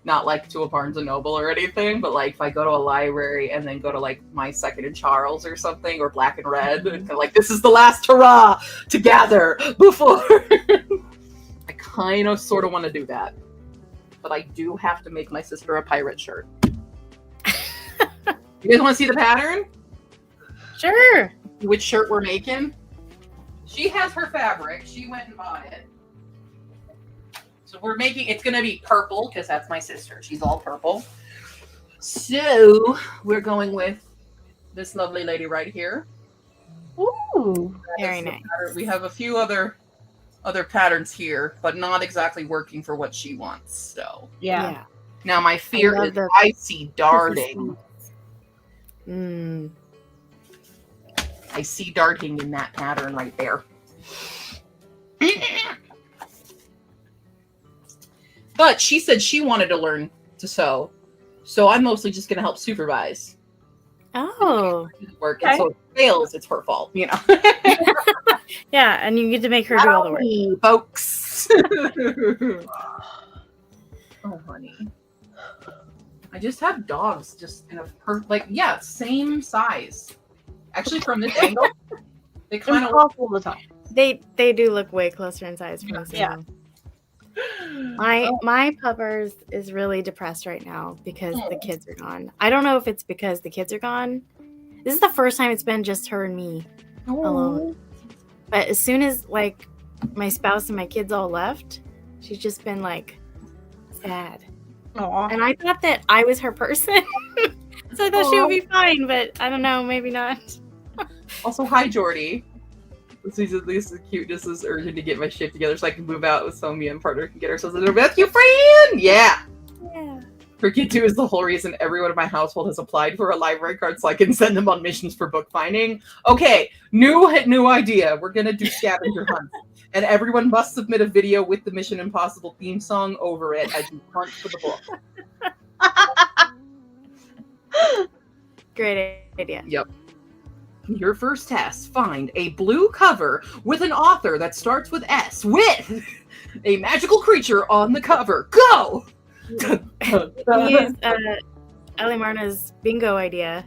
Not like to a Barnes and Noble or anything, but like if I go to a library and then go to like My Second and Charles or something, or Black and Red, and like this is the last hurrah to gather before. I kind of sort of want to do that, but I do have to make my sister a pirate shirt. You guys want to see the pattern? Sure. Which shirt we're making? She has her fabric. She went and bought it. So we're making, it's going to be purple because that's my sister. She's all purple. So we're going with this lovely lady right here. Ooh. Very That's the nice. pattern. We have a few other patterns here, but not exactly working for what she wants. So Yeah. now my fear love is the- I see darting. Mm. I see darting in that pattern right there. But she said she wanted to learn to sew. So I'm mostly just going to help supervise Oh. work. And so if it fails, it's her fault, you know. Yeah, and you get to make her do all the work. Howdy, folks. Oh, honey. I just have dogs just in a same size. Actually, from this angle, they kind of Impossible to tell. They do look way closer in size from this Yeah. angle. My puppers is really depressed right now because the kids are gone. I don't know if it's because the kids are gone. This is the first time it's been just her and me alone. But as soon as like my spouse and my kids all left, she's just been like sad. Aw. And I thought that I was her person. So I thought she would be fine, but I don't know, maybe not. Also, hi, Jordy. This is cute. Just as urgent to get my shit together so I can move out so me and partner can get ourselves a rescue friend. Yeah. Yeah. For Kid 2 is the whole reason everyone in my household has applied for a library card so I can send them on missions for book finding. Okay, new idea. We're gonna do scavenger hunts. And everyone must submit a video with the Mission Impossible theme song over it as you hunt for the book. Great idea. Yep. Your first task, find a blue cover with an author that starts with S with a magical creature on the cover. Go! We used Ellie Marna's bingo idea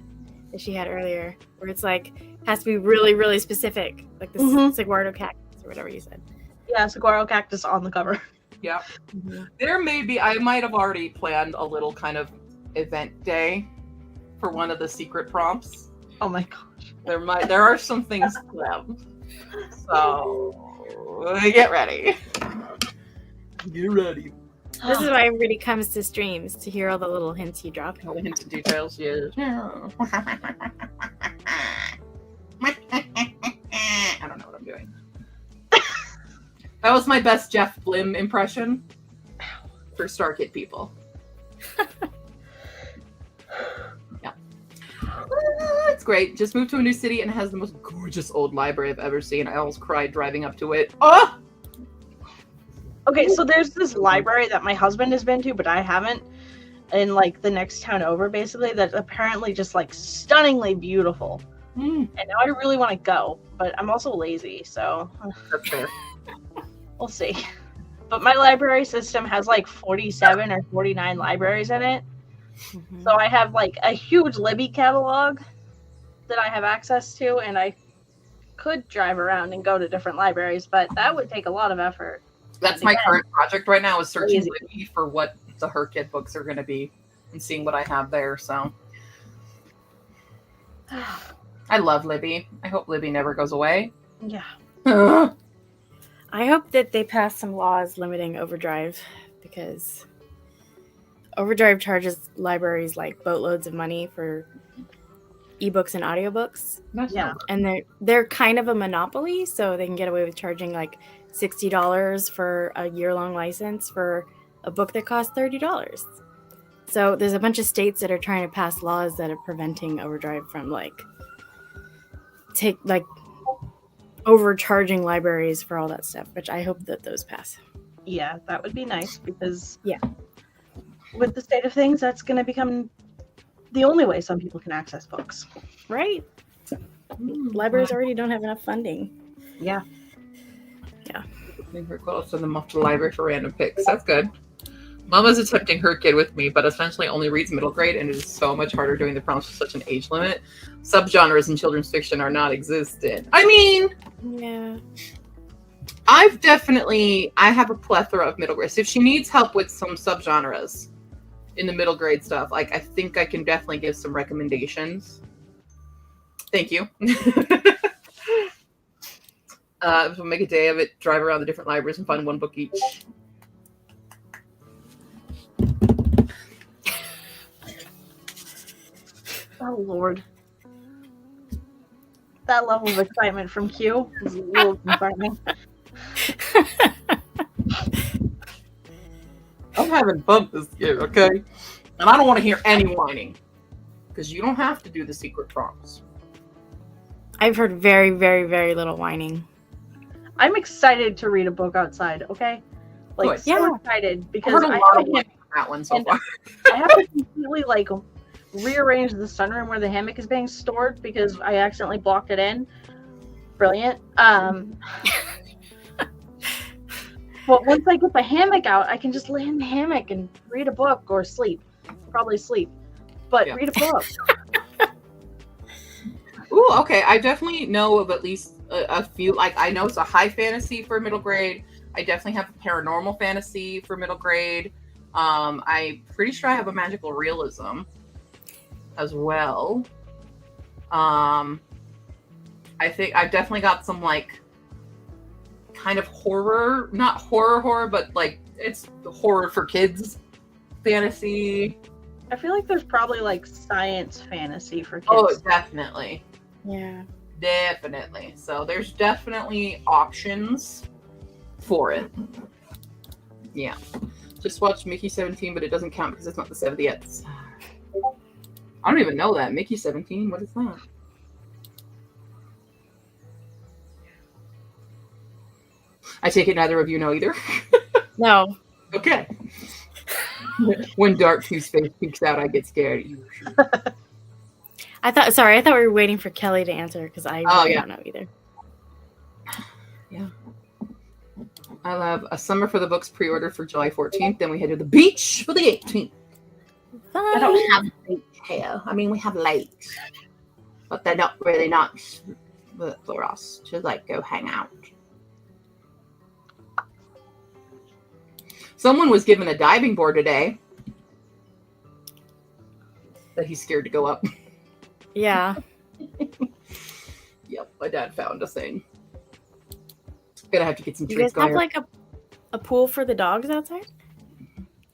that she had earlier, where it's like, has to be really, really specific. Like the saguaro cactus or whatever you said. Yeah, saguaro cactus on the cover. Yeah. There may be, I might have already planned a little kind of event day for one of the secret prompts. Oh my gosh. There are some things planned. So get ready. Get ready. This is why everybody comes to streams, to hear all the little hints you drop. All the hints and details, yeah. I don't know what I'm doing. That was my best Jeff Blim impression for Star Kid people. Yeah. It's great. Just moved to a new city and it has the most gorgeous old library I've ever seen. I almost cried driving up to it. Oh! Okay, so there's this library that my husband has been to, but I haven't, in like the next town over, basically, that's apparently just like stunningly beautiful. Mm, And now I really want to go, but I'm also lazy, so that's fair. we'll see. But my library system has like 47 or 49 libraries in it. Mhm. So I have like a huge Libby catalog that I have access to, and I could drive around and go to different libraries, but that would take a lot of effort. That's my Again, current project right now is searching lazy. Libby for what the Her Kid books are going to be and seeing what I have there. So I love Libby. I hope Libby never goes away. Yeah. I hope that they pass some laws limiting Overdrive, because Overdrive charges libraries like boatloads of money for ebooks and audiobooks, Yeah. and they're kind of a monopoly, so they can get away with charging like $60 for a year-long license for a book that costs $30. So there's a bunch of states that are trying to pass laws that are preventing Overdrive from overcharging libraries for all that stuff, which I hope that those pass. Yeah, that would be nice because Yeah. with the state of things, that's going to become the only way some people can access books. Right? Libraries already don't have enough funding. Yeah. We're close to them off to the library for random picks. That's good. Mama's attempting Her Kid with me, but essentially only reads middle grade, and it is so much harder doing the prompts with such an age limit. Subgenres in children's fiction are not existent. I mean, Yeah. I have a plethora of middle grade. So if she needs help with some subgenres in the middle grade stuff, like I think I can definitely give some recommendations. Thank you. We'll make a day of it, drive around the different libraries and find one book each. Oh, Lord. That level of excitement from Q is a little concerning. I'm having fun this year, okay? And I don't want to hear any whining. Because you don't have to do the secret prompts. I've heard very, very, very little whining. I'm excited to read a book outside, okay? Like, Good. so Yeah. excited I've because heard a I lot have of to whining on that one so and- far. I have to completely like rearrange the sunroom where the hammock is being stored because I accidentally blocked it in. Brilliant. But once I get the hammock out, I can just lay in the hammock and read a book or sleep. Probably sleep, but Yeah. read a book. Ooh, okay. I definitely know of at least a few. Like, I know it's a high fantasy for middle grade. I definitely have a paranormal fantasy for middle grade. I'm pretty sure I have a magical realism as well. I think I've definitely got some like kind of horror, not horror, but like it's horror for kids fantasy. I feel like there's probably like science fantasy for kids. Oh, definitely. Yeah. Definitely. So there's definitely options for it. Yeah. Just watched Mickey 17, but it doesn't count because it's not the 70th. I don't even know that. Mickey 17? What is that? I take it neither of you know either. No. Okay. When Dark Tooth's face peeks out, I get scared. I thought we were waiting for Kelly to answer because I really yeah. don't know either. I love A Summer for the Books pre-order for July 14th. Then we head to the beach for the 18th. I don't have beach here. I mean, we have lakes, but they're not really nice for us to like go hang out. Someone was given a diving board today that he's scared to go up. Yeah. Yep, my dad found a thing. Gonna have to get some You treats guys have going. like a pool for the dogs outside?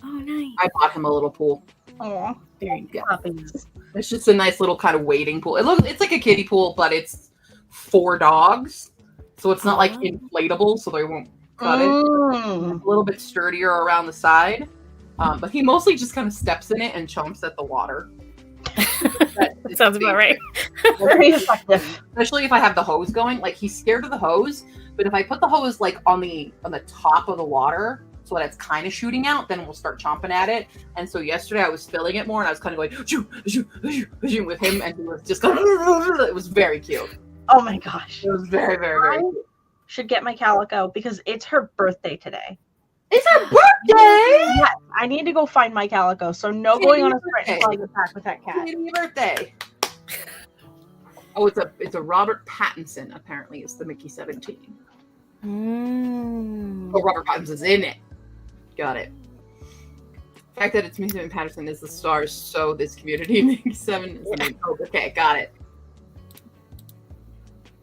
Oh, nice. I bought him a little pool. Aw, Very good. puppies. It's just a nice little kind of wading pool. It's like a kiddie pool, but it's for dogs. So it's not like Oh. inflatable, so they won't cut it. Mm. A little bit sturdier around the side. But he mostly just kind of steps in it and chomps at the water. That sounds about right. Very effective. Especially if I have the hose going. Like, he's scared of the hose, but if I put the hose like on the top of the water, so when it's kind of shooting out, then we'll start chomping at it. And so yesterday I was filling it more, and I was kind of going shoo, shoo, shoo, shoo, with him, and he was just going. It was very cute. Oh my gosh. It was very, very, very cute. Should get my Calico because it's her birthday today. It's her birthday. Yes, I need to go find my Calico. So no going on a sprint birthday. until I get back with that cat. Happy birthday. Oh, it's a Robert Pattinson. Apparently, it's the Mickey 17. Oh, Robert Pattinson's in it. Got it. The fact that it's Mickey Pattinson is the star, so this community Mickey 7 is the name. Oh, okay, got it.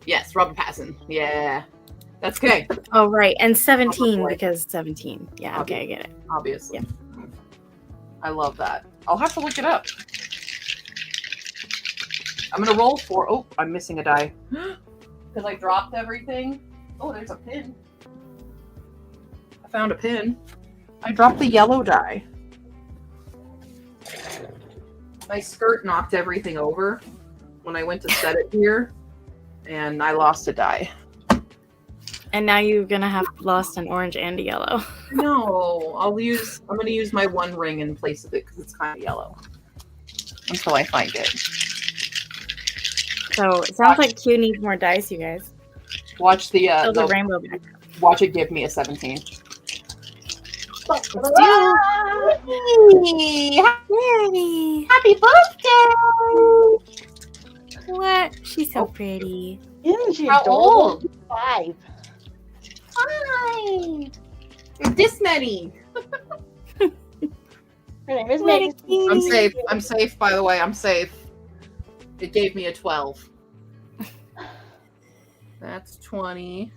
Yes, Robert Pattinson. Yeah, that's okay. Oh, right. And 17 boy. because 17. Yeah, okay, I get it. Obviously. Yeah. I love that. I'll have to look it up. I'm gonna roll 4. Oh, I'm missing a die. Because I dropped everything. Oh, there's a pin. I found a pin. I dropped the yellow die. My skirt knocked everything over when I went to set it here, and I lost a die. And now you're going to have lost an orange and a yellow. No, I'm gonna use my one ring in place of it because it's kind of yellow. Until I find it. So it sounds like Q needs more dice, you guys. Watch the Still the rainbow back. watch it give me a 17. Let's do Yay! Yay! Happy birthday! What? She's so pretty. Isn't she How adorable? old? 5. Hi! There's this many. Her name is What Meg. a cutie. I'm safe. I'm safe, by the way. I'm safe. It gave me a 12. That's 20.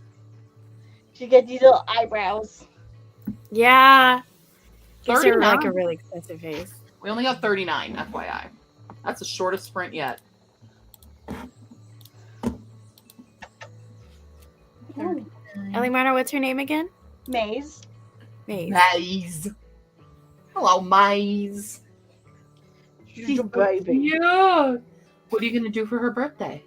She gets these little eyebrows. Yeah. Gives her 39. like a really expressive face. We only got 39, FYI. That's the shortest sprint yet. Ellie Marner, what's her name again? Maze. Maze. Maze. Hello, Maze. She's a baby. Yeah. What are you going to do for her birthday?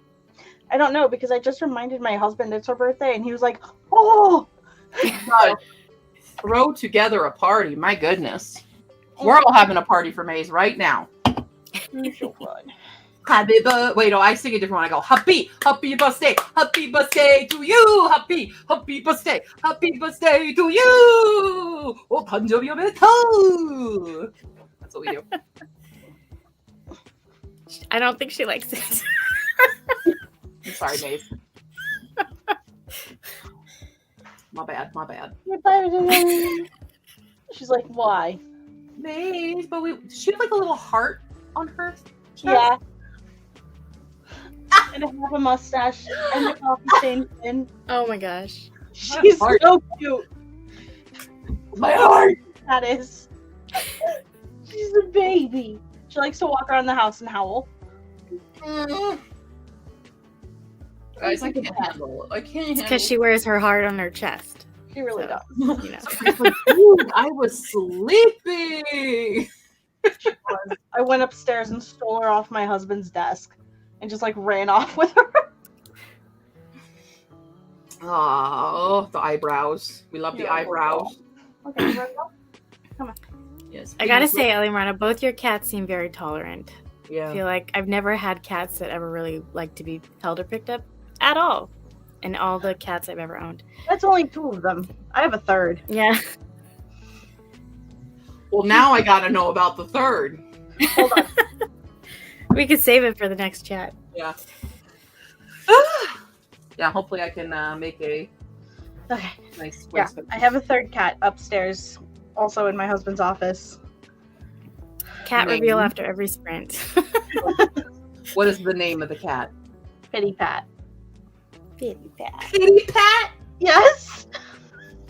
I don't know because I just reminded my husband it's her birthday and he was like, "Oh, God, throw together a party. My goodness. We're all having a party for Maze right now. you're so fun." Happy birthday. Wait, no, I sing a different one. I go, happy birthday to you. Happy birthday to you. Oh,誕生日おめでとう. That's what we do. I don't think she likes it. I'm sorry, Maze. My bad. She's like, "Why?" Maze, but does she have like a little heart on her chest? Yeah. And I have a mustache and a coffee stained skin. Oh my gosh. She's Heart. so cute. My heart. That is. She's a baby. She likes to walk around the house and howl. Guys, I can't handle it. I can't handle Because she wears her heart on her chest. She really So, does. you know. It's like, dude, I was sleeping. I went upstairs and stole her off my husband's desk and just like ran off with her. Oh, the eyebrows. We love the Yeah, eyebrows. Okay, right now. Yes. I gotta say, Ellie Marna, both your cats seem very tolerant. I yeah. feel like I've never had cats that ever really like to be held or picked up at all. And all the cats I've ever owned. That's only 2 of them. I have a third. Yeah. Well, now I gotta know about the third. Hold on. We could save it for the next chat. Yeah. Yeah. Hopefully, I can make a Okay. nice. Yeah, I have a third cat upstairs, also in my husband's office. Cat Name. reveal after every sprint. What is the name of the cat? Pitty Pat. Baby Pat. Pitty Pat. Yes!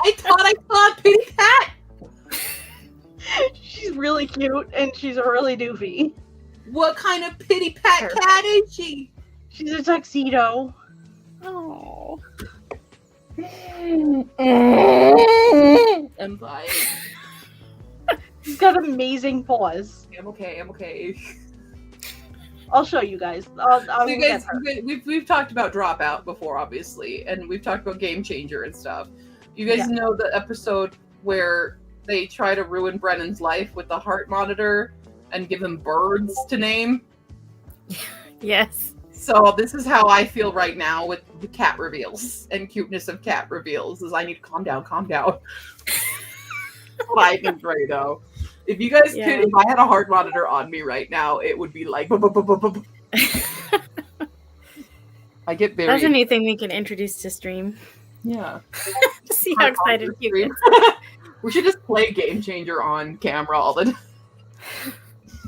I thought I saw Pitty Pat. She's really cute and she's really doofy. What kind of Pitty Pat Her. cat is she? She's a tuxedo. Oh. I'm fine. She's got amazing paws. I'm okay. I'm okay. I'll show you guys. I'll You get guys, her. we've talked about Dropout before, obviously, and we've talked about Game Changer and stuff. You guys Yeah. know the episode where they try to ruin Brennan's life with the heart monitor and give him birds to name. Yes. So this is how I feel right now with the cat reveals and cuteness of cat reveals. Is I need to calm down. I think right now. If you guys could, if I had a heart monitor on me right now, it would be like. I get very. That's a new thing we can introduce to stream. Yeah. See how excited you get. We should just play Game Changer on camera all the time.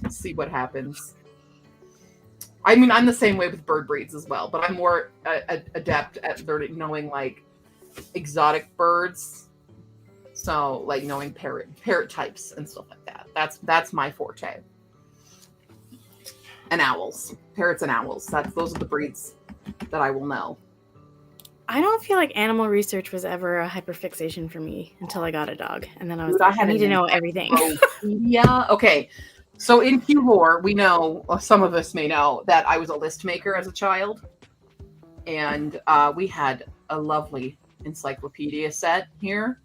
See what happens. I mean, I'm the same way with bird breeds as well, but I'm more adept at knowing like exotic birds. So, like knowing parrot types and stuff like that. That's my forte. And owls, parrots and owls. Those are the breeds that I will know. I don't feel like animal research was ever a hyperfixation for me until I got a dog, and then I was like, I need to know everything. Yeah. Okay. So in Q4, we know, some of us may know, that I was a list maker as a child, and we had a lovely encyclopedia set here,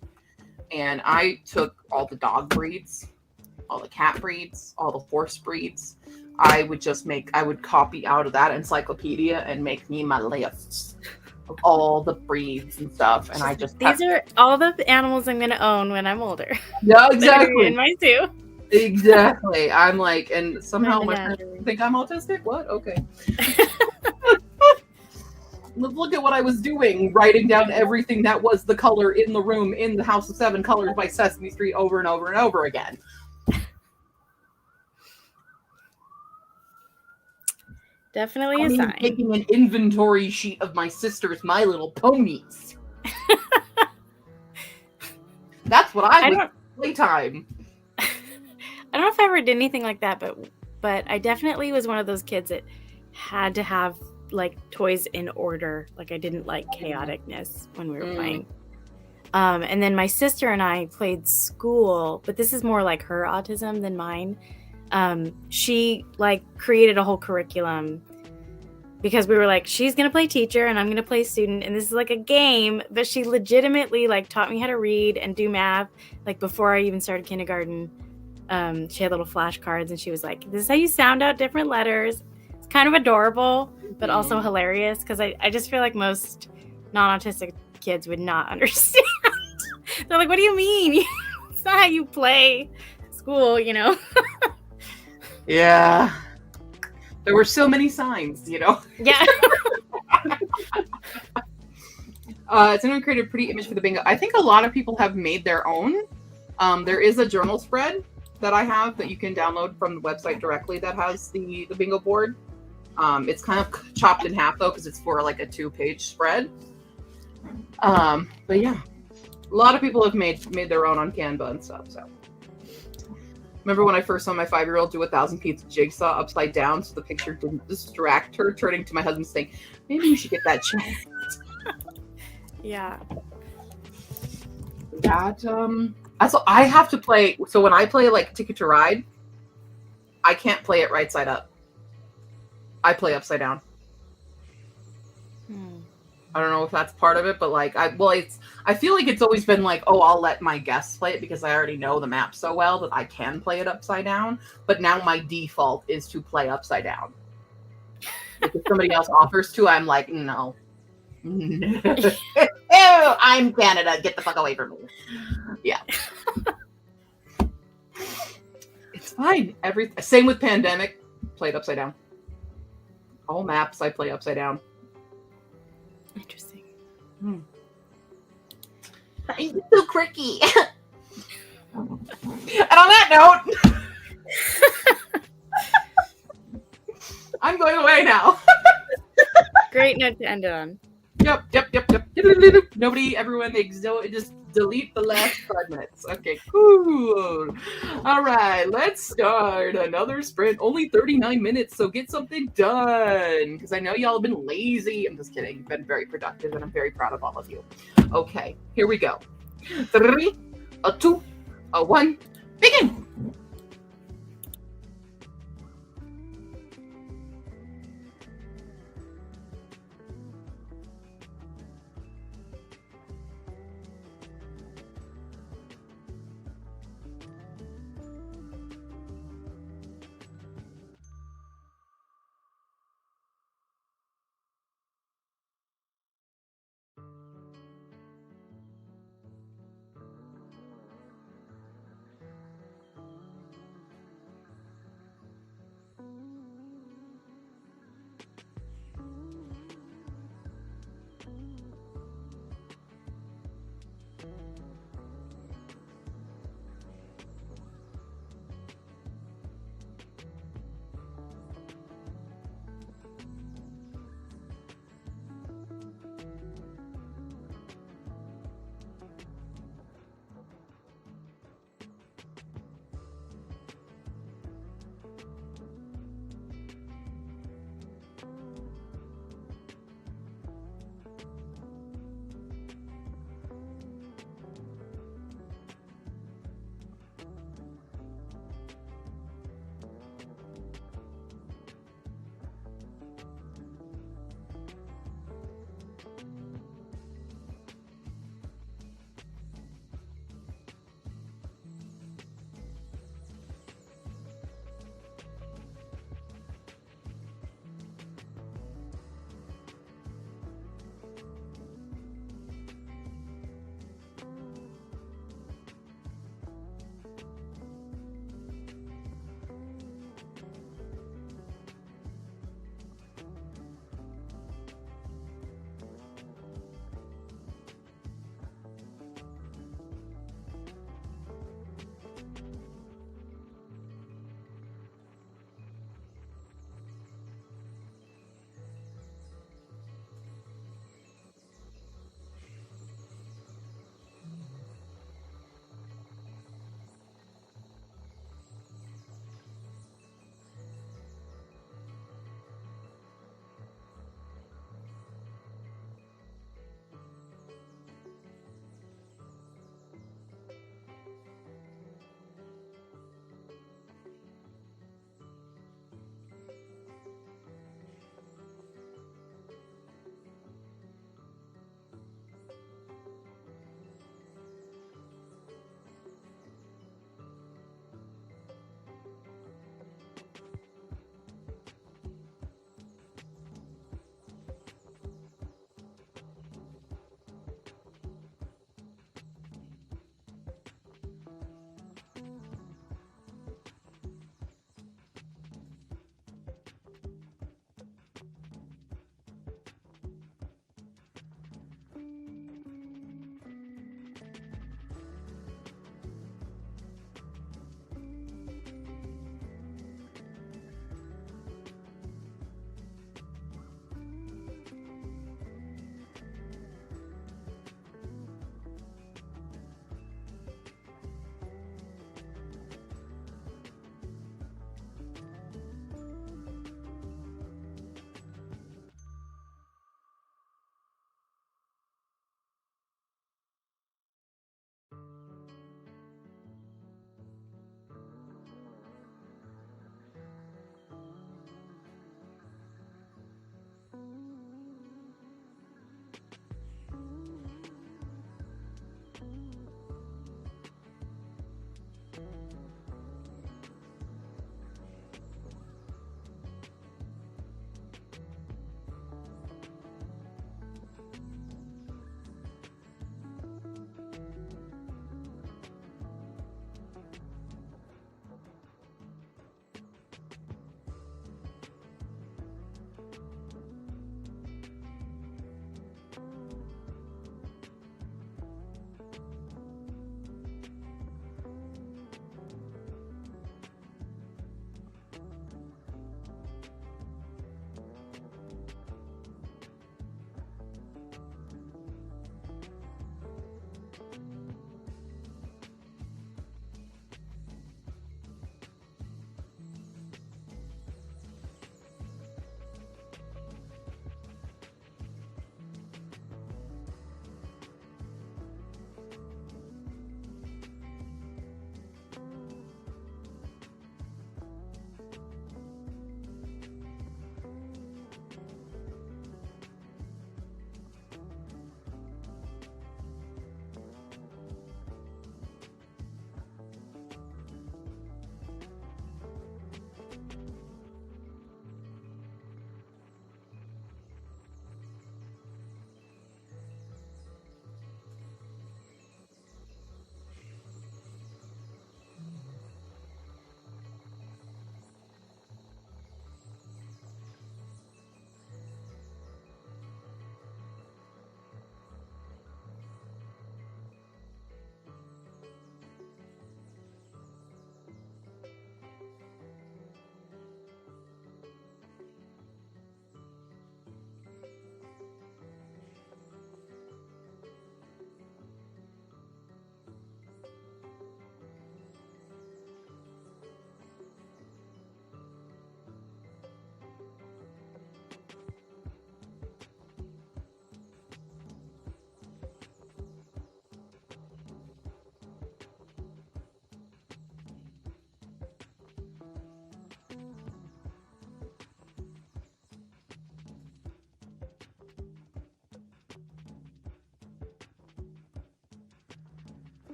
and I took all the dog breeds, all the cat breeds, all the horse breeds. I would copy out of that encyclopedia and make me my lists of all the breeds and stuff, and I just these are all the animals I'm going to own when I'm older. Yeah, exactly. In my zoo. Exactly. I'm like, and somehow my friends think I'm autistic? What? Okay. Look at what I was doing, writing down everything that was the color in the room in the House of Seven Colors by Sesame Street over and over and over again. Definitely a sign. Taking an inventory sheet of my sister's My Little Ponies. That's what I was playtime. I don't know if I ever did anything like that, but I definitely was one of those kids that had to have like toys in order. Like I didn't like chaoticness when we were playing. And then my sister and I played school, but this is more like her autism than mine. She like created a whole curriculum because we were like, she's gonna play teacher and I'm gonna play student, and this is like a game. But she legitimately like taught me how to read and do math like before I even started kindergarten. She had little flashcards and she was like, this is how you sound out different letters. It's kind of adorable, but also hilarious because I just feel like most non-autistic kids would not understand. They're like, what do you mean? It's not how you play school, you know? Yeah. There were so many signs, you know? Yeah. Someone created a pretty image for the bingo. I think a lot of people have made their own. There is a journal spread that I have that you can download from the website directly that has the bingo board. It's kind of chopped in half though because it's for like a 2-page spread. But yeah, a lot of people have made their own on Canva and stuff. So remember when I first saw my 5-year-old do 1,000 pieces of jigsaw upside down so the picture didn't distract her, turning to my husband saying, maybe you should get that checked. Yeah. That also I have to play. So when I play like Ticket to Ride, I can't play it right side up. I play upside down. I don't know if that's part of it, but like I feel like it's always been like, oh, I'll let my guests play it because I already know the map so well that I can play it upside down. But now my default is to play upside down. Like if somebody else offers to, I'm like, no. Ew, I'm Canada. Get the fuck away from me. Yeah. It's fine. Same with Pandemic. Played upside down. All maps I play upside down. Interesting. I'm so quirky. And on that note, I'm going away now. Great note to end it on. Yep. Nobody, everyone, just delete the last 5 minutes. Okay, cool. All right, let's start another sprint. Only 39 minutes, so get something done. Because I know y'all have been lazy. I'm just kidding. You've been very productive, and I'm very proud of all of you. Okay, here we go. 3, 2, 1, begin.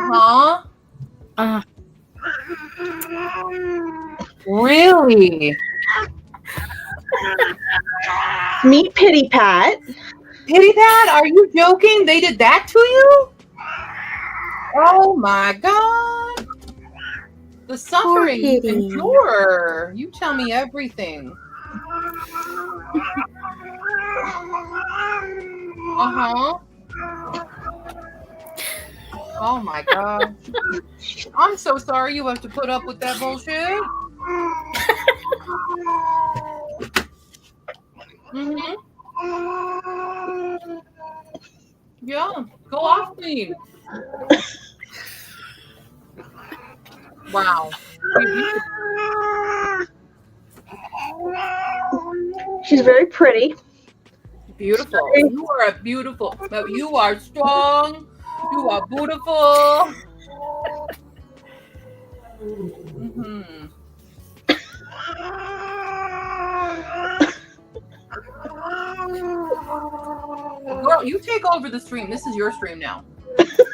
Why? Uh-huh. Really? Meet Pity Pat. Pity Pat, are you joking? They did that to you? Oh my god. The suffering you Kitty. endure. You tell me everything. Uh-huh. Oh my god. I'm so sorry you have to put up with that bullshit. Mm-hmm. Yeah, go off me. Wow. She's very pretty. Beautiful. You are a beautiful. You are strong. You are beautiful. Mm-hmm. Girl, you take over the stream. This is your stream now.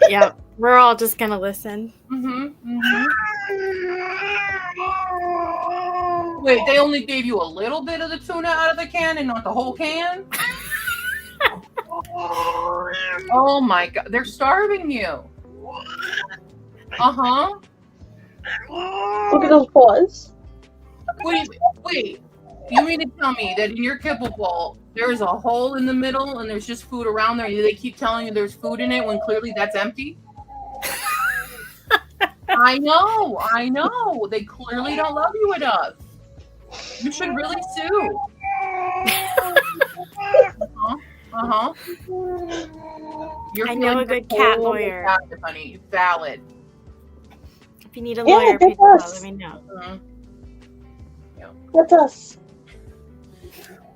Yeah, we're all just gonna listen. Mm-hmm. Wait, they only gave you a little bit of the tuna out of the can and not the whole can? Oh my god, they're starving you. Uh-huh. Look at those paws. Wait. You mean to tell me that in your kibble bowl, there's a hole in the middle and there's just food around there and they keep telling you there's food in it when clearly that's empty? I know. They clearly don't love you enough. You should really sue. Uh-huh. You're I know a good cat lawyer. Captive, honey. Valid. If you need a lawyer, that's please us. let me know. Mhm. That's us.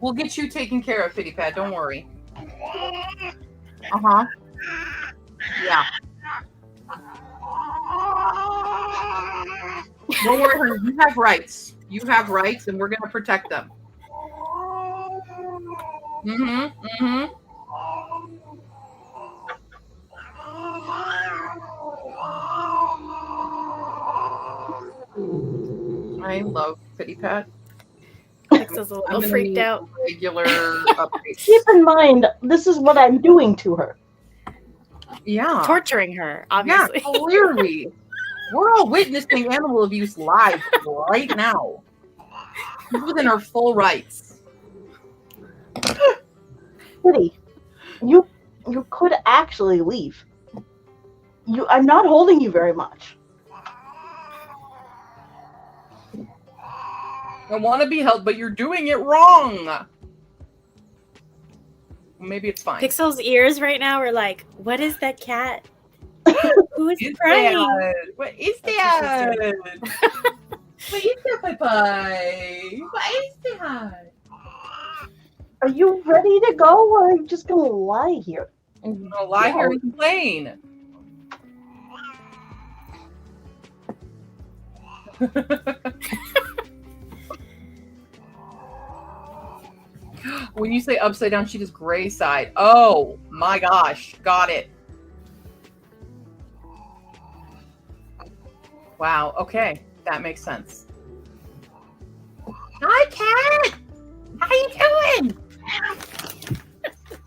We'll get you taken care of, Pity Pat. Don't worry. Uh-huh. Yeah. Don't worry, honey. You have rights. You have rights, and we're going to protect them. Mm-hmm. I love Pity Pat. Pixel's a I'm little gonna freaked need out. Regular updates. Keep in mind, this is what I'm doing to her. Yeah. Torturing her, Yeah, obviously. clearly. We're all witnessing animal abuse live right now. She's within her full rights. Kitty, you could actually leave. I'm not holding you very much. I want to be held, but you're doing it wrong. Maybe it's fine. Pixel's ears right now are like, what is that cat? Who is Is crying? that? What is that? What is that, bye-bye? What is that? Are you ready to go, or are you just gonna lie here? I'm gonna lie here and complain. When you say upside down, she does gray side. Oh my gosh, got it. Wow, okay, that makes sense. Hi, cat. How you doing?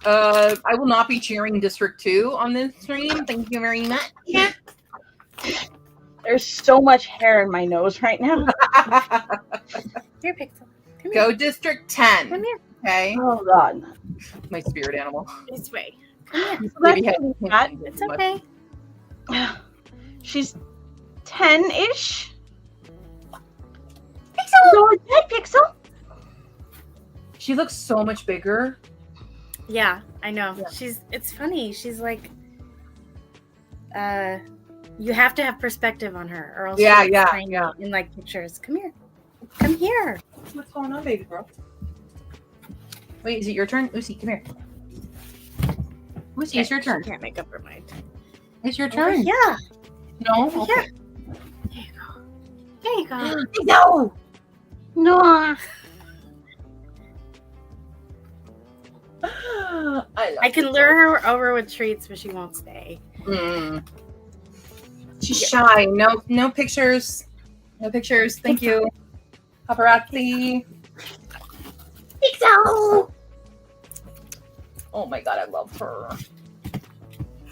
I will not be cheering District 2 on this stream. Thank you very much. Yeah. There's so much hair in my nose right now. Here, Pixel. Come here. Go District 10. Come here. Okay. Oh God. My spirit animal. This way. Maybe had- It's okay. She's 10-ish. Pixel! Go ahead, Pixel! She looks so much bigger. Yeah, I know. Yeah. It's funny. She's like, you have to have perspective on her, or else Yeah, she's yeah, tiny yeah. in like pictures. Come here. Come here. What's going on, baby girl? Wait, is it your turn? Lucy, come here. Lucy, it's your She turn. can't make up her mind. It's your Over turn. here. No? Over Okay. here. There you go. No! No. I can lure her over with treats, but she won't stay. She's shy. No pictures. No pictures. Thank you. Paparazzi. Pixel! Oh my god, I love her.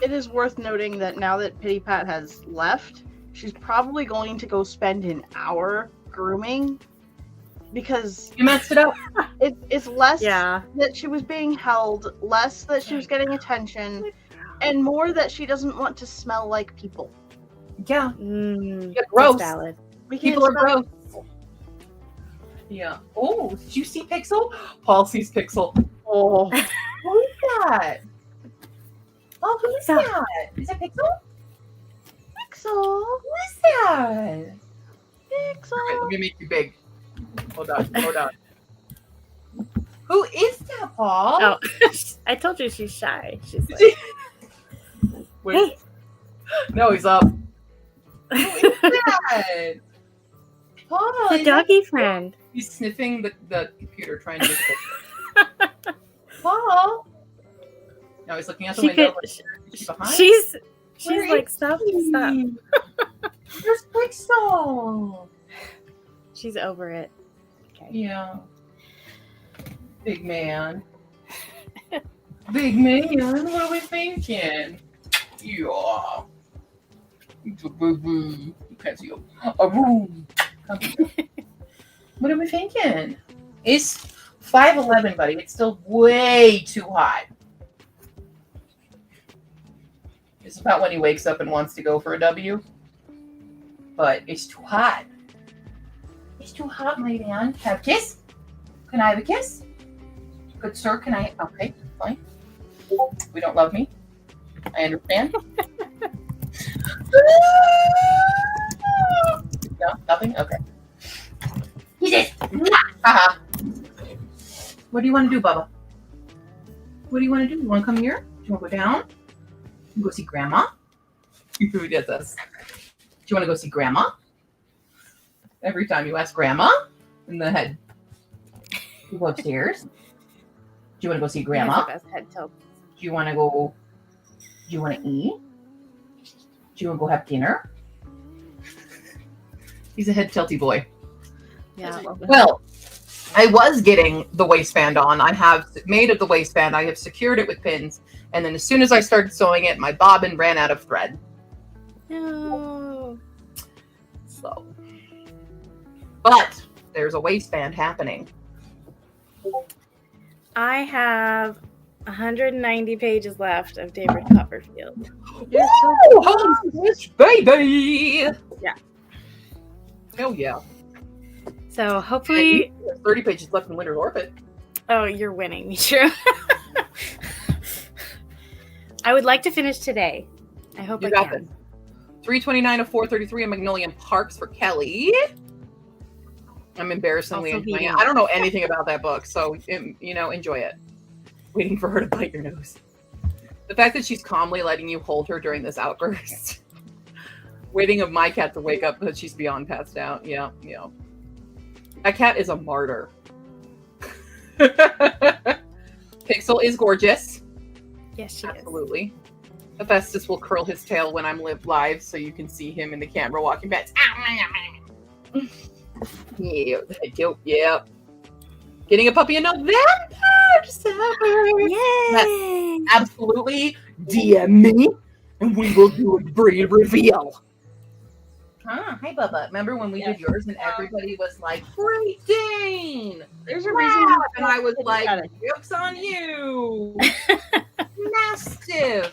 It is worth noting that now that Pity Pat has left, she's probably going to go spend an hour grooming because You messed it up. it's less Yeah. that she was being held, less that she was getting attention, and more that she doesn't want to smell like people. Yeah. Mm, Yeah, gross. that's valid. We can't People are smell gross. Yeah. Oh, did you see Pixel? Paul sees Pixel. Oh, Who is that? Oh, who is that? Is it Pixel? Pixel, Who is that? Let Pixel. me make you big. Hold on. Who is that, Paul? Oh, I told you she's shy. She's like, Wait. No, he's up. Who is that? Paul, the is that- doggy friend. He's sniffing the computer trying to get a picture. Paul. No, he's looking out the She window. could. Is she behind? She's Where like, is stop. he? Where's Pixel? She's over it. Okay. Yeah. Big man. Big man, what are we thinking? Yeah. You can't see a room. What are we thinking? It's 5:11, buddy. It's still way too hot. It's about when he wakes up and wants to go for a W. But it's too hot. It's too hot, my man. Have a kiss? Can I have a kiss? Good sir, can I? Okay, fine. We don't love me. I understand. No, nothing? Okay. He says, Haha. What do you want to do, Bubba? What do you want to do? You want to come here? Do you want to go down? You go see Grandma? Who does this? Do you want to go see Grandma? Every time you ask Grandma in the head. You go upstairs. Do you want to go see Grandma? He has the best head tilt. Do you want to go? Do you want to eat? Do you want to go have dinner? He's a head tilty boy. Yeah. Well, I was getting the waistband on. I have made the waistband. I have secured it with pins. And then as soon as I started sewing it, my bobbin ran out of thread. No. So, but there's a waistband happening. I have 190 pages left of David Copperfield. You're so Woo! Holy shit, baby! Yeah. Hell yeah. So hopefully, There's 30 pages left in Winter's Orbit. oh, you're winning me, true. I would like to finish today. I hope You I got can. this. 329 of 433 in Magnolia Parks for Kelly. I'm embarrassingly Also enjoying it. beating- I don't know anything about that book, so enjoy it. Waiting for her to bite your nose. The fact that she's calmly letting you hold her during this outburst. Waiting of my cat to wake up because she's beyond passed out. Yeah. That cat is a martyr. Pixel is gorgeous. Yes, she is. Absolutely. Hephaestus will curl his tail when I'm live so you can see him in the camera walking back. Yeah. Getting a puppy in November, December. Yay! Absolutely. DM me and we will do a breed reveal. Hi, Bubba. Remember when we did yours and everybody was like, Great Dane! There's a Wow. reason. And I was like, Got it. joke's on you. Mastiff.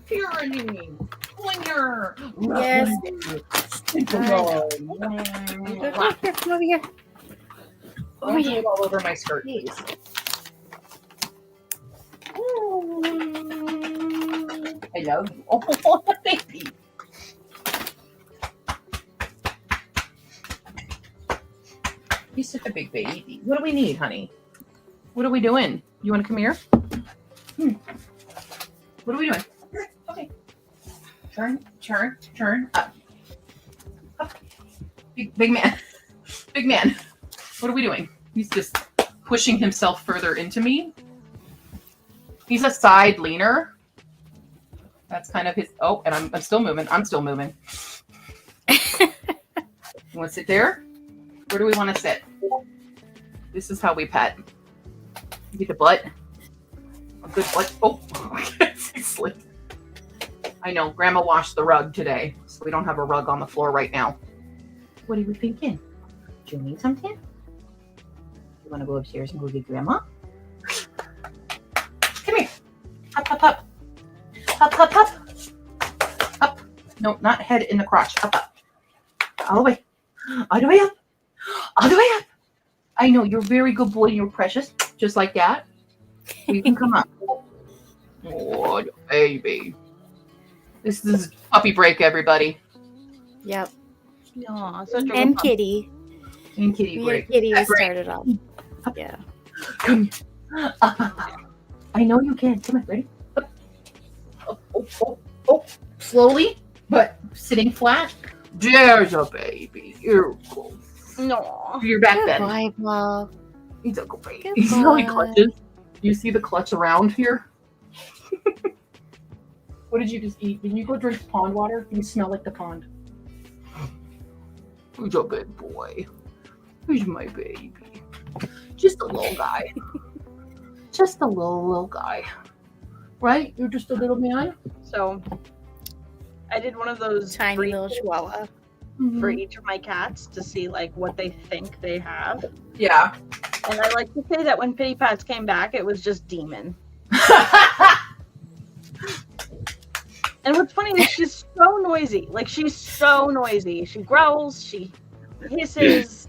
Pyrenees. Pointer. Yes. Stinkergon. Over here. Don't do it all over my skirt, please. I love you. Oh, baby. He's such a big baby. What do we need, honey? What are we doing? You want to come here? What are we doing? Okay. Turn. Up. Big man. Big man. What are we doing? He's just pushing himself further into me. He's a side leaner. That's kind of his. Oh, and I'm still moving. I'm still moving. You want to sit there? Where do we want to sit? This is how we pet. You get the butt. A good butt. Oh, it's slick. I know. Grandma washed the rug today, so we don't have a rug on the floor right now. What are you thinking? Do you need something? You want to go upstairs and go get Grandma? Come here. Up, up, up. Up, up, up. Up. No, not head in the crotch. Up, up. All the way. All the way up. All the way up. I know. You're a very good boy. You're precious. Just like that. You can come up. Oh, baby. This is puppy break, everybody. Yep. Aw, such a And Kitty. And kitty Me and break. Kitty That's right. started off. Yeah. Come here. I know you can. Come on, ready? Up. Up, oh, oh, oh. Slowly, but sitting flat. There's a baby. You're cool. No. You're back Good then. boy, Bob. He's a good baby. Good He's how he boy. clutches. You see the clutch around here? What did you just eat? Did you go drink pond water? You smell like the pond. Who's a good boy? Who's my baby? Just a little guy. Just a little guy. Right? You're just a little man? So, I did one of those Tiny breed little tests chihuahua. for each of my cats to see like what they think they have. Yeah. And I like to say that when Pity Pats came back, it was just demon. And what's funny is she's so noisy. Like, she's so noisy. She growls, she hisses.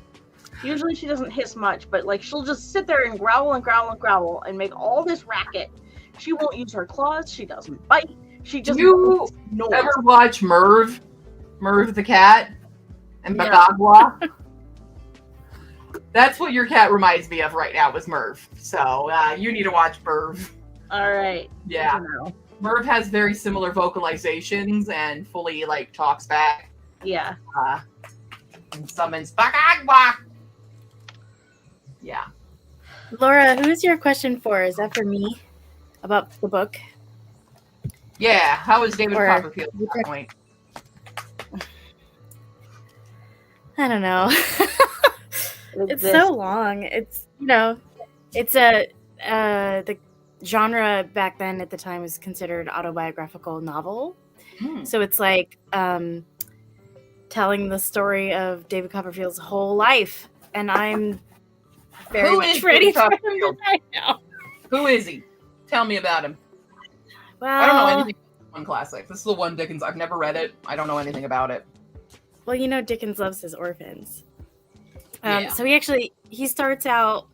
Usually she doesn't hiss much, but like she'll just sit there and growl and growl and growl and make all this racket. She won't use her claws. She doesn't bite. She just You makes noise. ever watch Merv? Merv the cat? And Yeah. Bagagwa? That's what your cat reminds me of right now is Merv. So you need to watch Merv. All right. Yeah. Good to know. Merv has very similar vocalizations and fully like talks back Yeah. and summons Bagagwa. Yeah. Laura, who's your question for? Is that for me? About the book? Yeah. How is David Or- Copperfield at that point? I don't know. It's This- so long. It's it's a the genre back then at the time was considered autobiographical novel. So it's like telling the story of David Copperfield's whole life, and I'm very Who much is ready David for him to Copperfield? die now. Who is he? Tell me about him. Well, I don't know anything about this one classic. This is the one Dickens. I've never read it. I don't know anything about it. Well, Dickens loves his orphans. Yeah. So he starts out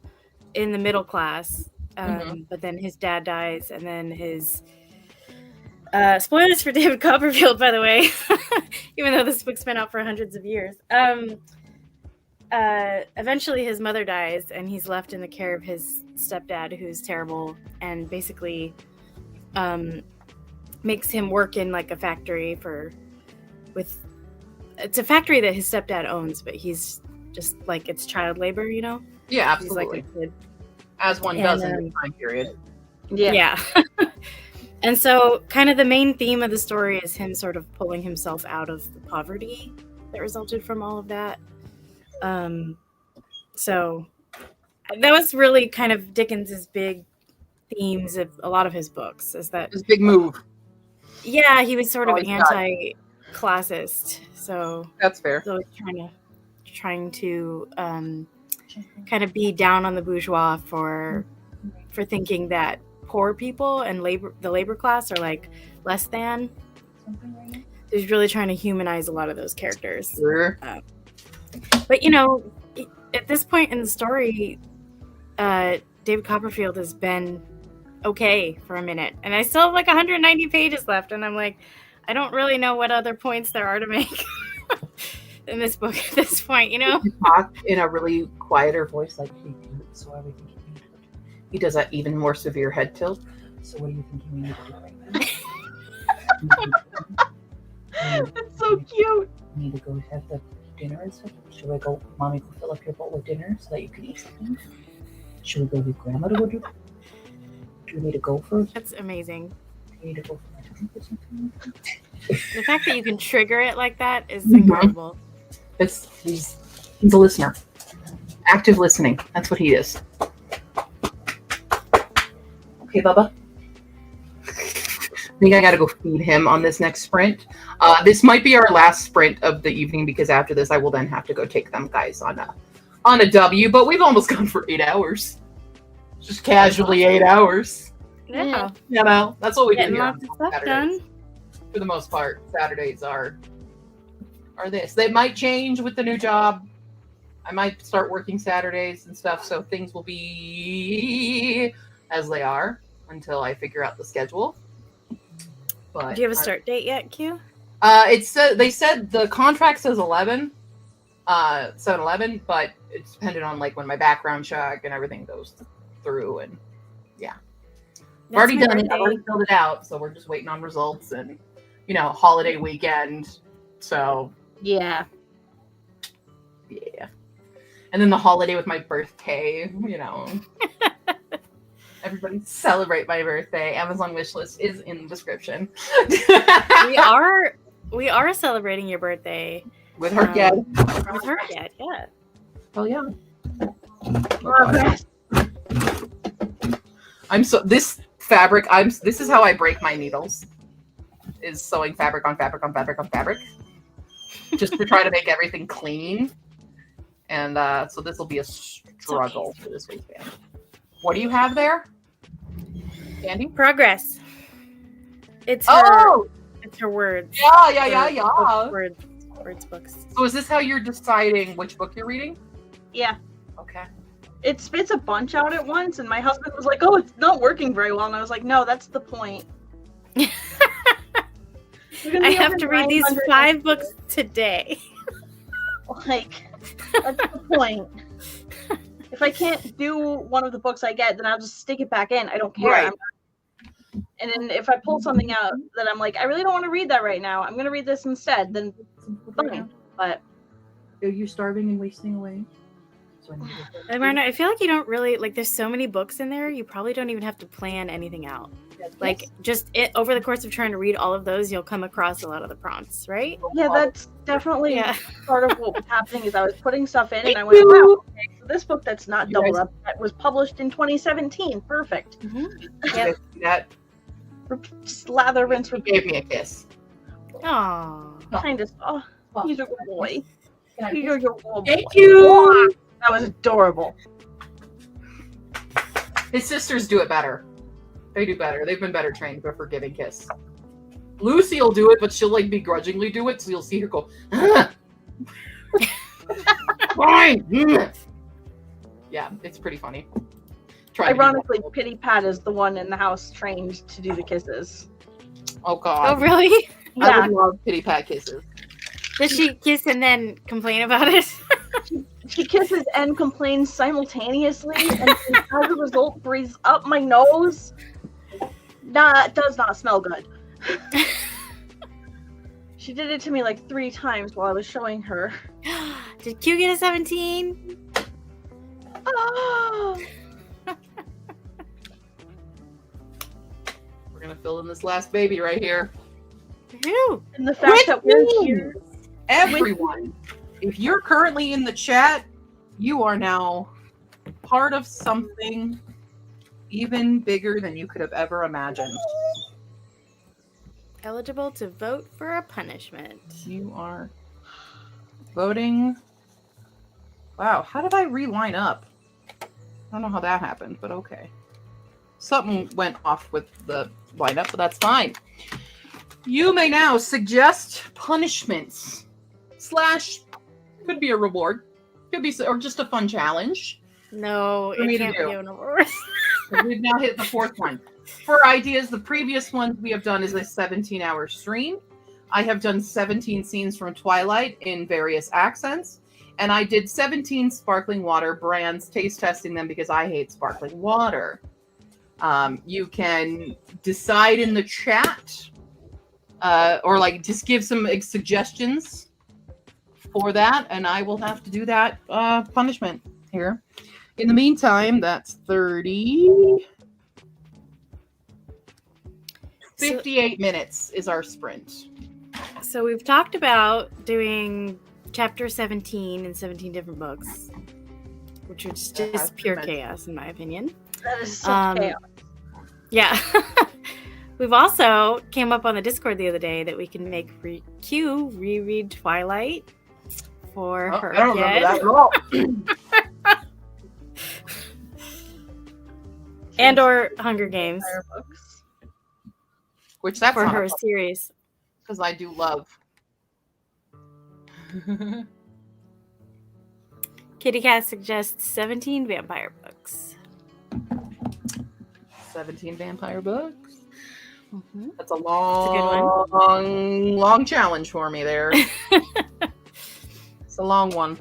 in the middle class, but then his dad dies, and then his spoilers for David Copperfield, by the way, even though this book's been out for hundreds of years. Eventually, his mother dies, and he's left in the care of his stepdad, who's terrible, and basically makes him work in like a factory it's a factory that his stepdad owns, but he's just like it's child labor, Yeah, He's absolutely. like a kid. As one And, does in this time period. Yeah. And so kind of the main theme of the story is him sort of pulling himself out of the poverty that resulted from all of that. So that was really kind of Dickens's big themes of a lot of his books, is that His big move. yeah, he was sort of Oh, an he's got- anti-classist. So That's fair. so trying to kind of be down on the bourgeois for thinking that poor people and the labor class are like less than. He's really trying to humanize a lot of those characters. Sure. But at this point in the story, David Copperfield has been okay for a minute, and I still have like 190 pages left, and I'm like, I don't really know what other points there are to make in this book at this point, Talk in a really quieter voice, like, hey, so are we thinking we need to go to-" He does that even more severe head tilt. So what are you thinking we need to do right now? It's so cute. We need to go have the dinner and stuff. Should I go, Mommy, go fill up your bowl with dinner so that you can eat something? Should we go with Grandma to go do that? Do we need to go first? That's amazing. Do we need to go for my drink or something? The fact that you can trigger it like that is Mhm. incredible. He's a listener. Active listening. That's what he is. Okay, Bubba. I think I gotta go feed him on this next sprint. This might be our last sprint of the evening because after this I will then have to go take them guys on a W, but we've almost gone for 8 hours. Just casually 8 hours. Yeah. You know, that's what we do Getting here on lots of stuff Saturdays. done. For the most part, Saturdays are this. They might change with the new job. I might start working Saturdays and stuff, so things will be as they are until I figure out the schedule. But Do you have a start date yet, Q? they said the contract says 11, 7/11, but it's dependent on like when my background check and everything goes through, and I've already done it. I've already filled it out, so we're just waiting on results and holiday weekend. So Yeah. yeah, and then the holiday with my birthday. Everybody celebrate my birthday. Amazon wishlist is in the description. We are celebrating your birthday With her dad. with her dad. Yeah. Oh yeah. Progress. This fabric. This is how I break my needles. Is sewing fabric on fabric on fabric on fabric, just to try to make everything clean. And so this will be a struggle for this weekend. What do you have there, Andy? Progress. It's her words. Yeah. Words books. So is this how you're deciding which book you're reading? Yeah. Okay. It spits a bunch out at once, and my husband was like, "Oh, it's not working very well." And I was like, "No, that's the point." I have to read these 5 books today. Like, that's the point. If I can't do one of the books I get, then I'll just stick it back in. I don't care. Right. And then if I pull something out that I'm like, I really don't want to read that right now, I'm going to read this instead, then fine. But Are you starving and wasting away? Miranda, I feel like you don't really there's so many books in there, you probably don't even have to plan anything out. Like just over the course of trying to read all of those, you'll come across a lot of the prompts, right? yeah, that's definitely part of what was happening is I was putting stuff in and I Thank went, you. wow, okay, so this book that's not You doubled guys- up, that was published in 2017. Perfect. Yep. That Just lather, rinse, he repeat. gave me a kiss. Aww. Kind of. Oh, he's a good boy. He's a good boy. Thank you. That was adorable. His sisters do it better. They do better. They've been better trained for giving kiss. Lucy will do it, but she'll begrudgingly do it, so you'll see her go, fine. Yeah, it's pretty funny. Ironically, Pity Pat is the one in the house trained to do the kisses. Oh Oh, god. really? I Yeah, would love pity pat kisses. Does she kiss and then complain about it? she kisses and complains simultaneously, and as a result, breathes up my nose. That does not smell good. She did it to me 3 times while I was showing her. Did Q get a 17? Oh, We're gonna fill in this last baby right here. Whew. and the fact that we're here. Everyone, if you're currently in the chat, you are now part of something even bigger than you could have ever imagined. Eligible to vote for a punishment. You are voting. Wow, how did I reline up? I don't know how that happened, but okay. Something went off with the lineup, but that's fine. You may now suggest punishments / could be a reward, could be or just a fun challenge. No, For me it to can't do. be an award. We've now hit the 4th one. For ideas, the previous ones we have done is a 17-hour stream. I have done 17 scenes from Twilight in various accents, and I did 17 sparkling water brands, taste testing them because I hate sparkling water. You can decide in the chat, or just give some suggestions for that, and I will have to do that punishment here. In the meantime, that's 30. 58 minutes is our sprint. So we've talked about doing chapter 17 in 17 different books, which is That has just been pure mentioned. chaos, in my opinion. That is so chaos. Yeah. We've also came up on the Discord the other day that we can make Q reread Twilight for Oh, her I don't remember kid. that at all. And or Hunger Games Fire books. Which that's for not her series. because I do love. Kitty Cat suggests 17 vampire books. 17 vampire books. Mm-hmm. That's a good long challenge for me there. It's a long one.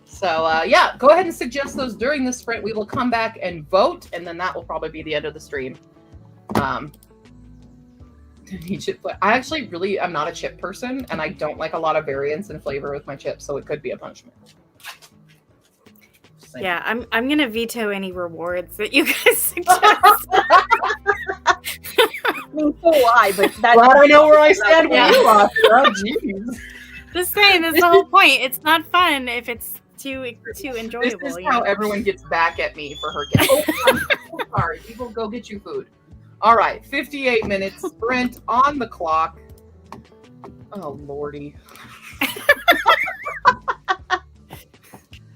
So yeah, go ahead and suggest those during the sprint. We will come back and vote, and then that will probably be the end of the stream. I actually really am not a chip person, and I don't like a lot of variance in flavor with my chips, so it could be a punishment. Just saying. Yeah, I'm gonna veto any rewards that you guys suggest. I mean, so will I, but that Glad I know where I stand with Yeah. you, Oscar. Jeez. Just saying, that's the whole point. It's not fun if it's too enjoyable. This is you how know? everyone gets back at me for her gift. Oh, I'm so sorry. People go get you food. All right, 58 minutes sprint on the clock. Oh, Lordy.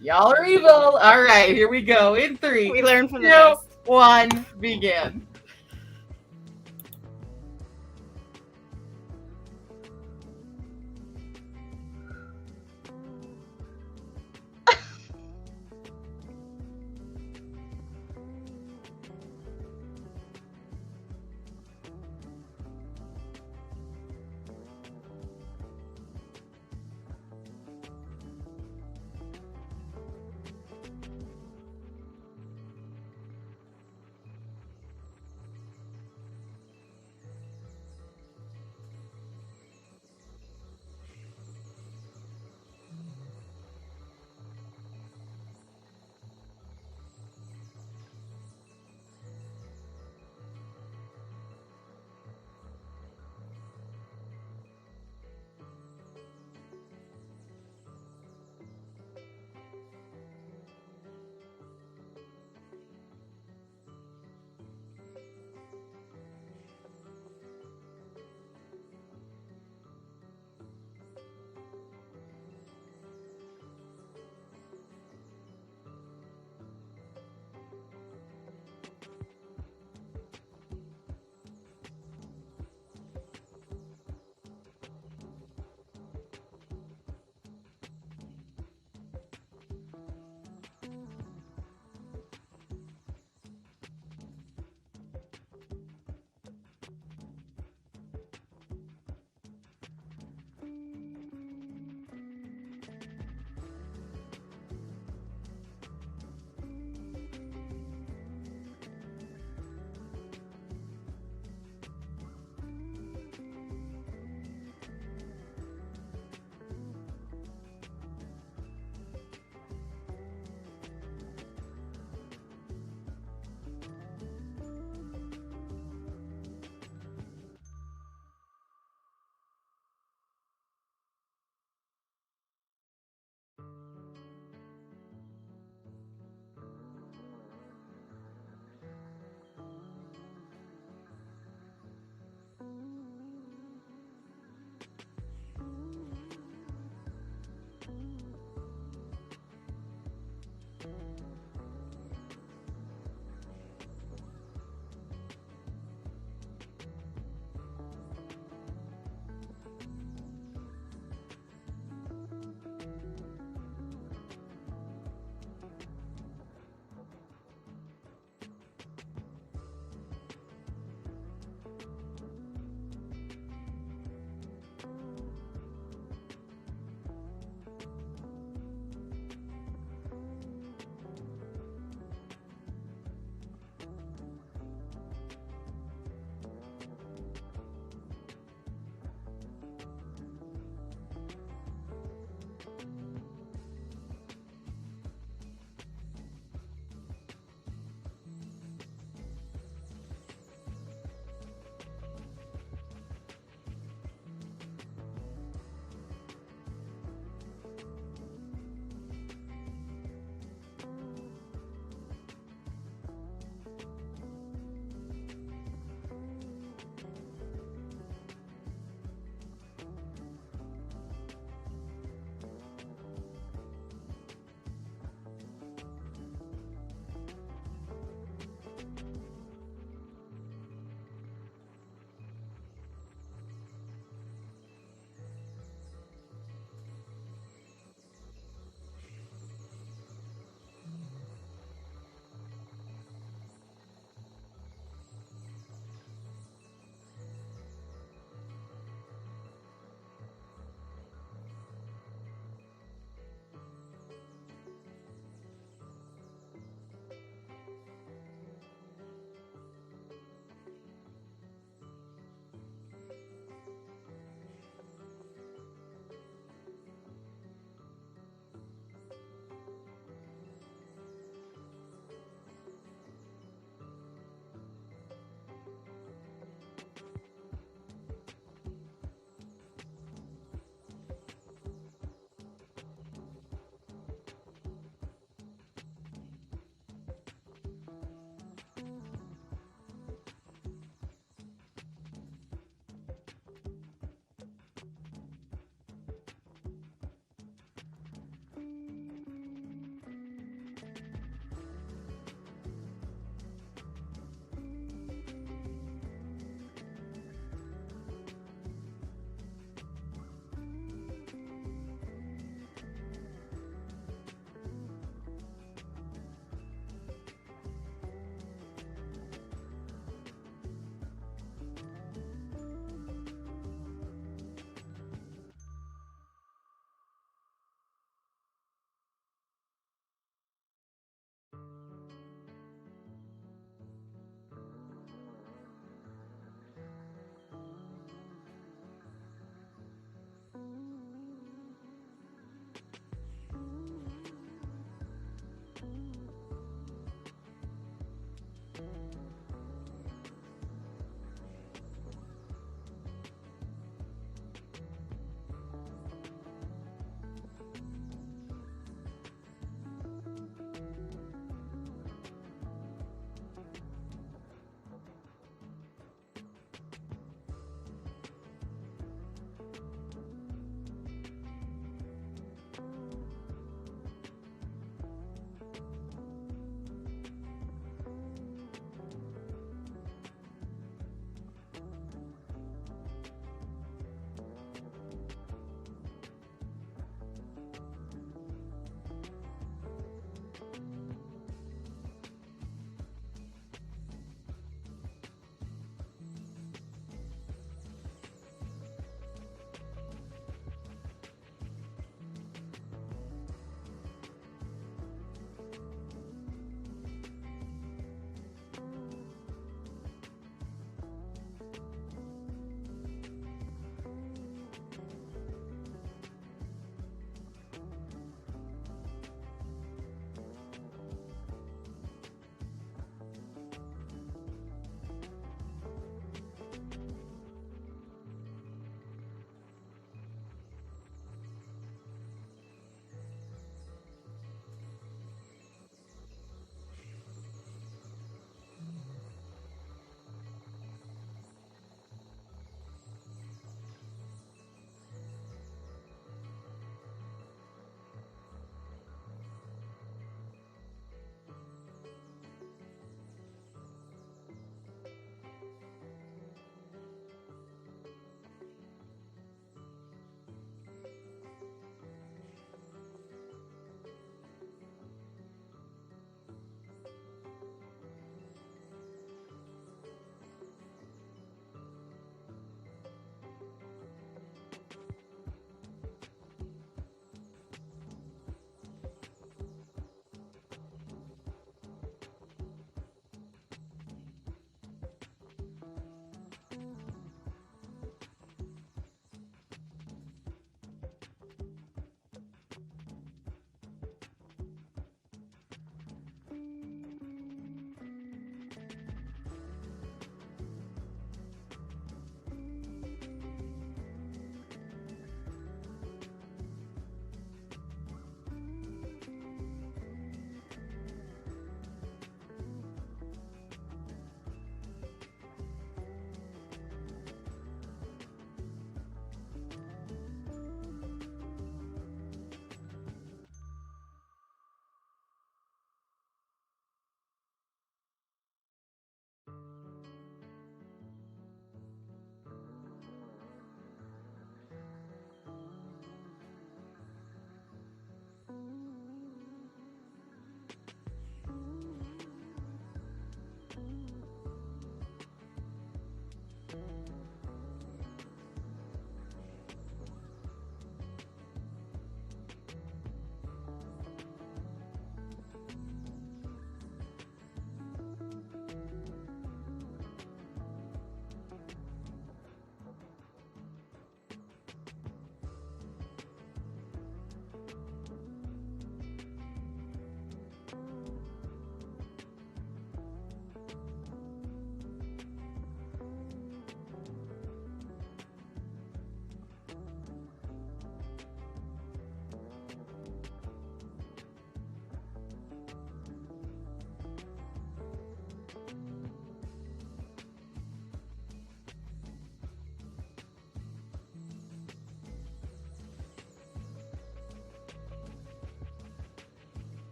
Y'all are evil. All right, here we go. In 3, We learn from the 2, best. 1, begin.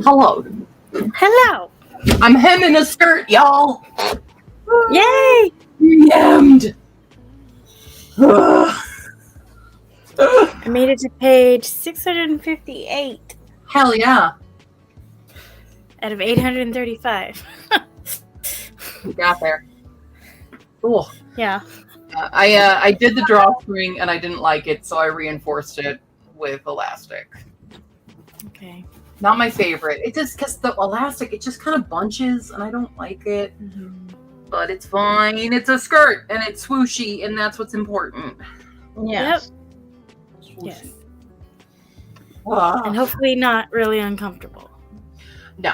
Hello. Hello. I'm hemming a skirt, y'all. Yay! Yemmed. I made it to page 658 Hell yeah. out of 835. We got there. Cool. Yeah. I did the drawstring and I didn't like it, so I reinforced it with elastic. Okay. Not my favorite. It just, because the elastic, it just kind of bunches and I don't like it. But it's fine. It's a skirt and it's swooshy, and that's what's important. Yes. Swooshy. Yes. Ah. And hopefully not really uncomfortable. No.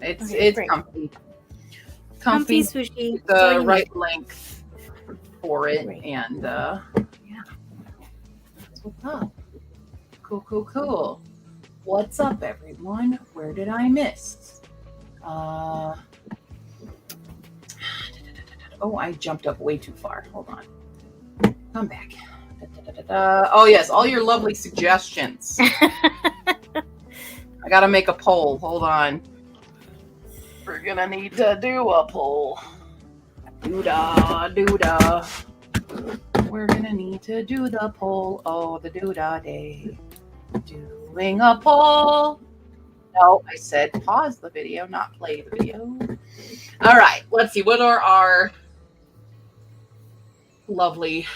It's Okay, it's great. comfy. Comfy, Comfy, swooshy. the right length for it, Great. and yeah. That's what's up. Cool. What's up, everyone? Where did I miss? Oh, I jumped up way too far. Hold on. Come back. Oh, yes, all your lovely suggestions. I gotta make a poll. Hold on. We're gonna need to do a poll. Doodah. We're gonna need to do the poll. Oh, the doodah day. Doing a poll. No, I said pause the video, not play the video. All right, let's see. What are our lovely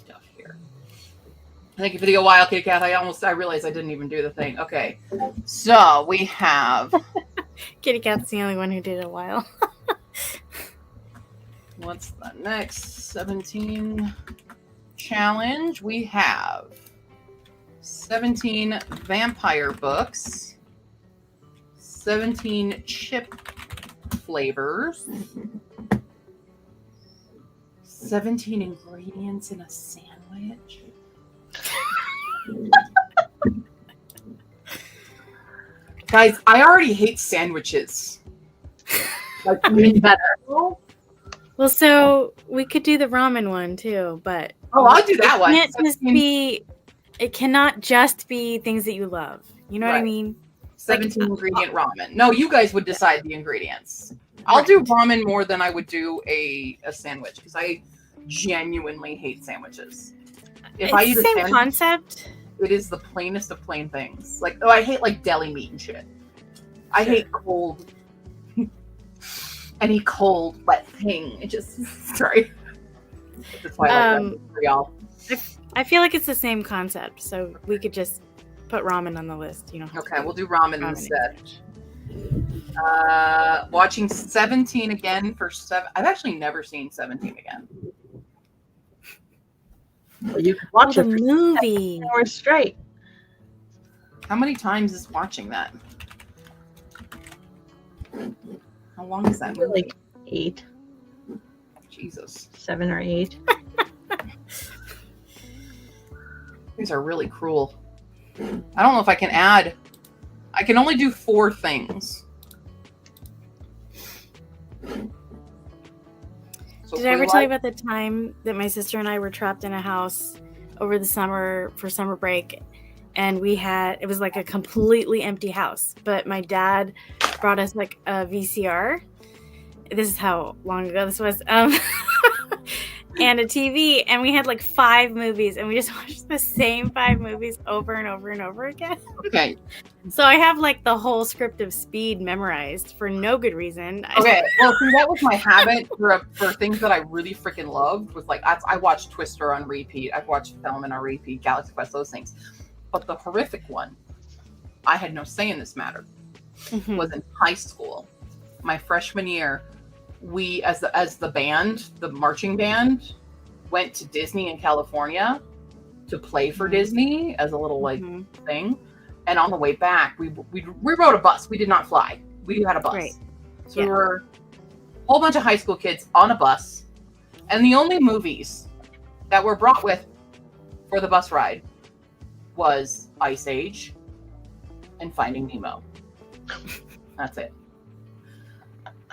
stuff here? Thank you for the while, Kitty Cat. I realized I didn't even do the thing. Okay, so we have. Kitty Cat's the only one who did it a while. What's the next 17 challenge? We have 17 vampire books, 17 chip flavors, 17 ingredients in a sandwich. Guys, I already hate sandwiches. Like, even better. Well, so we could do the ramen one too, but Oh, I'll do that one. It cannot just be things that you love. You know what I Right. mean? 17 ingredient ramen. No, you guys would decide the ingredients. I'll do ramen more than I would do a sandwich because I genuinely hate sandwiches. If I eat It's a the same sandwich, concept. it is the plainest of plain things. Like, I hate like deli meat and shit. I hate cold, any cold wet thing. It just sorry. That's why I like that for y'all. I feel like it's the same concept, so we could just put ramen on the list. You know. Okay, we'll do ramen Ramen instead. Watching 17 again for 7. I've actually never seen 17 again. Well, you can watch the it for movie. 10 hours straight. How many times is watching that? How long is that movie? Like 8, Jesus. 7 or 8. These are really cruel. I don't know if I can add. I can only do 4 things. So Did I ever tell you about the time that my sister and I were trapped in a house over the summer for summer break? And it was like a completely empty house, but my dad brought us like a VCR. This is how long ago this was. and a TV, and we had like 5 movies, and we just watched the same 5 movies over and over and over again. Okay. So I have like the whole script of Speed memorized for no good reason. Okay. Well, see, that was my habit for things that I really freaking loved. Was like I watched Twister on repeat. I've watched Film on repeat, Galaxy Quest, those things. But the horrific one, I had no say in this matter. Mhm. Was in high school. My freshman year, we as the band, the marching band, went to Disney in California to play for Disney as a little like Mhm. thing. And on the way back, we rode a bus. We did not fly. We had a bus. Right. So Yeah. we were a whole bunch of high school kids on a bus. And the only movies that were brought with for the bus ride was Ice Age and Finding Nemo. That's it.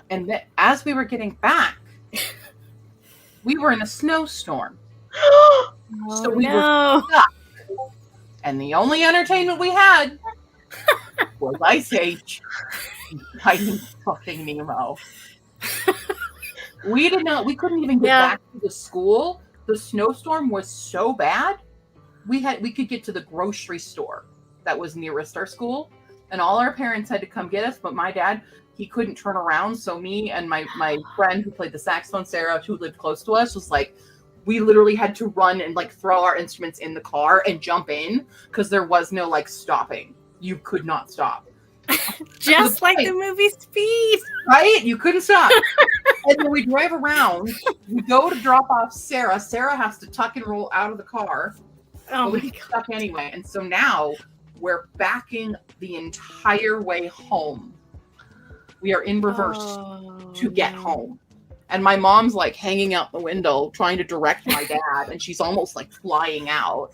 And then as we were getting back, we were in a snowstorm. So we were no. And the only entertainment we had was Ice Age and Finding fucking Nemo. We couldn't even get Yeah. back to the school. The snowstorm was so bad. We could get to the grocery store that was nearest our school, and all our parents had to come get us, but my dad, he couldn't turn around. So me and my friend who played the saxophone, Sarah, who lived close to us, was like, we literally had to run and like throw our instruments in the car and jump in because there was no like stopping. You could not stop. Just like the movie Speed. Right? You couldn't stop. And then we drive around. We go to drop off Sarah. Sarah has to tuck and roll out of the car. Oh But we my get stuck anyway. And so now we're backing the entire way home. We are in reverse to get home. And my mom's like hanging out the window trying to direct my dad, and she's almost like flying out.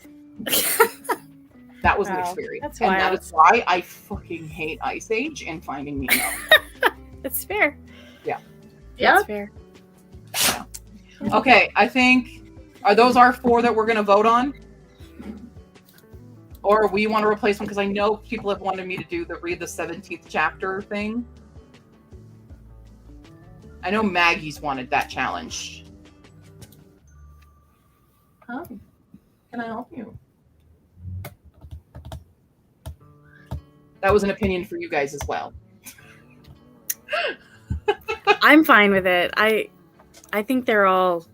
That was an Wow, experience. that's And that wild. is why I fucking hate Ice Age and Finding Nemo. That's fair. Yeah. That's fair. Okay, I think, are those our 4 that we're going to vote on? Or we want to replace one? Because I know people have wanted me to do read the 17th chapter thing. I know Maggie's wanted that challenge. Hi, can I help you? That was an opinion for you guys as well. I'm fine with it. I think they're all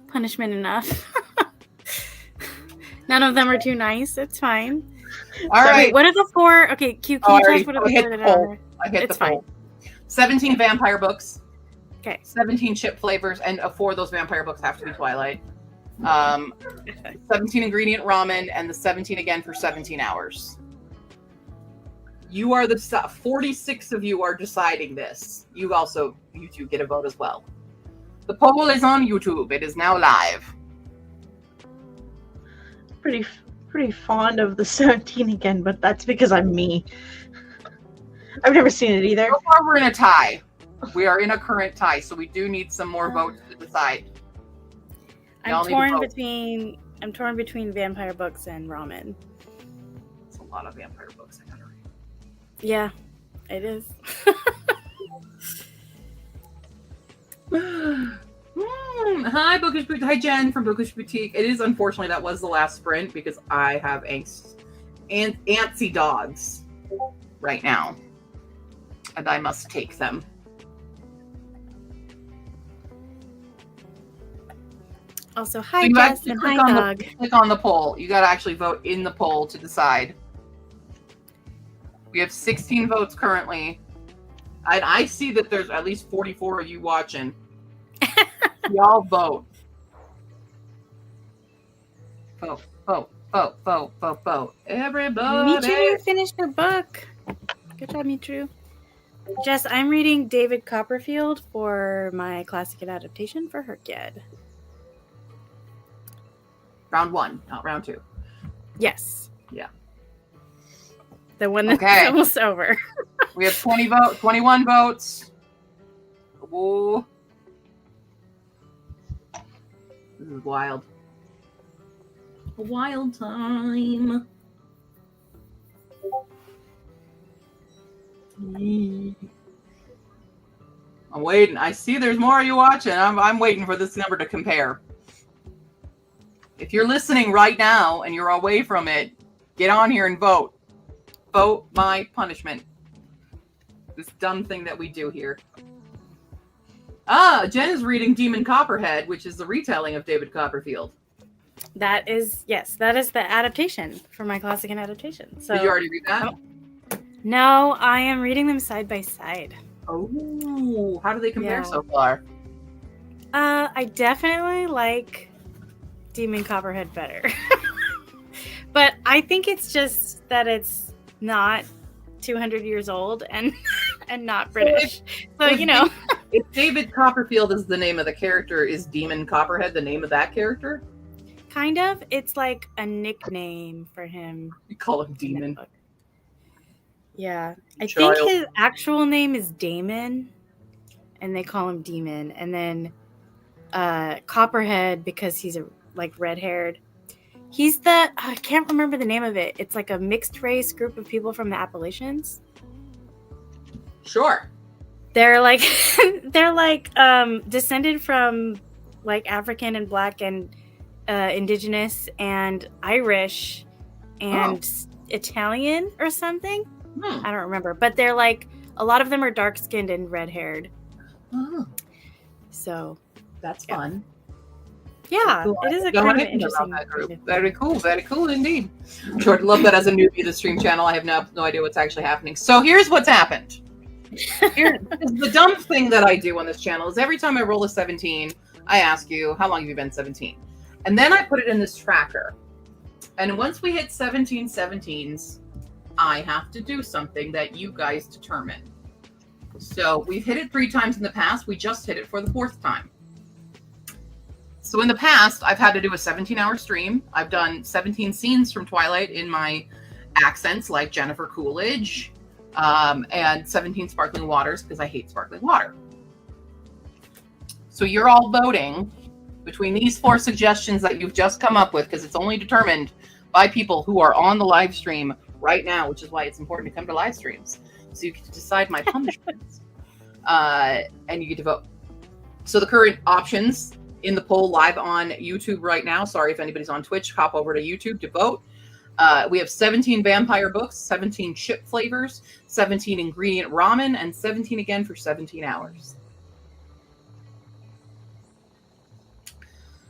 punishment enough. None of them are too nice. It's fine. All right. Wait, what are the 4? Okay, Q, Oh, I can you tell us already- what are I the hit 4 the that poll. are? I hit It's the poll. 17 vampire books. Okay. 17 chip flavors, and 4 of those vampire books have to be Twilight. 17 ingredient ramen, and the 17 again for 17 hours. You are 46 of you are deciding this. You two get a vote as well. The poll is on YouTube. It is now live. Pretty fond of the 17 again, but that's because I'm me. I've never seen it either. So far, we're in a tie. We are in a current tie, so we do need some more votes to decide. Y'all I'm need to vote. torn between vampire books and ramen. It's a lot of vampire books I gotta read. Yeah, it is. Hi, Bookish Boutique. Hi, Jen from Bookish Boutique. It is unfortunately that was the last sprint because I have antsy dogs right now, and I must take them. Also, So hi, you Jess, actually and click hi, on dog. click on the poll. You got to actually vote in the poll to decide. We have 16 votes currently, and I see that there's at least 44 of you watching. Y'all vote. Vote, vote, vote, vote, vote, vote. Everybody. Mitru finished the book. Good job, Mitru. Jess, I'm reading David Copperfield for my classic adaptation for Herkyed. Round 1, not round 2. Yes. Yeah. The one that's Okay. almost over. We have 21 votes. Whoa. This is wild. A wild time. I'm waiting. I see there's more of you watching. I'm waiting for this number to compare. If you're listening right now and you're away from it, get on here and vote. Vote my punishment. This dumb thing that we do here. Jen is reading Demon Copperhead, which is the retelling of David Copperfield. That is the adaptation for my classic and adaptation. So Did you already read that? No, I am reading them side by side. Oh, how do they compare Yeah. so far? I definitely like Demon Copperhead better. But I think it's just that it's not 200 years old and not British. So, you know. If David Copperfield is the name of the character, is Demon Copperhead the name of that character? Kind of. It's like a nickname for him. You call him Demon. Yeah. I Child. think his actual name is Damon, and they call him Demon. And then Copperhead, because he's red-haired. He's I can't remember the name of it. It's like a mixed race group of people from the Appalachians. Sure. They're like descended from like African and Black and Indigenous and Irish and Italian or something. I don't remember, but they're like a lot of them are dark skinned and red haired. Oh, So that's fun. yeah, Cool. it is a Don't kind know of anything about interesting that group. Very cool indeed. Sure, I'd love that as a newbie to the stream channel. I have no idea what's actually happening. So here's what's happened. The dumb thing that I do on this channel is every time I roll a 17, I ask you, how long have you been 17? And then I put it in this tracker. And once we hit 17 17s, I have to do something that you guys determine. So we've hit it 3 times in the past. We just hit it for the 4th time. So in the past, I've had to do a 17-hour stream. I've done 17 scenes from Twilight in my accents like Jennifer Coolidge, and 17 sparkling waters because I hate sparkling water. So you're all voting between these 4 suggestions that you've just come up with, because it's only determined by people who are on the live stream right now, which is why it's important to come to live streams. So you get to decide my punishments. And you get to vote. So the current options in the poll live on YouTube right now, sorry if anybody's on Twitch, hop over to YouTube to vote. We have 17 vampire books, 17 chip flavors, 17 ingredient ramen, and 17 again for 17 hours.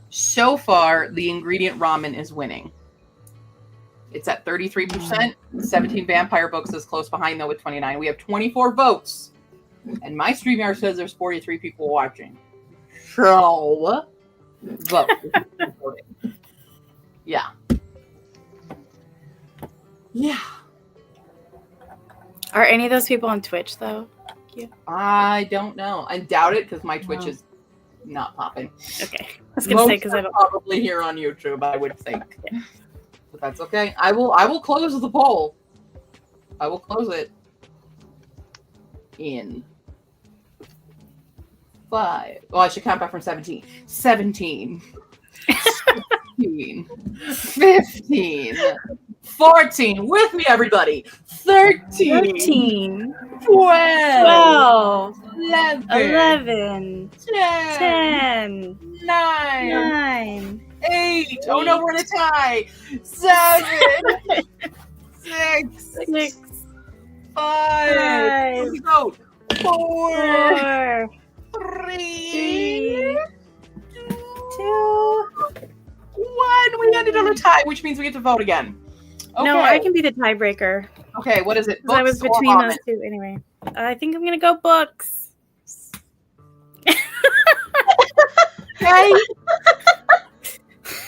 So far, the ingredient ramen is winning. It's at 33%. 17 vampire books is close behind, though, with 29. We have 24 votes. And my StreamYard says there's 43 people watching. So, vote. Yeah. Yeah. Are any of those people on Twitch though? I don't know. I doubt it because my Twitch is not popping. Okay, I was gonna say because I don't. Probably here on YouTube, I would think. But that's okay. I will close the poll. I will close it in 5. Well, I should count back from 17. 17. 16. 15. 14. With me, everybody. 13. 12. 11. 10. 9. 8. Oh no, we're in a tie. 7. 6. 5. Let's go. 4. 3. 2. 1. We ended on a tie, which means we get to vote again. Okay. No, I can be the tiebreaker. Okay, what is it? I was Books or between those ramen? two anyway. I think I'm gonna go books. Okay.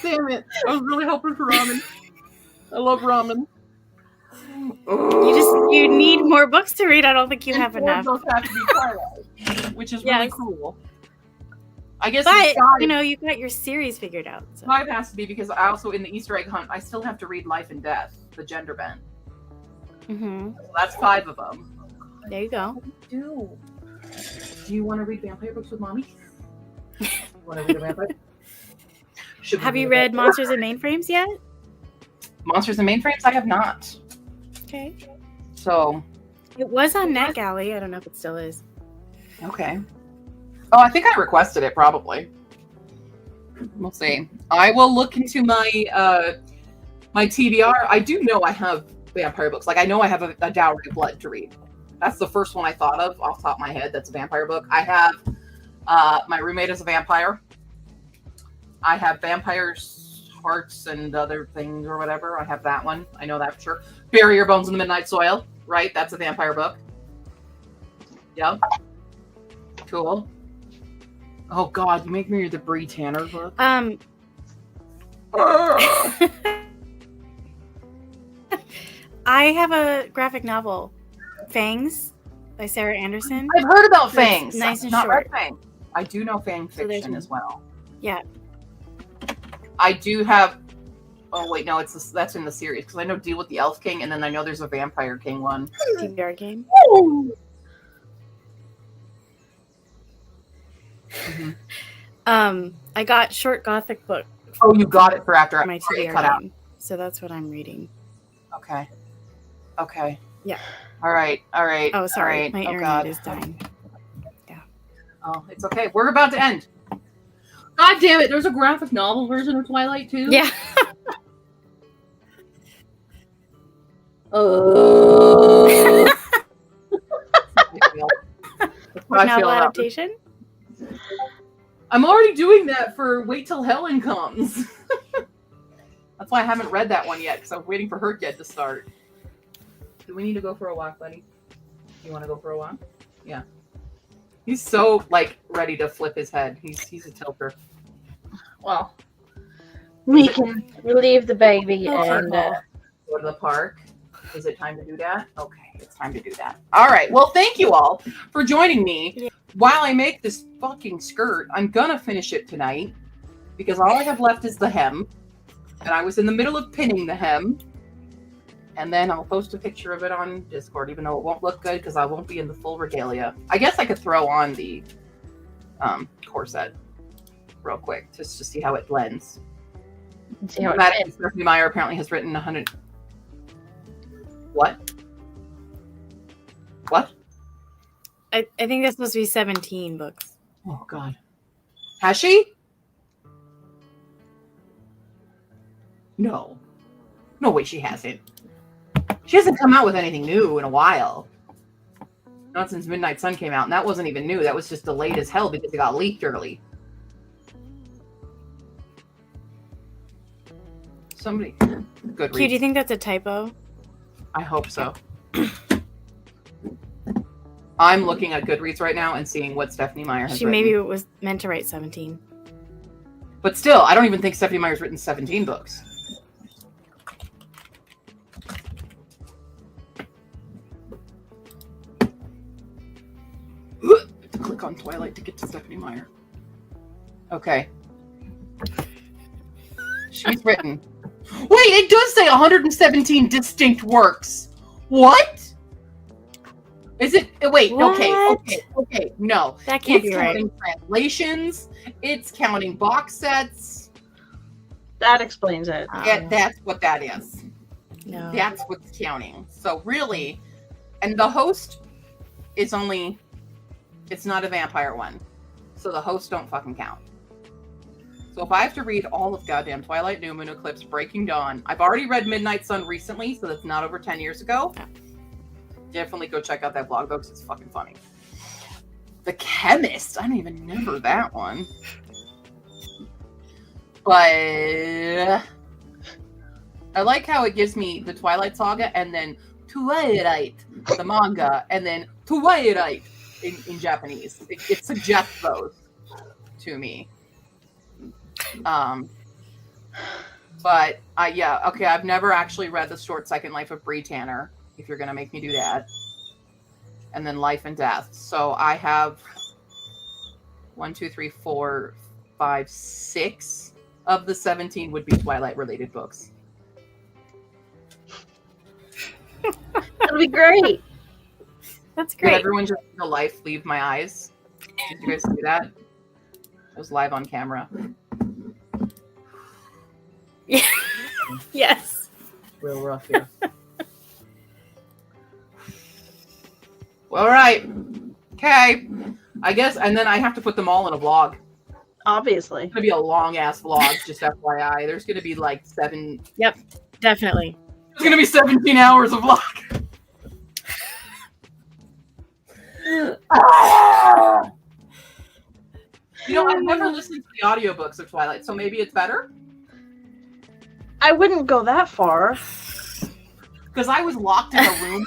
Damn it. I was really hoping for ramen. I love ramen. You need more books to read. I don't think you have And enough. those have to be Twilight, which is really Yes. cool. I guess But five, you know, you got your series figured out. So. 5 has to be because I also in the Easter egg hunt I still have to read Life and Death, the gender bent. Mm-hmm. So that's 5 of them. There you go. Do you want to read vampire books with mommy? Want to read a vampire? Should we Have you a read vampire? Monsters and Mainframes yet? Monsters and Mainframes? I have not. Okay. So It was on NetGalley. I don't know if it still is. okay. Oh, I think I requested it, probably. We'll see. I will look into my my TBR. I do know I have vampire books. Like, I know I have a Dowry of Blood to read. That's the first one I thought of off the top of my head. That's a vampire book. I have My Roommate is a Vampire. I have Vampires, Hearts, and Other Things or whatever. I have that one. I know that for sure. Bury Your Bones in the Midnight Soil. Right? That's a vampire book. Yep. Cool. Oh God, you make me read the Bree Tanner book. I have a graphic novel, Fangs, by Sarah Anderson. I've heard about It's Fangs. nice and Not short. read Fangs. I do know fan So there's fiction as well. Yeah. I do have. Oh wait, no, that's in the series because I know Deal with the Elf King, and then I know there's a Vampire King one. TBR game. Mhm. I got short gothic book Oh, you got it for after for my it TBR cut out. game, so that's what I'm reading. Okay. Okay. Yeah. All right. All right. Oh, sorry, All right. my Oh, internet God. is dying. Oh, it's okay. We're about to end. God damn it! There's a graphic novel version of Twilight too. Yeah. Oh. That's how I Novel feel about adaptation. I'm already doing that for Wait Till Helen Comes. That's why I haven't read that one yet, because I'm waiting for her kid to start. Do we need to go for a walk, buddy? You want to go for a walk? Yeah. He's so, like, ready to flip his head. He's a tilter. Well, we can relieve the baby Oh, and Go to the park. Is it time to do that? Okay, it's time to do that. All right. Well, thank you all for joining me. Yeah. While I make this fucking skirt, I'm gonna finish it tonight because all I have left is the hem. And I was in the middle of pinning the hem. And then I'll post a picture of it on Discord, even though it won't look good because I won't be in the full regalia. I guess I could throw on the corset real quick just to see how it blends. see how it Matt fits. Stephanie Meyer apparently has written 100. What? What? I think that's supposed to be 17 books. Oh God. Has she? No. No way she hasn't. She hasn't come out with anything new in a while. Not since Midnight Sun came out, and that wasn't even new. That was just delayed as hell because it got leaked early. Somebody. Good Q, do you think that's a typo? I hope so. I'm looking at Goodreads right now and seeing what Stephanie Meyer has She written. maybe was meant to write 17. But still, I don't even think Stephanie Meyer's written 17 books. To click on Twilight to get to Stephanie Meyer. Okay. She's written. Wait, it does say 117 distinct works. What? Is it? Wait, What? okay. No. That can't It's be right. counting translations. It's counting box sets. That explains it. Yeah, that's what that is. No. That's what's counting. So really, and the host is only, it's not a vampire one. So the hosts don't fucking count. So if I have to read all of goddamn Twilight, New Moon, Eclipse, Breaking Dawn, I've already read Midnight Sun recently, so that's not over 10 years ago. Yeah. Definitely go check out that blog though, because it's fucking funny. The Chemist, I don't even remember that one. But I like how it gives me the Twilight Saga and then Twilight, the manga, and then Twilight in Japanese. It suggests those to me. But yeah, okay, I've never actually read The Short Second Life of Bree Tanner, if you're gonna make me do that. And then Life and Death. So I have 1, 2, 3, 4, 5, 6 of the 17 would be Twilight related books. That'll be great. That's Did great. everyone just see the life leave my eyes? Did you guys see that? It was live on camera. Yes. Real rough here. All right. Okay. I guess, and then I have to put them all in a vlog. Obviously. It's gonna be a long ass vlog, just FYI. There's gonna be like Yep, definitely. There's gonna be 17 hours of vlog. You know, I've never listened to the audiobooks of Twilight, so maybe it's better. I wouldn't go that far. Because I was locked in a room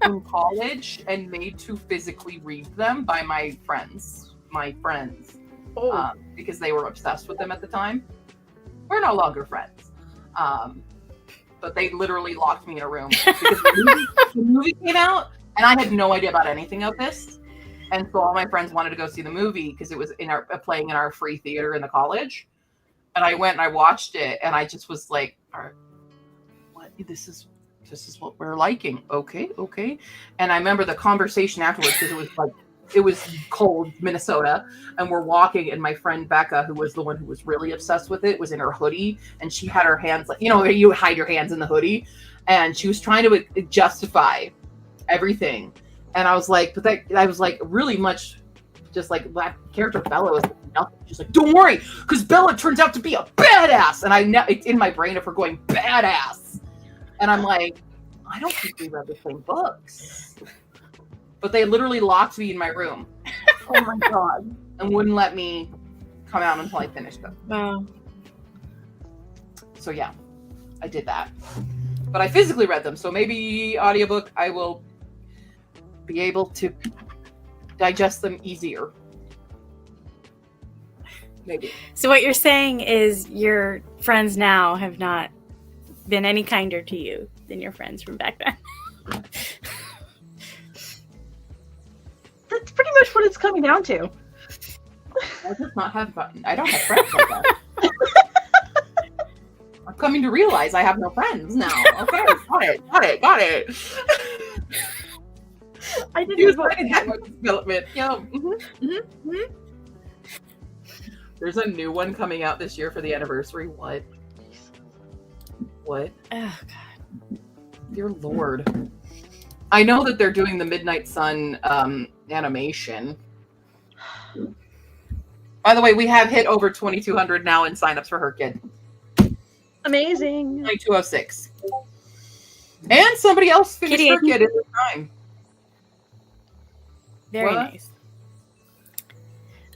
in college and made to physically read them by my friends. Because they were obsessed with them at the time. We're no longer friends. But they literally locked me in a room. Because the movie came out, and I had no idea about anything of this. And so all my friends wanted to go see the movie because it was playing in our free theater in the college. And I went and I watched it, and I just was like, all right, what? This is what we're liking. Okay. And I remember the conversation afterwards because it was cold, Minnesota, and we're walking, and my friend Becca, who was the one who was really obsessed with it, was in her hoodie, and she had her hands like, you hide your hands in the hoodie, and she was trying to justify everything. And I was like, I was like really much just like that character Bella was nothing. She's like, don't worry, because Bella turns out to be a badass. And it's in my brain of her going badass. And I'm like, I don't think we read the same books. But they literally locked me in my room. Oh my god. And wouldn't let me come out until I finished them. Wow. So yeah, I did that. But I physically read them. So maybe audiobook, I will be able to digest them easier. Maybe. So what you're saying is your friends now have not been any kinder to you than your friends from back then. That's pretty much what it's coming down to. I just not have fun. I don't have friends like that. I'm coming to realize I have no friends now. Okay, got it. I didn't Use even my network development. Yeah. There's a new one coming out this year for the anniversary. What? Oh god. Dear Lord. I know that they're doing the Midnight Sun animation. By the way, we have hit over 2,200 now in signups for Her Kid. Amazing. 206. And somebody else finished Kitty, Her Kid in the time. Very What? nice.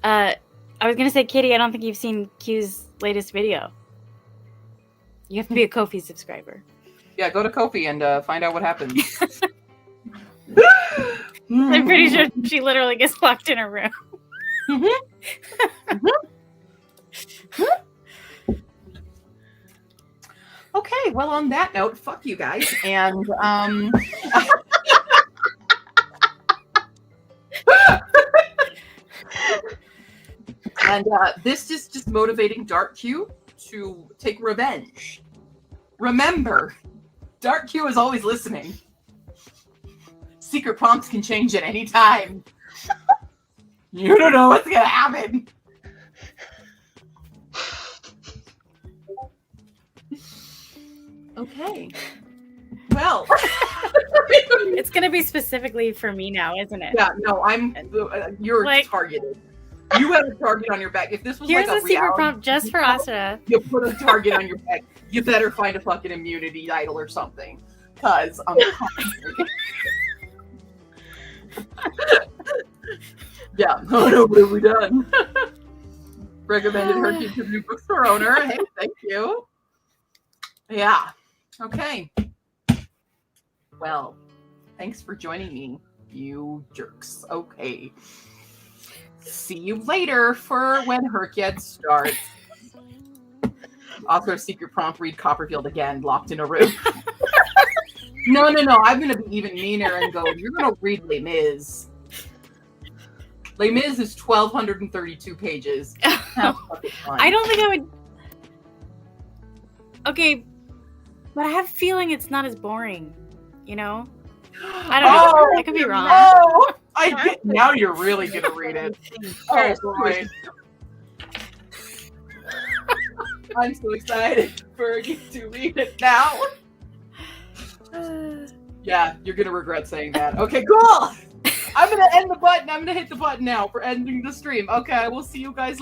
I was gonna say, Kitty, I don't think you've seen Q's latest video. You have to be a Ko-fi subscriber. Yeah, go to Ko-fi and find out what happens. I'm pretty sure she literally gets locked in her room. Okay, well, on that note, fuck you guys. And this is just motivating Dark Q to take revenge. Remember, Dark Q is always listening. Secret prompts can change at any time. You don't know what's gonna happen. Okay. Well, It's gonna be specifically for me now, isn't it? yeah, no, you're Like- targeted. You have a target on your back. If this was Here's like a a secret reality prompt just for show, Asura. you put a target on your back. You better find a fucking immunity idol or something, cause I'm. Yeah. Oh no, what have we done? Recommended Her Kid to new bookstore owner. Hey, thank you. Yeah. Okay. Well, thanks for joining me, you jerks. Okay. See you later for when Her Kid starts. Also, secret prompt, read Copperfield again, locked in a room. No. I'm going to be even meaner and go, you're going to read Les Mis. Les Mis is 1,232 pages. Have fucking fun. I don't think I would. Okay, but I have a feeling it's not as boring. You know? I don't know. I could be wrong. Oh, now you're really going to read it. Oh, boy. I'm so excited for you to read it now. Yeah, you're going to regret saying that. Okay, cool. I'm gonna end the button. I'm gonna hit the button now for ending the stream. Okay, I will see you guys